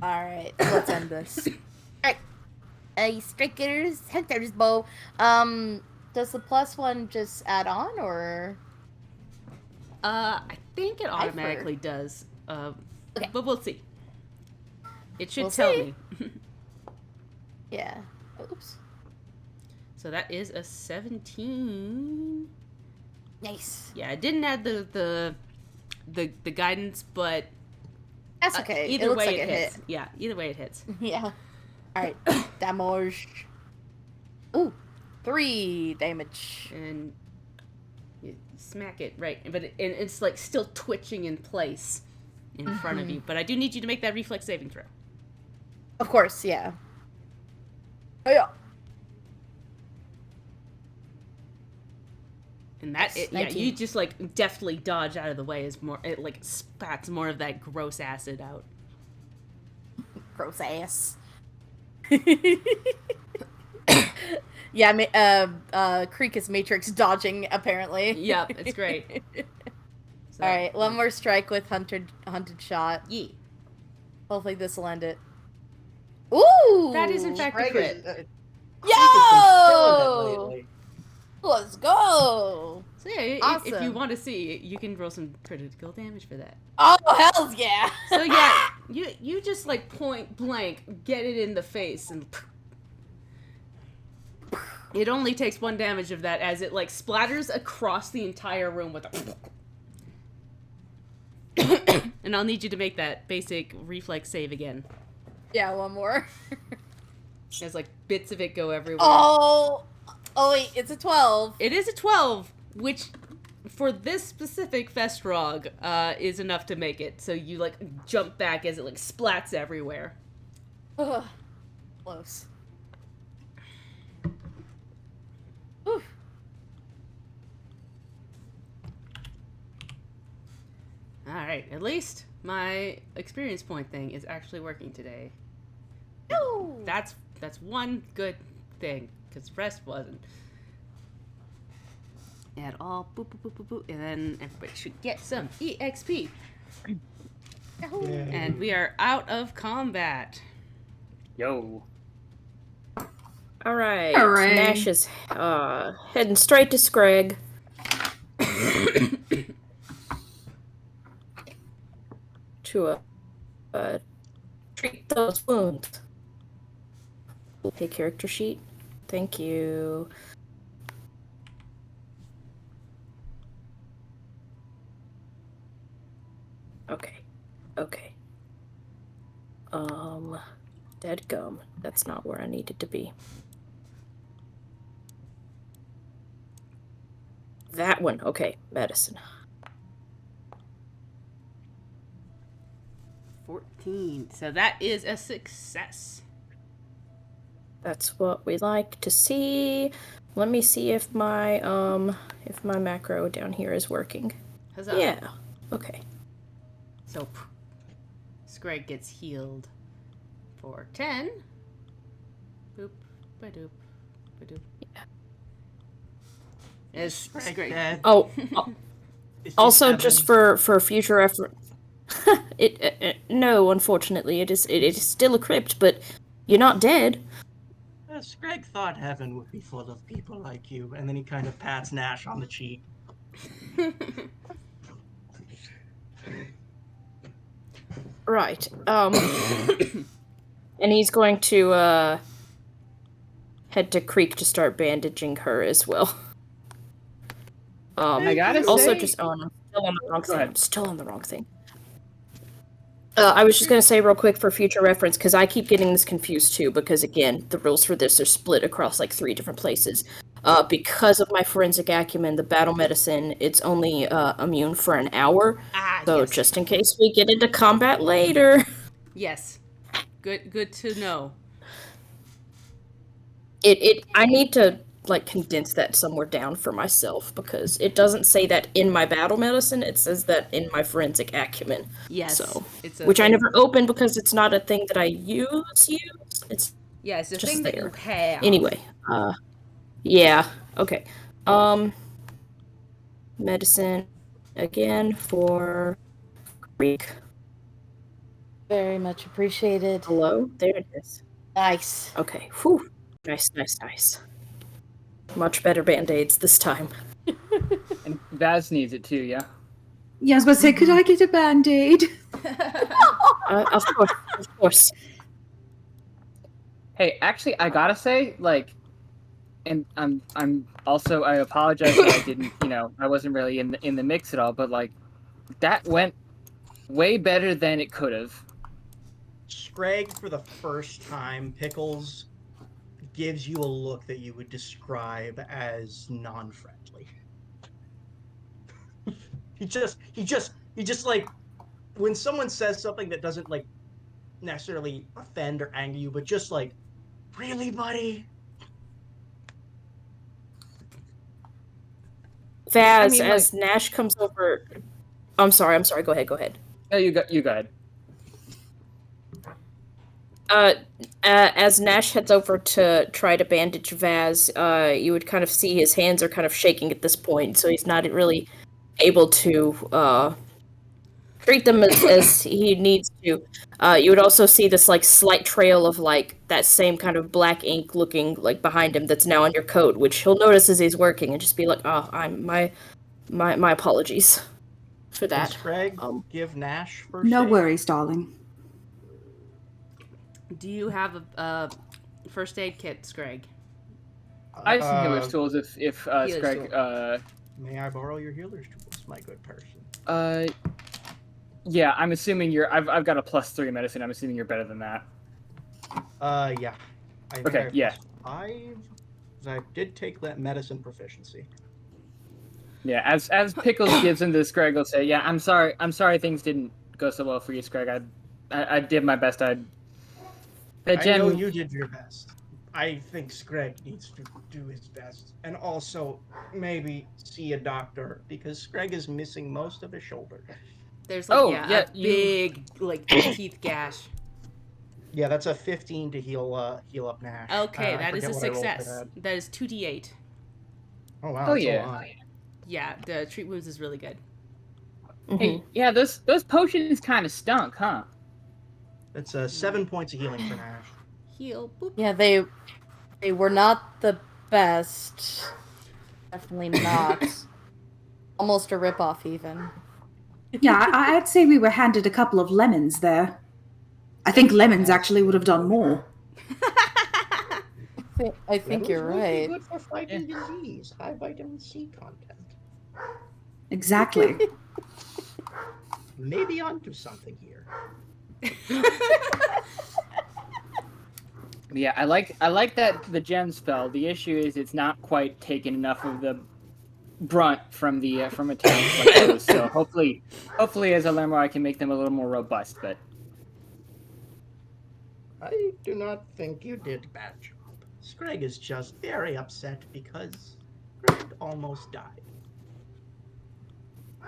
Alright, let's end this. Alright. Strikers, Hunter's bow. Does the +1 just add on, or? I think it automatically does. Okay. But we'll see. It should We'll tell see. me. Yeah. Oops. So that is a 17. Nice. Yeah, I didn't add the guidance, but That's okay. Either it looks way like it it hits. hit. Yeah, either way it hits. Yeah. Alright. Damage. Ooh. 3 damage. And you smack it right, but it's like still twitching in place in front of you. But I do need you to make that reflex saving throw. Of course, yeah. Oh yeah. And that, Yes, yeah, 19. you just like deftly dodge out of the way as more it like spats more of that gross acid out. Gross ass. Yeah, Creek is Matrix dodging, apparently. Yep, it's great. So, Alright, one more strike with hunted shot. Yeah. Hopefully this will end it. Ooh! That is in fact a Greg crit. is, Greg Yo! has been killing it lately. Let's go! So yeah, if you Awesome. want to see, you can roll some critical damage for that. Oh, hells yeah! So yeah, you just like point blank get it in the face, and it only takes 1 damage of that as it like splatters across the entire room with a and I'll need you to make that basic reflex save again. Yeah, one more. As like bits of it go everywhere. Oh wait, it's a 12. It is a 12, which for this specific Festrog is enough to make it. So you like jump back as it like splats everywhere. Ugh. Close. Whew. All right, at least my experience point thing is actually working today. No. That's one good thing, because the rest wasn't. At all, boop, boop, boop, boop, boop, and then everybody should get some EXP. Yahoo. And we are out of combat. Yo. Alright. Hooray. Nash is heading straight to Scrag. To treat those wounds. Okay, character sheet. Thank you. Okay. Dead gum. That's not where I needed to be. That one. Okay, medicine. 14. So that is a success. That's what we like to see. Let me see if my macro down here is working. Huzzah. Yeah. Okay. So Scrag gets healed for 10. Boop, ba-doop, ba-doop. Yeah. As Scrag. Dead. Oh, Is also Evan- just for future reference. No, unfortunately, it is still a crypt, but you're not dead. Scrag thought heaven would be full of people like you, and then he kind of pats Nash on the cheek. Right. And he's going to head to Creek to start bandaging her as well. I gotta Also, say, just I'm still on the wrong Go thing. ahead. I'm still on the wrong thing. I was just going to say real quick for future reference, because I keep getting this confused too, because again, the rules for this are split across like 3 different places. Because of my forensic acumen, the battle medicine, it's only immune for an hour. So yes. just in case we get into combat later. Yes. Good to know. I need to like condense that somewhere down for myself, because it doesn't say that in my battle medicine, it says that in my forensic acumen. Yes. So, It's a which I thing. never open because it's not a thing that I use. It's Yeah, it's a just thing that there. you have. Anyway, yeah, okay. Medicine again for Greek. Very much appreciated. Hello, there it is. Nice. Okay, whew. Nice. Much better band-aids this time. and Vaz needs it too, yeah? Yeah, I was about to say, could I get a band-aid? Of course. Hey, actually, I gotta say, like, and I'm also, I apologize that I didn't, I wasn't really in the mix at all, but like, that went way better than it could have. Scrag, for the first time, Pickles gives you a look that you would describe as non-friendly. he just like, when someone says something that doesn't like necessarily offend or anger you, but just like, really, buddy? Vaz, I mean, as Nash comes over... I'm sorry, go ahead. No, you go ahead. as Nash heads over to try to bandage Vaz, you would kind of see his hands are kind of shaking at this point, so he's not really able to treat them as he needs to. You would also see this like slight trail of like that same kind of black ink looking like behind him that's now on your coat, which he'll notice as he's working and just be like, "Oh, I'm my apologies for that." Does Greg give Nash first No aid? worries, darling. Do you have a first aid kit, Scrag? I just think healer's tools if Healer's Scrag. May I borrow your healer's tools, my good person? Yeah, I'm assuming you're. I've got a +3 medicine. I'm assuming you're better than that. Yeah. I think Okay, I have yeah. +5. 'Cause I did take that medicine proficiency. Yeah, as Pickles gives him this, Scrag will say, "Yeah, I'm sorry things didn't go so well for you, Scrag. I did my best. I know you did your best. I think Scrag needs to do his best, and also maybe see a doctor because Scrag is missing most of his shoulder. There's like a big like teeth gash. Yeah, that's a 15 to heal up Nash. Okay, I that is a forget what I rolled for success. That is 2d8. Oh wow! Oh, that's yeah. a lot. Yeah, the treat wounds is really good. Hey, yeah, those potions kind of stunk, huh? That's 7 points of healing for Nash. Heal. Boop. Yeah, they were not the best. Definitely not. Almost a ripoff, even. Yeah, I'd say we were handed a couple of lemons there. I think lemons actually would have done more. I think you're Lemons would be right. good for fighting disease. High vitamin C content. Exactly. Maybe onto something here. Yeah, I like that the gem spell. The issue is it's not quite taken enough of the brunt from attacks like those. So hopefully as I learn more, I can make them a little more robust. But I do not think you did a bad job. Scrag is just very upset because Greg almost died.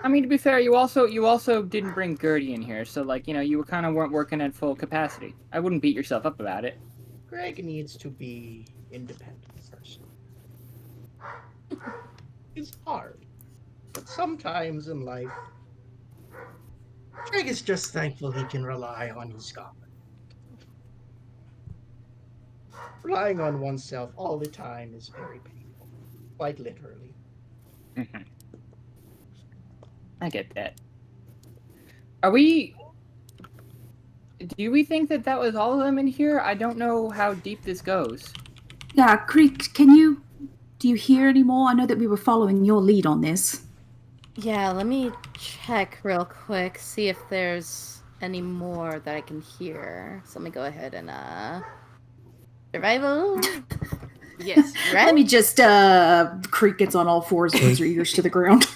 I mean, to be fair, you also didn't bring Gertie in here, so like you weren't working at full capacity. I wouldn't beat yourself up about it. Greg needs to be independent first. It's hard, but sometimes in life, Greg is just thankful he can rely on his God. Relying on oneself all the time is very painful, quite literally. Mm-hmm. I get that. Do we think that was all of them in here? I don't know how deep this goes. Yeah, Creek, do you hear any more? I know that we were following your lead on this. Yeah, let me check real quick, see if there's any more that I can hear. So let me go ahead and survival. Yes. Right? Let me just Creek gets on all fours, puts her ears to the ground.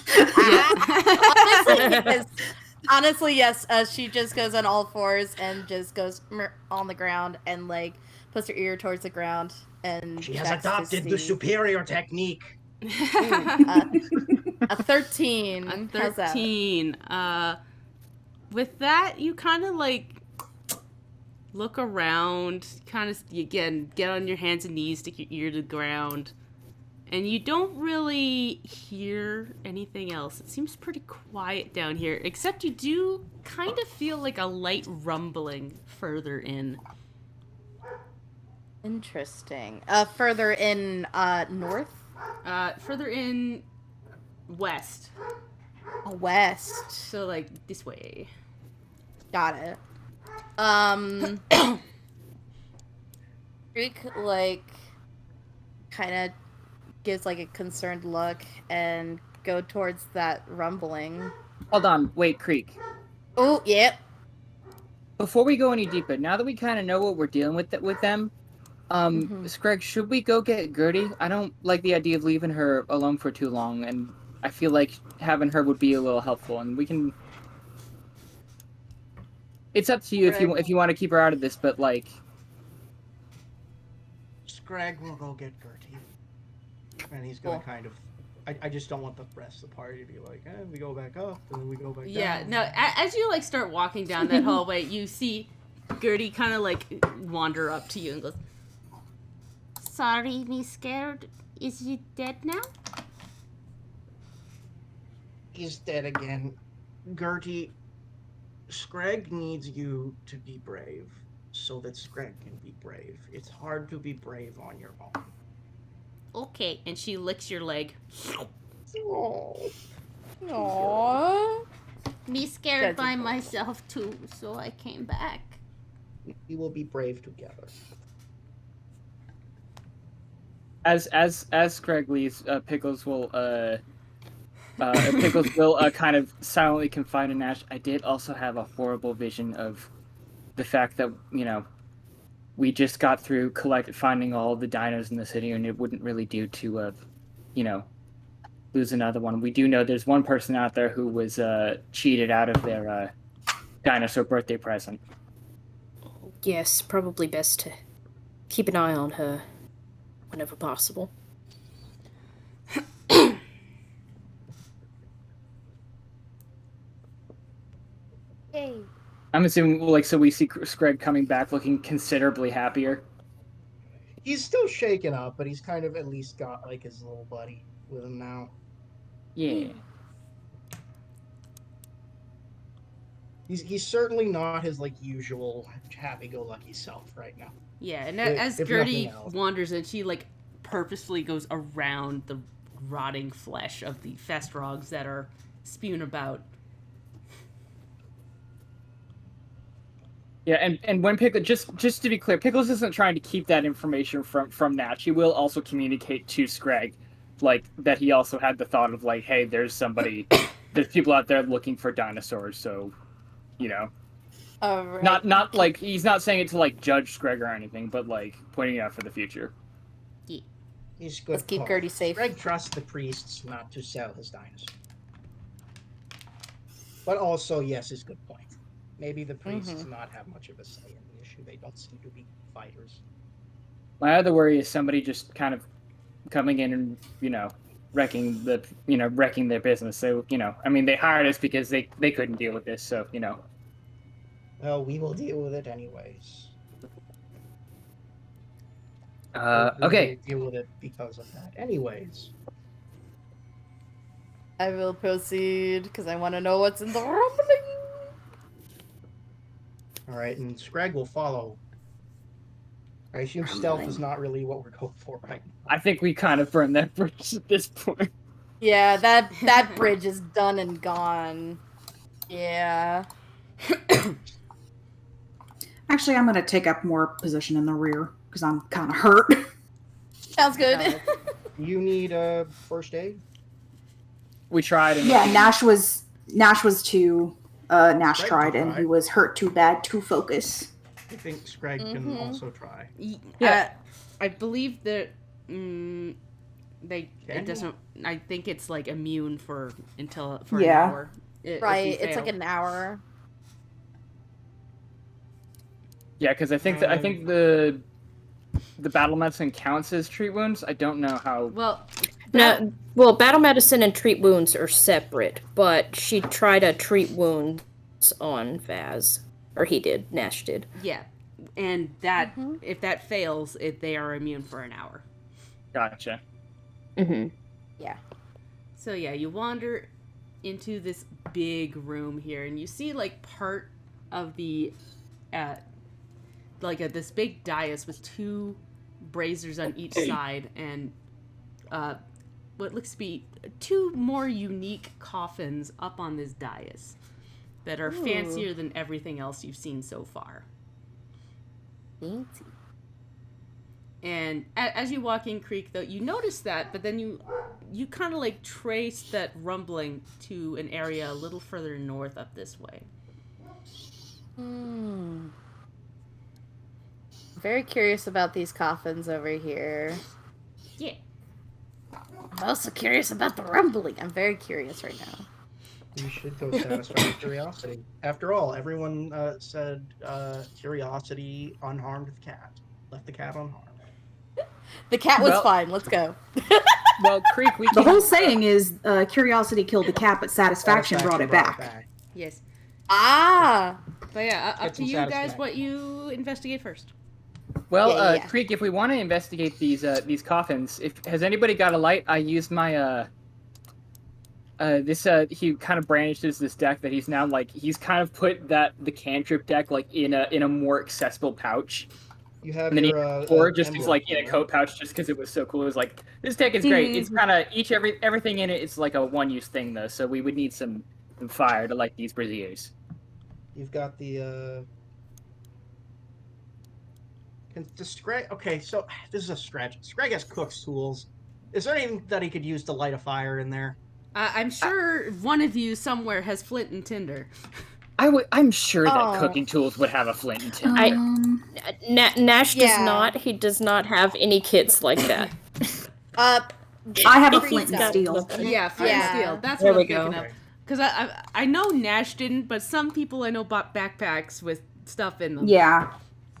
Honestly, yes. She just goes on all fours and just goes on the ground and like puts her ear towards the ground and She has checks to adopted the see. superior technique. A 13. A How's that? 13. With that, you kind of like look around, kind of again get on your hands and knees, stick your ear to the ground, and you don't really hear anything else. It seems pretty quiet down here, except you do kind of feel like a light rumbling further in. Interesting. Further in north? Further in west. West. So like this way. Got it. Creek like kind of gives like a concerned look and go towards that rumbling. Hold on, wait, Creek. Oh, yep. Before we go any deeper, now that we kind of know what we're dealing with them, Scrag, should we go get Gertie? I don't like the idea of leaving her alone for too long, and I feel like having her would be a little helpful, and we can. It's up to you if you want to keep her out of this, but like. Scrag will go get Gertie, and he's gonna kind of. I just don't want the rest of the party to be like, we go back up, and then we go back down. Yeah, no, as you like start walking down that hallway, you see Gertie kind of like wander up to you and goes, "Sorry, me scared. Is he dead now?" He's dead again. Gertie, Scrag needs you to be brave so that Scrag can be brave. It's hard to be brave on your own. Okay, and she licks your leg. Oh. Aww. Me scared That's by adorable. myself too, so I came back. We will be brave together. As Scrag leaves, Pickles will kind of silently confide in Nash. I did also have a horrible vision of the fact that we just got through finding all the dinos in the city, and it wouldn't really do to lose another one. We do know there's one person out there who was cheated out of their dinosaur birthday present. Yes, probably best to keep an eye on her whenever possible. Hey. I'm assuming, so we see Scrag coming back looking considerably happier. He's still shaken up, but he's kind of at least got like his little buddy with him now. Yeah. He's certainly not his like usual happy-go-lucky self right now. Yeah, and If as nothing Gertie else. wanders in, she like purposefully goes around the rotting flesh of the Festrogs that are spewing about. Yeah, and when Pickles, just to be clear, Pickles isn't trying to keep that information from Natch. He will also communicate to Scrag, that he also had the thought of hey, there's people out there looking for dinosaurs, so, Alright. not he's not saying it to judge Scrag or anything, but pointing it out for the future. He's good. Let's keep call. Gertie safe. Greg trusts the priests not to sell his dinosaur. But also, yes, is good point. Maybe the priests not have much of a say in the issue. They don't seem to be fighters. My other worry is somebody just kind of coming in and wrecking their business. So they hired us because they couldn't deal with this. So Well, we will deal with it anyways. Or we okay. will deal with it because of that, anyways. I will proceed because I want to know what's in the rumbling. All right, and Scrag will follow. I assume stealth is not really what we're going for right now. I think we kind of burned that bridge at this point. Yeah, that bridge is done and gone. Yeah. Actually, I'm gonna take up more position in the rear because I'm kind of hurt. Sounds good. You need a first aid? We tried. And Yeah, Nash was too. Nash Greg tried, can and try. he was hurt too bad to focus. I think Scrag can also try. Yeah, I believe that Can it you? doesn't. I think it's immune for an Yeah. hour. If Right, you it's like fail. an hour. Yeah, because I think the battle medicine counts as treat wounds. I don't know how. Well, No, well, battle medicine and treat wounds are separate, but she tried to treat wounds on Vaz. Or he did, Nash did. yeah, and that if that fails, they are immune for an hour. Gotcha. Mm-hmm. Yeah. So yeah, you wander into this big room here, and you see part of the, this big dais with two braziers on each side, and what looks to be two more unique coffins up on this dais that are fancier than everything else you've seen so far. Fancy. And as you walk in Creek, though, you notice that, but then you kind of trace that rumbling to an area a little further north up this way. Very curious about these coffins over here. Yeah. I'm also curious about the rumbling. I'm very curious right now. You should go satisfy your curiosity. After all, everyone said curiosity unharmed the cat. Left the cat unharmed. The cat was Well- fine. Let's go. Well, Creek, we The can. whole saying is curiosity killed the cat, but satisfaction brought it back. Yes. Ah! But yeah, up Get to some you guys satisfaction. what you investigate first. Well, Yeah. Creek, if we want to investigate these coffins, has anybody got a light? I used my he kind of brandishes this deck that he's now he's kind of put the cantrip deck in a more accessible pouch. You have And then your or just emblem is in a folder. coat pouch just because it was so cool. It was like, this deck is great. It's kind of everything in it is like a one-use thing though, so we would need some fire to light these braziers. You've got the Scrag. Okay, so this is a stretch. Scrag has cook's tools. Is there anything that he could use to light a fire in there? I'm sure one of you somewhere has flint and tinder. I'm sure that Oh. cooking tools would have a flint and tinder. Nash does Yeah. not. He does not have any kits like that. I have a He's flint and got steel. nothing. Yeah, flint and Yeah. steel. That's There what I'm we go. thinking of. Because I know Nash didn't, but some people I know bought backpacks with stuff in them. Yeah.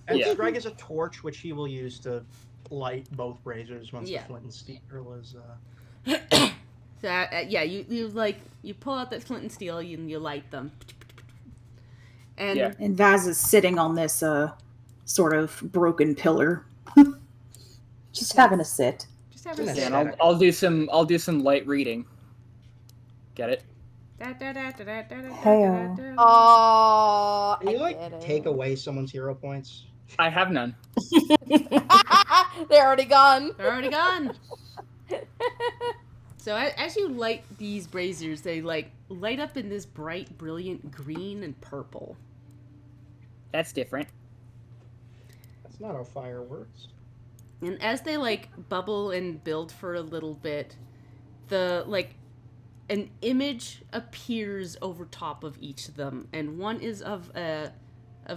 And Yeah. Scrag has a torch, which he will use to light both braziers once Yeah. the flint and steel is. So, yeah, you pull out that flint and steel and you light them. And Yeah. And Vaz is sitting on this sort of broken pillar. Just having a sit. just have a Yeah, sit. And I'll do some light reading. Get it? Hey-o. Oh, Can you I get it. take away someone's hero points? I have none. They're already gone. They're already gone. So as you light these braziers, they light up in this bright, brilliant green and purple. That's different. That's not how fire works. And as they bubble and build for a little bit, an image appears over top of each of them, and one is of a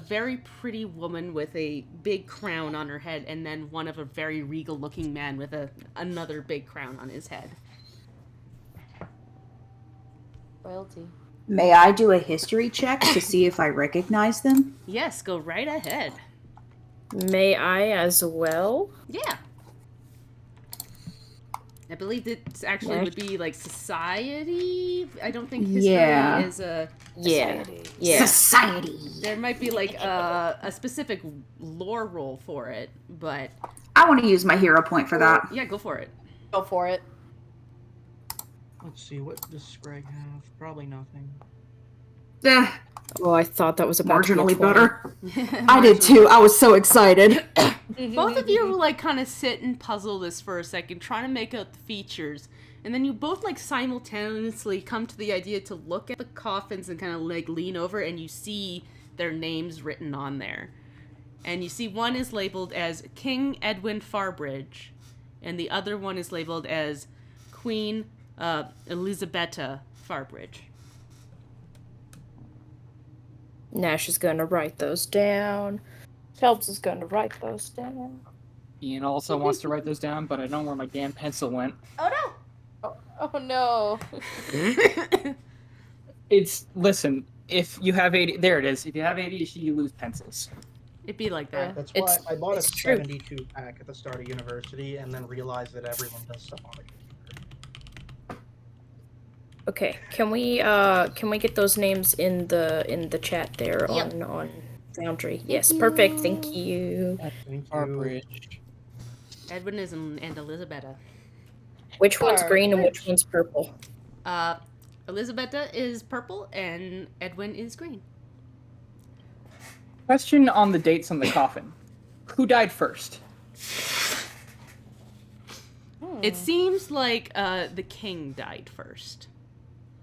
very pretty woman with a big crown on her head, and then one of a very regal looking man with another big crown on his head. Royalty. May I do a history check to see if I recognize them? Yes, go right ahead. May I as well? Yeah. I believe this actually would be society. I don't think history Yeah. is a... Yeah. Yeah. Society. There might be a specific lore roll for it, but... I want to use my hero point for that. Yeah, go for it. Go for it. Let's see, what does Scrag have? Probably nothing. Eh, Oh, I thought that was about to be a marginally 20. better. I did too. I was so excited. Both of you will kind of sit and puzzle this for a second, trying to make out the features, and then you both simultaneously come to the idea to look at the coffins and kind of lean over, and you see their names written on there. And you see one is labeled as King Edwin Farbridge, and the other one is labeled as Queen Elisabetta Farbridge. Nash is going to write those down. Phelps is going to write those down. Ian also wants to write those down, but I don't know where my damn pencil went. Oh Oh no. Listen, if you have there it is. If you have ADHD, you lose pencils. It'd be like that. That's why I bought a it's true. 72 pack at the start of university, and then realized that everyone does stuff on the computer. Okay, can we get those names in the chat there Yep. on Foundry? Yes, perfect. Thank you. Thank Our you. bridge. Edwin is and Elisabetta. Which one's green and which one's purple? Elisabetta is purple and Edwin is green. Question on the dates on the coffin. Who died first? It seems like the king died first.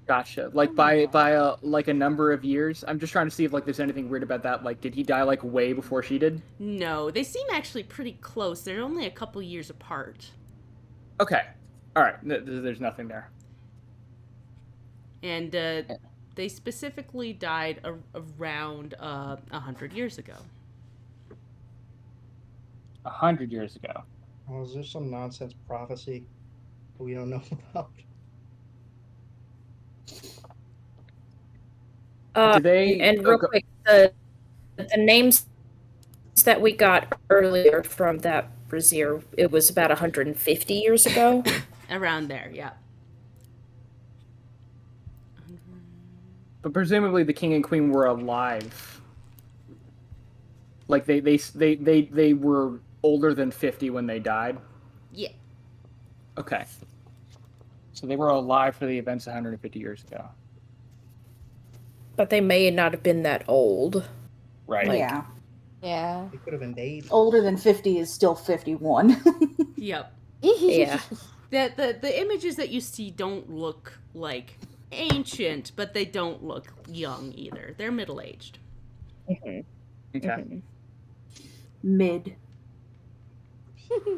Gotcha. By a number of years. I'm just trying to see if there's anything weird about that. Did he die way before she did? No, they seem actually pretty close. They're only a couple years apart. Okay. All right. There's nothing there. And they specifically died around 100 years ago. 100 years ago. Oh, is there some nonsense prophecy that we don't know about? Do they? And real quick, the names that we got earlier from that brazier, it was about 150 years ago. Around there, yeah. But presumably the king and queen were alive Like they were older than 50 when they died? Yeah. Okay. So they were alive for the events 150 years ago. But they may not have been that old. Right. Yeah. Yeah. They could have been babies. Older than 50 is still 51. Yep. Yeah. The images that you see don't look like ancient, but they don't look young either. They're middle-aged. Okay. Mid.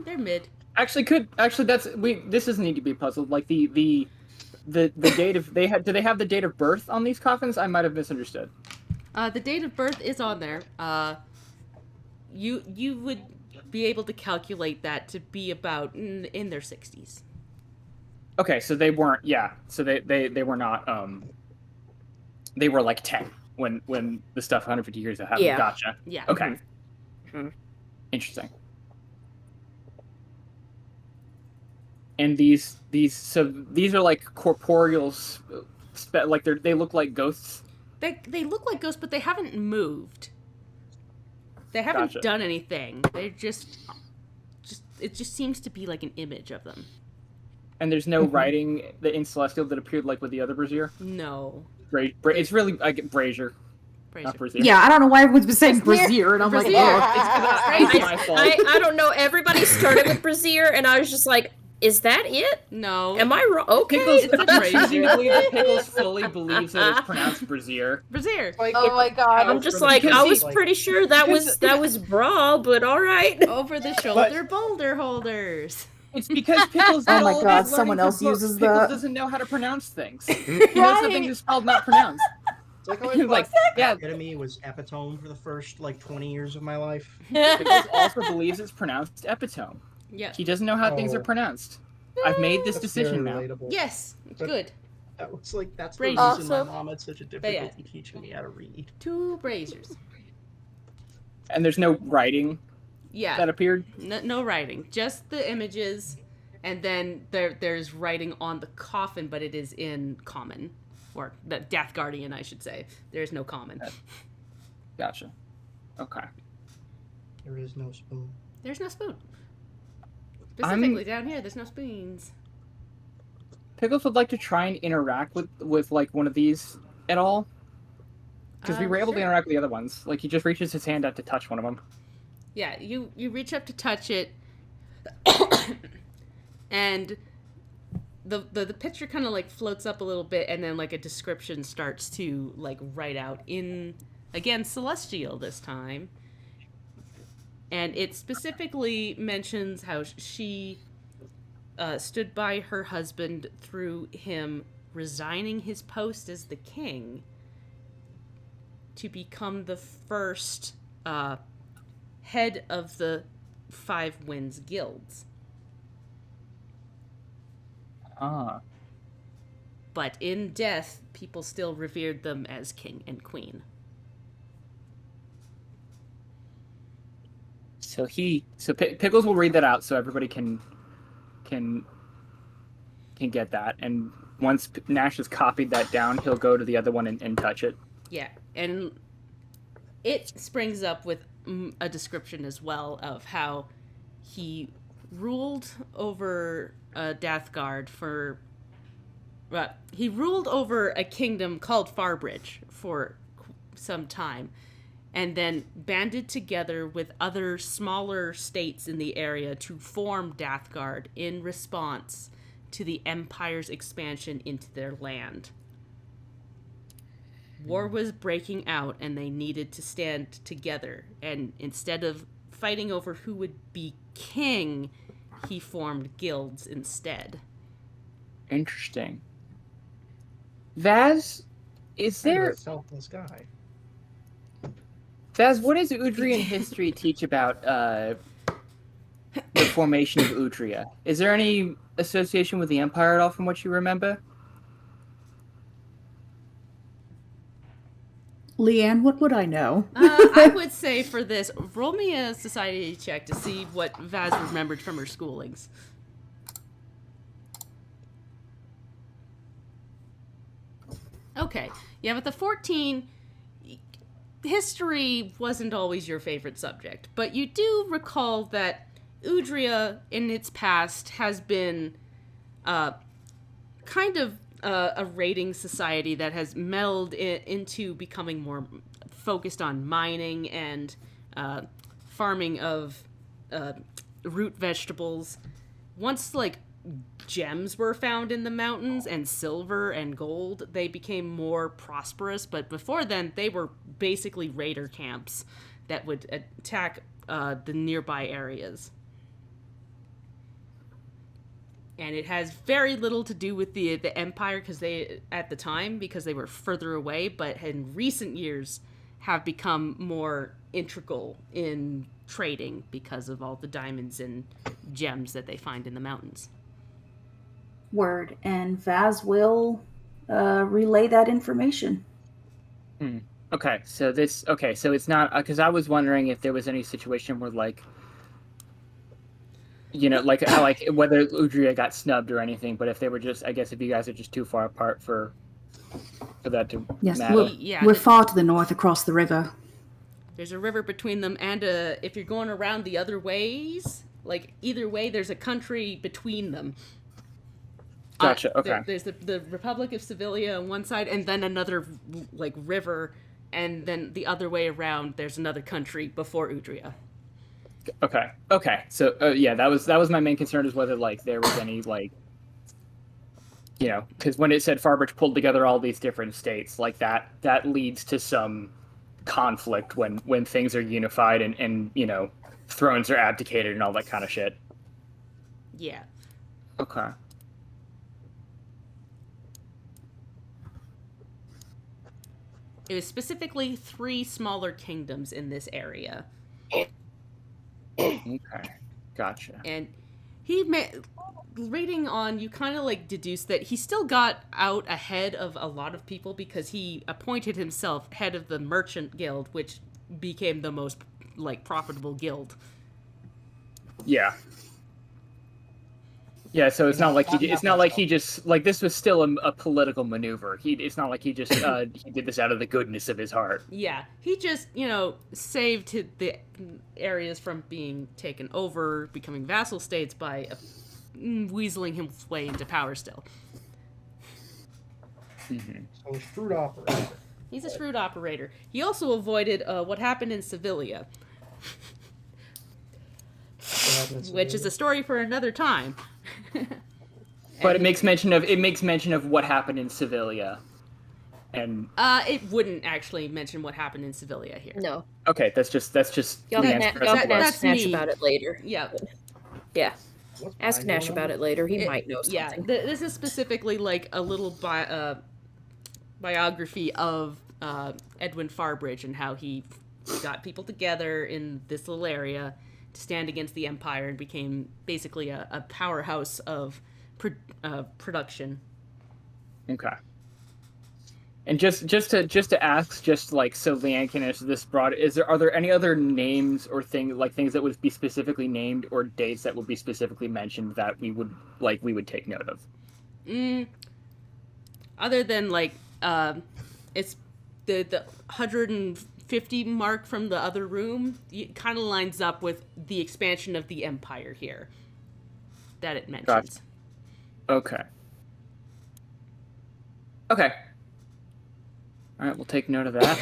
They're mid. This doesn't need to be puzzled. Like the date of do they have the date of birth on these coffins? I might have misunderstood. The date of birth is on there. You would be able to calculate that to be about in their 60s. Okay, so they weren't. Yeah, so they were not. They were like 10 when the stuff 150 years ago happened. Yeah. Gotcha. Yeah. Okay. Mm-hmm. Interesting. And these are like corporeals, like they look like ghosts. They look like ghosts, but they haven't moved. They haven't Gotcha. done anything. They're just it just seems to be like an image of them. And there's no writing in Celestial that appeared like with the other Brazier. No. It's really I get Brazier. Not Brazier. Yeah, I don't know why everyone's been saying Brazier, and I'm Brazier. like, It's my fault. I don't know. Everybody started with Brazier, and I was just like, is that it? No. Am I wrong? Okay. Pickles, It's a Brazier. choosing to believe that Pickles fully believes that it's pronounced Brazier. Brazier. Oh my god. I'm just like, I was pretty sure that was bra, but all right. Over the shoulder boulder holders. It's because Pickles. Oh my did all God, of his someone learning else from books. uses Pickles that. doesn't know how to pronounce things. He knows that things are spelled not pronounced. It's like how I Like, like, yeah. Enemy was epitome for the first like 20 years of my life. Pickles also believes it's pronounced epitome. Yeah. He doesn't know how things are Oh. pronounced. I've made this That's decision very now. relatable. Yes. But- Good. That was like that's the Brazier. reason my Also- mom had such a difficulty teaching me how to read. 2 braziers. And there's no writing Yeah. that appeared. No writing. Just the images, and then there's writing on the coffin, but it is in common. Or the Death Guardian, I should say. There's no common. Gotcha. Okay. There is no spoon. There's no spoon. Specifically down here, there's no spoons. Pickles would like to try and interact with like one of these at all. Because we were able to Sure. interact with the other ones. Like he just reaches his hand out to touch one of them. Yeah, you reach up to touch it, and the picture kind of like floats up a little bit, and then like a description starts to like write out in, again, Celestial this time. And it specifically mentions how she stood by her husband through him resigning his post as the king to become the first head of the Five Winds guilds. Ah. But in death, people still revered them as king and queen. So Pickles will read that out so everybody can get that. And once Nash has copied that down, he'll go to the other one and touch it. Yeah, and it springs up with a description as well of how he ruled over Dathgard for... he ruled over a kingdom called Farbridge for some time, and then banded together with other smaller states in the area to form Dathgard in response to the Empire's expansion into their land. War was breaking out, and they needed to stand together. And instead of fighting over who would be king, he formed guilds instead. Interesting. Vaz, is Kind of there... a selfless guy. Vaz, what does Udrian history teach about the formation of Udria? Is there any association with the Empire at all from what you remember? Leanne, what would I know? I would say for this, roll me a society check to see what Vaz remembered from her schoolings. Okay. Yeah, with the 14, history wasn't always your favorite subject, but you do recall that Udria in its past has been kind of a raiding society that has melded into becoming more focused on mining and farming of root vegetables. Once, like, gems were found in the mountains and silver and gold, they became more prosperous, but before then they were basically raider camps that would attack the nearby areas. And it has very little to do with the Empire because they were further away, but in recent years have become more integral in trading because of all the diamonds and gems that they find in the mountains. Word. And Vaz will relay that information. Okay, so it's not, because I was wondering if there was any situation where, like, you know, like whether Udria got snubbed or anything, but if they were just, I guess if you guys are just too far apart for that to matter. We're far to the north across the river. There's a river between them, and if you're going around the other ways, like, either way, there's a country between them. Gotcha, okay. There's the Republic of Sevilla on one side, and then another, like, river, and then the other way around, there's another country before Udria. Okay. So, that was my main concern, is whether, like, there was any, like, you know, because when it said Farbridge pulled together all these different states, like, that leads to some conflict when things are unified and, you know, thrones are abdicated and all that kind of shit. Yeah. Okay. It was specifically 3 smaller kingdoms in this area. Okay, gotcha. And reading on, you kind of, like, deduce that he still got out ahead of a lot of people because he appointed himself head of the Merchant Guild, which became the most, like, profitable guild. Yeah. Yeah, so it's not like he just like, this was still a political maneuver. It's not like he just he did this out of the goodness of his heart. Yeah, he just, you know, saved the areas from being taken over, becoming vassal states by weaseling his way into power still. Mm-hmm. So shrewd operator. He's a shrewd operator. He also avoided what happened in Sevilla, which is a story for another time. But it makes mention of what happened in Sevilla, and it wouldn't actually mention what happened in Sevilla here. No. Okay, that's just Y'all can ask Nash me. about it later. Yeah. Yeah. Ask Nash about it later. He might know something. Yeah, this is specifically, like, a little biography of Edwin Farbridge and how he got people together in this little area to stand against the Empire and became basically a powerhouse of production. Okay. And just to ask, just like so Leanne can answer this broad, are there any other names or things that would be specifically named or dates that would be specifically mentioned that we would take note of? Other than, like, it's the 150 mark from the other room, it kind of lines up with the expansion of the Empire here that it mentions. Gotcha. Okay. All right, we'll take note of that.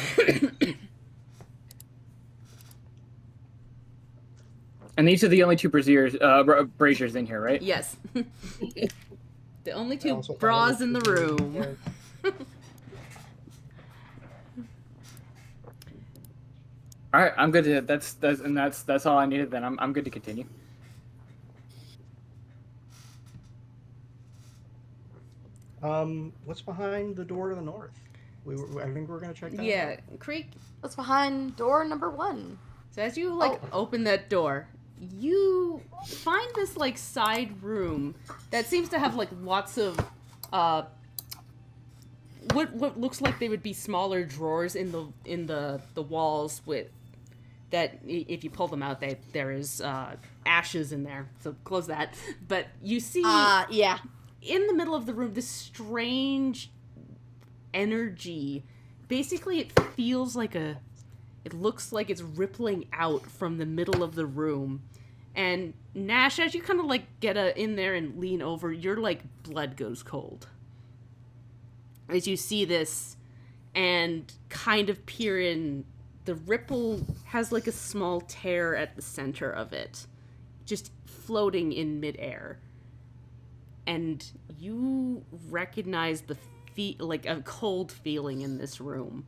And these are the only 2 braziers in here, right? Yes. The only 2 bras in the room. All right, I'm good to that's all I needed. Then I'm good to continue. What's behind the door to the north? I think we're gonna check that out. Yeah, Creek. What's behind door number 1? So as you open that door, you find this, like, side room that seems to have, like, lots of what looks like they would be smaller drawers in the walls with that if you pull them out there is ashes in there. So close that. But you see in the middle of the room this strange energy. Basically, it feels like a It looks like it's rippling out from the middle of the room. And Nash, as you kind of like get in there and lean over, your like blood goes cold as you see this and kind of peer in. The ripple has like a small tear at the center of it, just floating in midair. And you recognize the like a cold feeling in this room.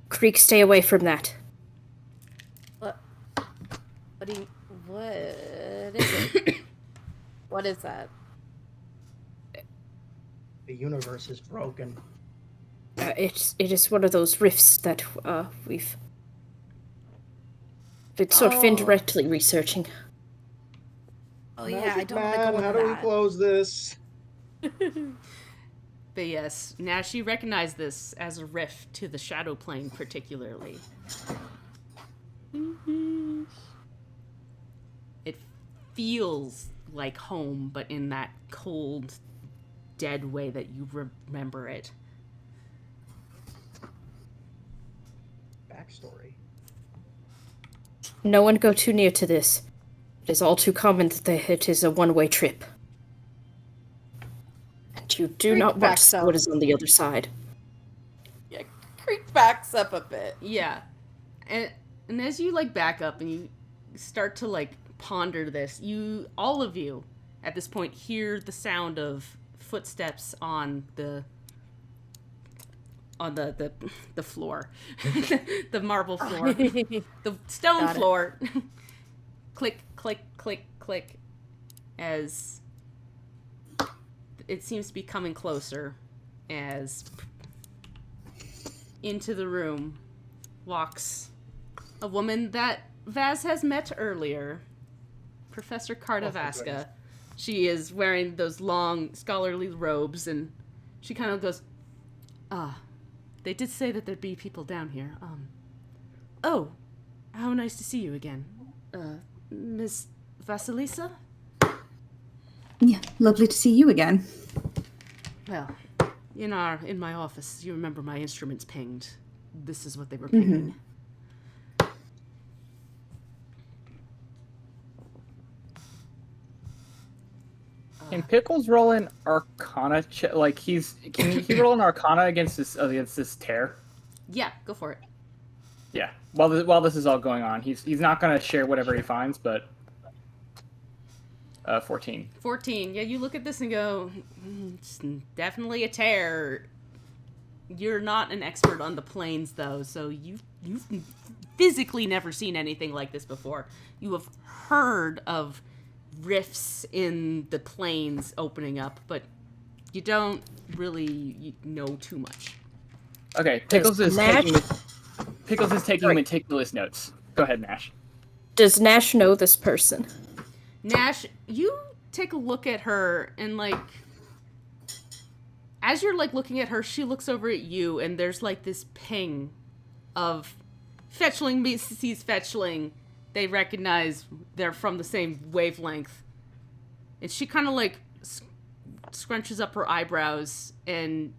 Creek, stay away from that. What is it? What is that? The universe is broken. It is one of those rifts that we've been sort of indirectly researching. Oh yeah, I don't want to Man, go into how do we that. close this? But yes, Nash, you recognize this as a rift to the shadow plane particularly. It feels like home, but in that cold, dead way that you remember it. Backstory. No one go too near to this. It is all too common that it is a one-way trip. And you do not want to see what is on the other side. Yeah, Creek backs up a bit. Yeah. And as you like back up and you start to like ponder this, all of you at this point hear the sound of footsteps on the floor. The marble floor. The stone floor. Click, click, click, click, as it seems to be coming closer, as into the room walks a woman that Vaz has met earlier, Professor Cardavaska. She is wearing those long scholarly robes, and she kind of goes, they did say that there'd be people down here. Oh, how nice to see you again. Miss Vasilisa? Yeah, lovely to see you again. Well, in my office, you remember my instruments pinged. This is what they were pinging. Can Pickles roll an Arcana? Can he roll an Arcana against this tear? Yeah, go for it. Yeah. While this is all going on, he's not gonna share whatever he finds, but 14. 14. Yeah, you look at this and go, it's definitely a tear. You're not an expert on the planes, though, so you've physically never seen anything like this before. You have heard of rifts in the planes opening up, but you don't really know too much. Okay, Pickles is taking meticulous notes. Go ahead, Nash. Does Nash know this person? Nash, you take a look at her, and as you're looking at her, she looks over at you, and there's this ping of Fetchling sees Fetchling. They recognize they're from the same wavelength. And she kind of scrunches up her eyebrows, and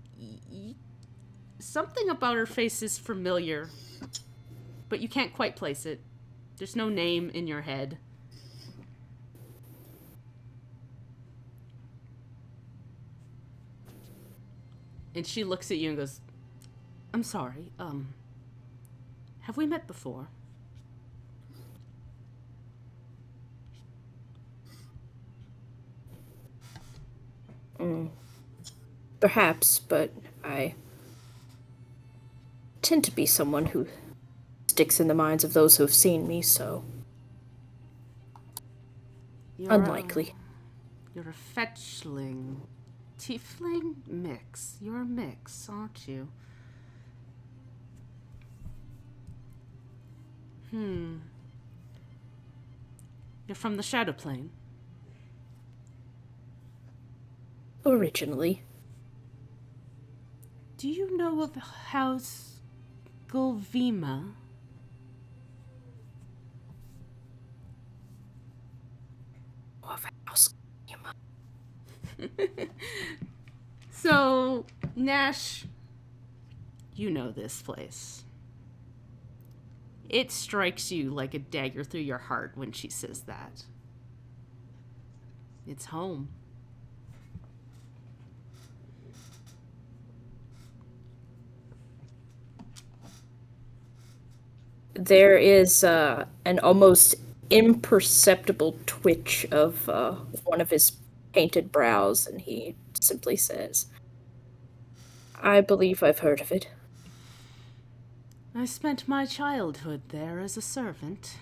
something about her face is familiar, but you can't quite place it. There's no name in your head. And she looks at you and goes, I'm sorry, have we met before? Perhaps, but I tend to be someone who sticks in the minds of those who have seen me, so unlikely. You're a fetchling. Tiefling mix. You're a mix, aren't you? You're from the Shadow Plane? Originally. Do you know of House Golvima? Of House. So, Nash, you know this place. It strikes you like a dagger through your heart when she says that. It's home. There is an almost imperceptible twitch of one of his painted brows, and he simply says, I believe I've heard of it. I spent my childhood there as a servant.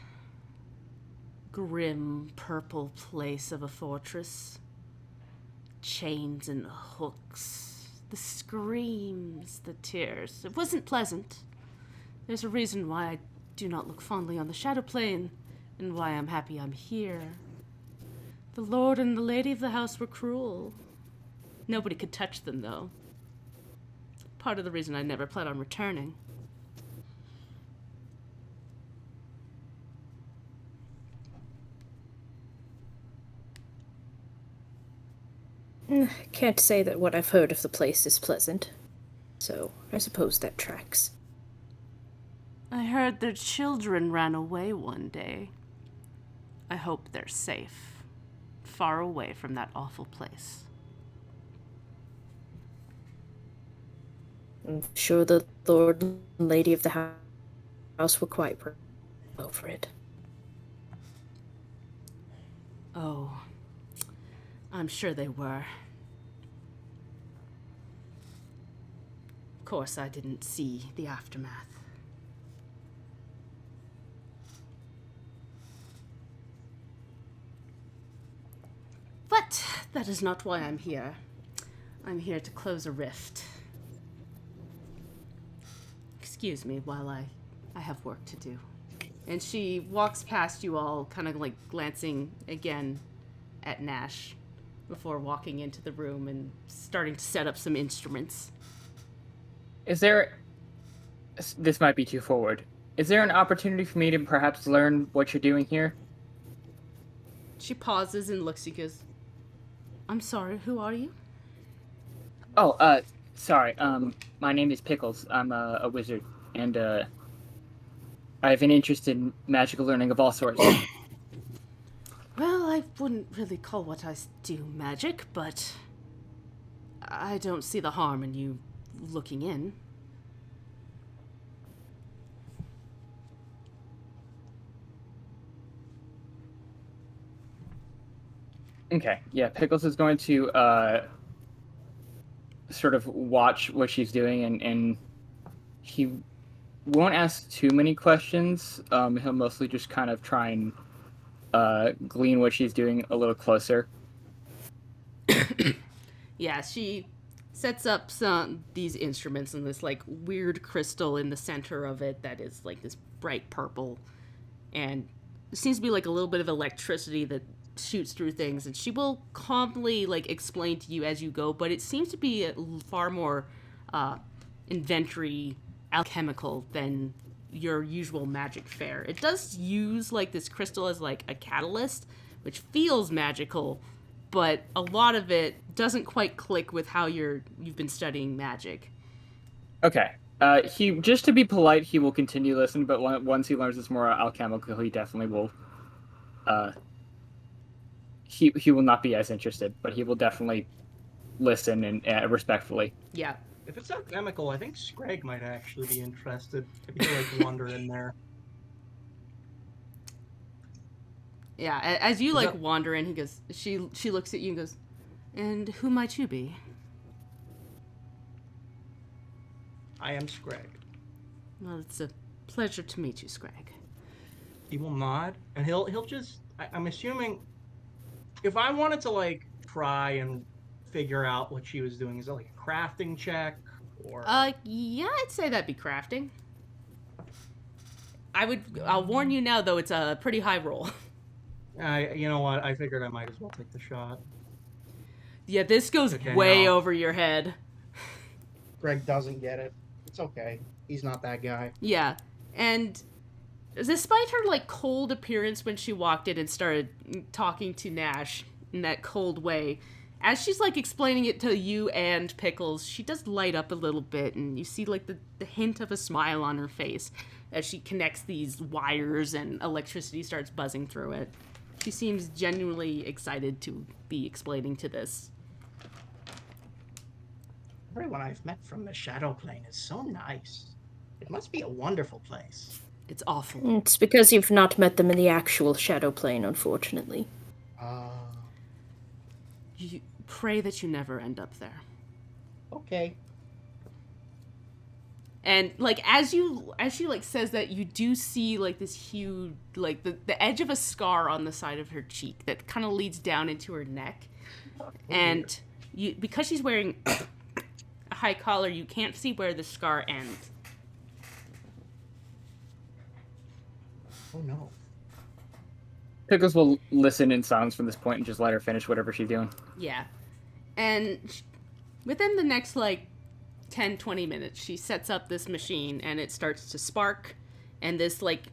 Grim purple place of a fortress. Chains and hooks. The screams, the tears. It wasn't pleasant. There's a reason why I do not look fondly on the shadow plane, and why I'm happy I'm here. The lord and the lady of the house were cruel. Nobody could touch them, though. Part of the reason I never plan on returning. Can't say that what I've heard of the place is pleasant, so I suppose that tracks. I heard their children ran away one day. I hope they're safe, far away from that awful place. I'm sure the lord and lady of the house were quite proud over it. Oh, I'm sure they were. Of course, I didn't see the aftermath. But that is not why I'm here. I'm here to close a rift. Excuse me while I have work to do. And she walks past you all, kind of like glancing again at Nash before walking into the room and starting to set up some instruments. Is there... This might be too forward. Is there an opportunity for me to perhaps learn what you're doing here? She pauses and looks at you, goes, I'm sorry, who are you? Oh, sorry, my name is Pickles. I'm a wizard, and, I have an interest in magical learning of all sorts. Well, I wouldn't really call what I do magic, but I don't see the harm in you looking in. Okay, yeah, Pickles is going to, sort of watch what she's doing, and he won't ask too many questions. He'll mostly just kind of try and, glean what she's doing a little closer. Yeah, she sets up these instruments and this, like, weird crystal in the center of it that is, like, this bright purple, and it seems to be, like, a little bit of electricity that shoots through things, and she will calmly, like, explain to you as you go, but it seems to be far more inventory alchemical than your usual magic fare. It does use, like, this crystal as, like, a catalyst, which feels magical, but a lot of it doesn't quite click with how you've been studying magic. Okay. He, just to be polite, he will continue listening, but once he learns it's more alchemical, he definitely will, he will not be as interested, but he will definitely listen and respectfully. Yeah. If it's alchemical, I think Scrag might actually be interested. If you like wander in there. Yeah, as you like wander in, he goes. She looks at you and goes, "And who might you be?" I am Scrag. Well, it's a pleasure to meet you, Scrag. He will nod, and he'll just. I'm assuming, if I wanted to like try and figure out what she was doing, is it like a crafting check or? Yeah, I'd say that'd be crafting. I'll warn you now, though, it's a pretty high roll. You know what? I figured I might as well take the shot. Yeah, this goes way over your head. Greg doesn't get it. It's okay. He's not that guy. Yeah, and despite her, like, cold appearance when she walked in and started talking to Nash in that cold way, as she's like explaining it to you and Pickles, she does light up a little bit, and you see like the hint of a smile on her face as she connects these wires and electricity starts buzzing through it. She seems genuinely excited to be explaining to this. Everyone I've met from the Shadow Plane is so nice. It must be a wonderful place. It's awful. It's because you've not met them in the actual Shadow Plane, unfortunately. You pray that you never end up there. Okay. And like as she like says that, you do see like this huge, like the edge of a scar on the side of her cheek that kind of leads down into her neck. And you, because she's wearing a high collar, you can't see where the scar ends. Oh no. Pickles will listen in silence from this point and just let her finish whatever she's doing. Yeah. And within the next like 10-20 minutes, she sets up this machine and it starts to spark, and this like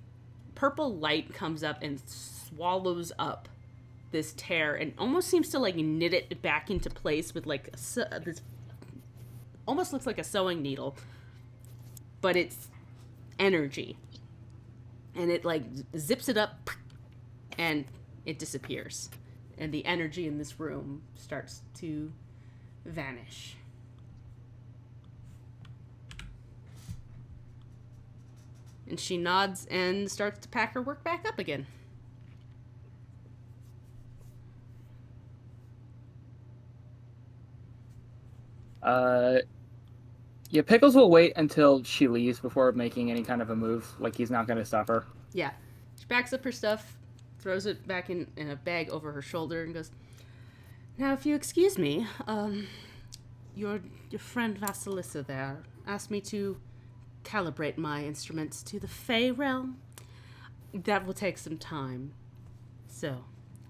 purple light comes up and swallows up this tear and almost seems to like knit it back into place with like this almost looks like a sewing needle, but it's energy, and it like zips it up and it disappears, and the energy in this room starts to vanish. And she nods and starts to pack her work back up again. Yeah, Pickles will wait until she leaves before making any kind of a move. Like, he's not going to stop her. Yeah. She backs up her stuff, throws it back in a bag over her shoulder, and goes, "Now, if you excuse me, your friend Vasilissa there asked me to calibrate my instruments to the Fey realm. That will take some time. So,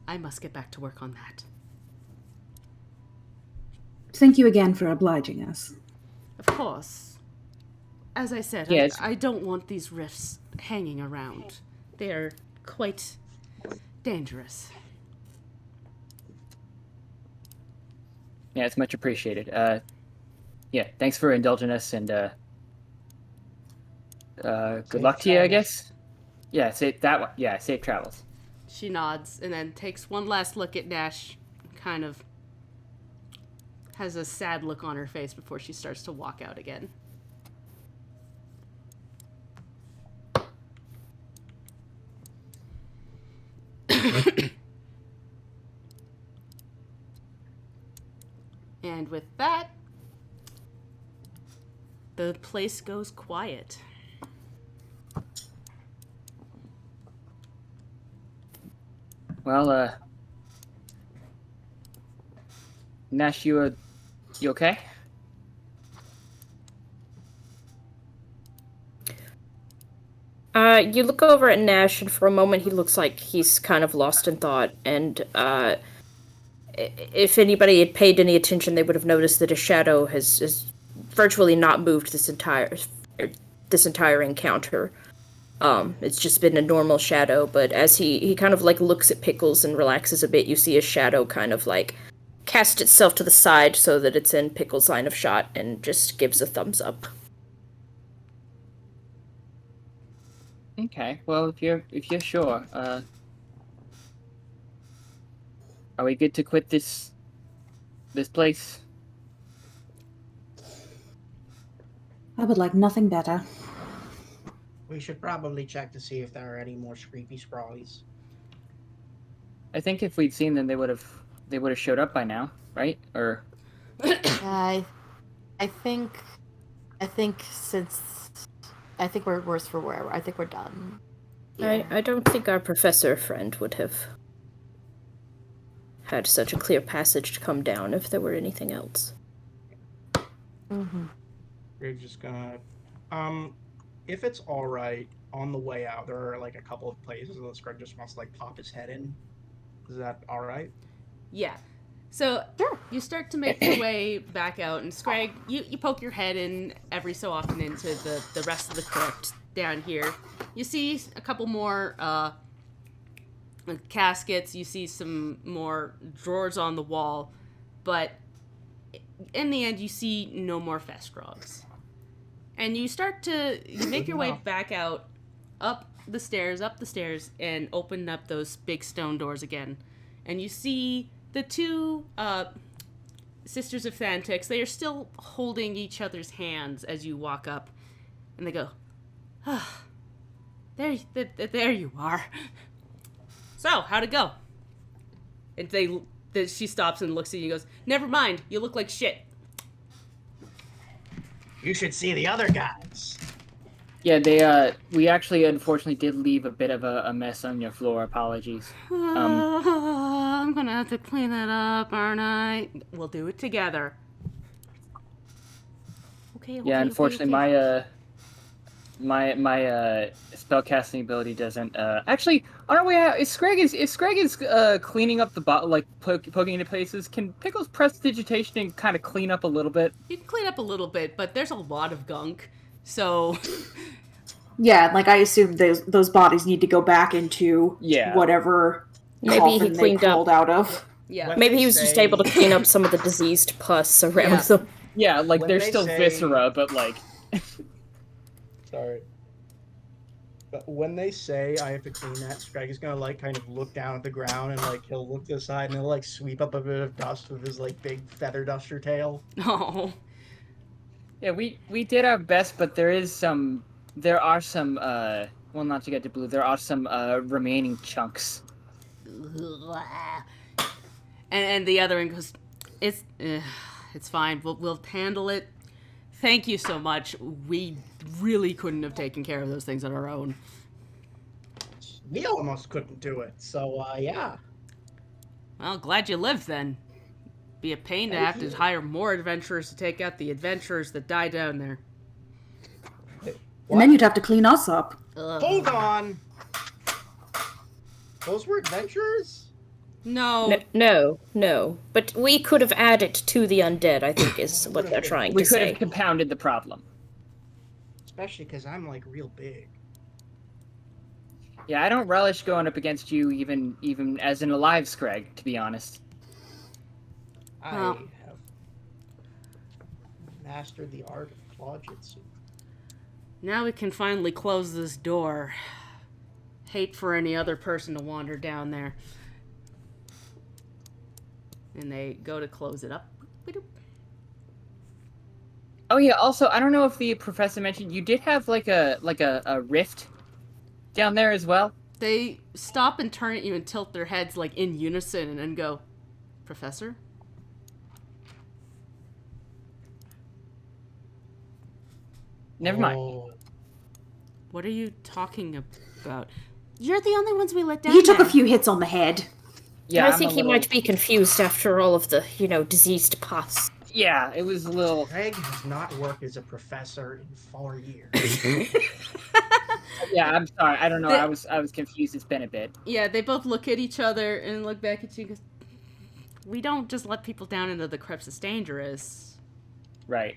I must get back to work on that." Thank you again for obliging us. Of course. As I said, Yes. I don't want these rifts hanging around. They are quite dangerous. Yeah, it's much appreciated. Yeah, thanks for indulging us, and good luck to you, I guess. Yeah, safe travels. She nods and then takes one last look at Nash, kind of has a sad look on her face before she starts to walk out again. And with that, the place goes quiet. Well, Nash, you okay? You look over at Nash, and for a moment he looks like he's kind of lost in thought, and if anybody had paid any attention, they would have noticed that his shadow has virtually not moved this entire encounter. It's just been a normal shadow, but as he kind of like looks at Pickles and relaxes a bit, you see his shadow kind of like cast itself to the side so that it's in Pickles' line of shot and just gives a thumbs up. Okay. Well, if you're sure, are we good to quit this place? I would like nothing better. We should probably check to see if there are any more creepy sprawlies. I think if we'd seen them, they would have showed up by now, right? Or I think we're worse for wear. I think we're done. Yeah. I don't think our professor friend would have had such a clear passage to come down if there were anything else. Mm-hmm. We're just gonna, if it's all right, on the way out, there are like a couple of places that Screg just wants to like pop his head in. Is that all right? Yeah. So you start to make your way back out, and Scrag, you poke your head in every so often into the rest of the crypt down here. You see a couple more caskets. You see some more drawers on the wall. but in the end, you see no more Festrogs. And you make your way back out, up the stairs, and open up those big stone doors again. And you see the two Sisters of Thantix. They are still holding each other's hands as you walk up. And they go, ah, there you are. So, how'd it go? And she stops and looks at you and goes, never mind, you look like shit. You should see the other guys. Yeah, we actually unfortunately did leave a bit of a mess on your floor. Apologies. I'm gonna have to clean that up, aren't I? We'll do it together. Okay. Yeah, unfortunately, okay. my spellcasting ability doesn't. Actually, aren't we? If Scrag is cleaning up the poking into places, can Pickles prestidigitation and kind of clean up a little bit? You can clean up a little bit, but there's a lot of gunk, so. Yeah, like I assume those bodies need to go back into whatever maybe he cleaned up out of. Yeah, maybe he was just able to clean up some of the diseased pus around them. Yeah, like there's still viscera, but like. Sorry. But when they say I have to clean that, Scrag is gonna like kind of look down at the ground and like he'll look to the side and he'll like sweep up a bit of dust with his like big feather duster tail. Oh. Yeah, we did our best, but there are some well, not to get to blue, there are some remaining chunks. And the other one goes, it's fine. We'll handle it. Thank you so much. We really couldn't have taken care of those things on our own. We almost couldn't do it, so yeah. Well, glad you lived then. Be a pain to have to hire more adventurers to take out the adventurers that die down there. And then you'd have to clean us up. Hold on! Those were adventurers? No. But we could have added to the undead, I think is what they're trying to say. We could have compounded the problem. Especially because I'm, like, real big. Yeah, I don't relish going up against you even as an alive Scrag, to be honest. I have mastered the art of clawjutsu. Now we can finally close this door. Hate for any other person to wander down there. And they go to close it up. Oh yeah, also, I don't know if the professor mentioned, you did have like a rift down there as well? They stop and turn at you and tilt their heads like in unison and then go, Professor? Never mind. What are you talking about? You're the only ones we let down. He took a few hits on the head. Yeah, I think he might be confused after all of the, diseased pus. Yeah, it was a little... Greg has not worked as a professor in 4 years. Yeah, I'm sorry. I don't know. I was confused. It's been a bit. Yeah, they both look at each other and look back at you and go, we don't just let people down into the crypts. It's dangerous. Right.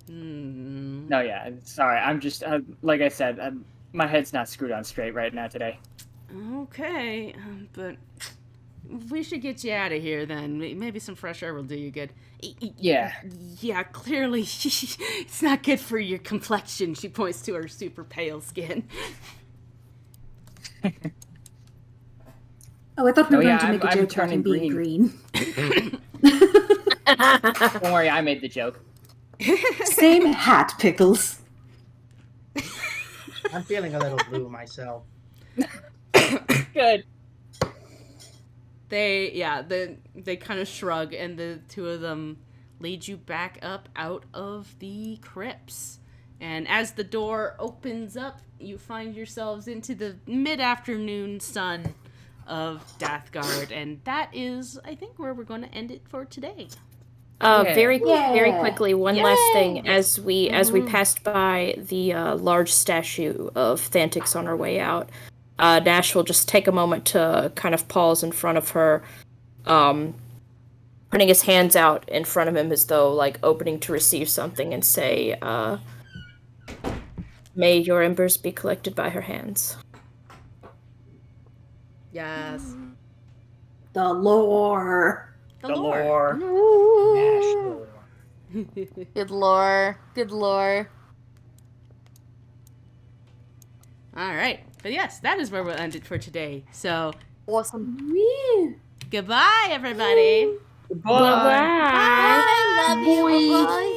No, yeah. Sorry. I'm just, like I said, my head's not screwed on straight right now today. Okay, but we should get you out of here then. Maybe some fresh air will do you good. Yeah. Yeah, clearly it's not good for your complexion. She points to her super pale skin. Oh, I thought we were going to make a joke about him being green. Don't worry, I made the joke. Same hat, Pickles. I'm feeling a little blue myself. Good. They kind of shrug, and the two of them lead you back up out of the crypts. And as the door opens up, you find yourselves into the mid-afternoon sun of Dathgard, and that is, I think, where we're going to end it for today. Very quickly, one last thing. As we passed by the large statue of Thantix on our way out, Nash will just take a moment to kind of pause in front of her, putting his hands out in front of him as though, like, opening to receive something, and say, may your embers be collected by her hands. Yes. The lore. the lore. Ooh. Good lore. Good lore. All right. But yes, that is where we'll end it for today. So, Awesome. goodbye, everybody. Goodbye. Bye-bye. I love you. Bye.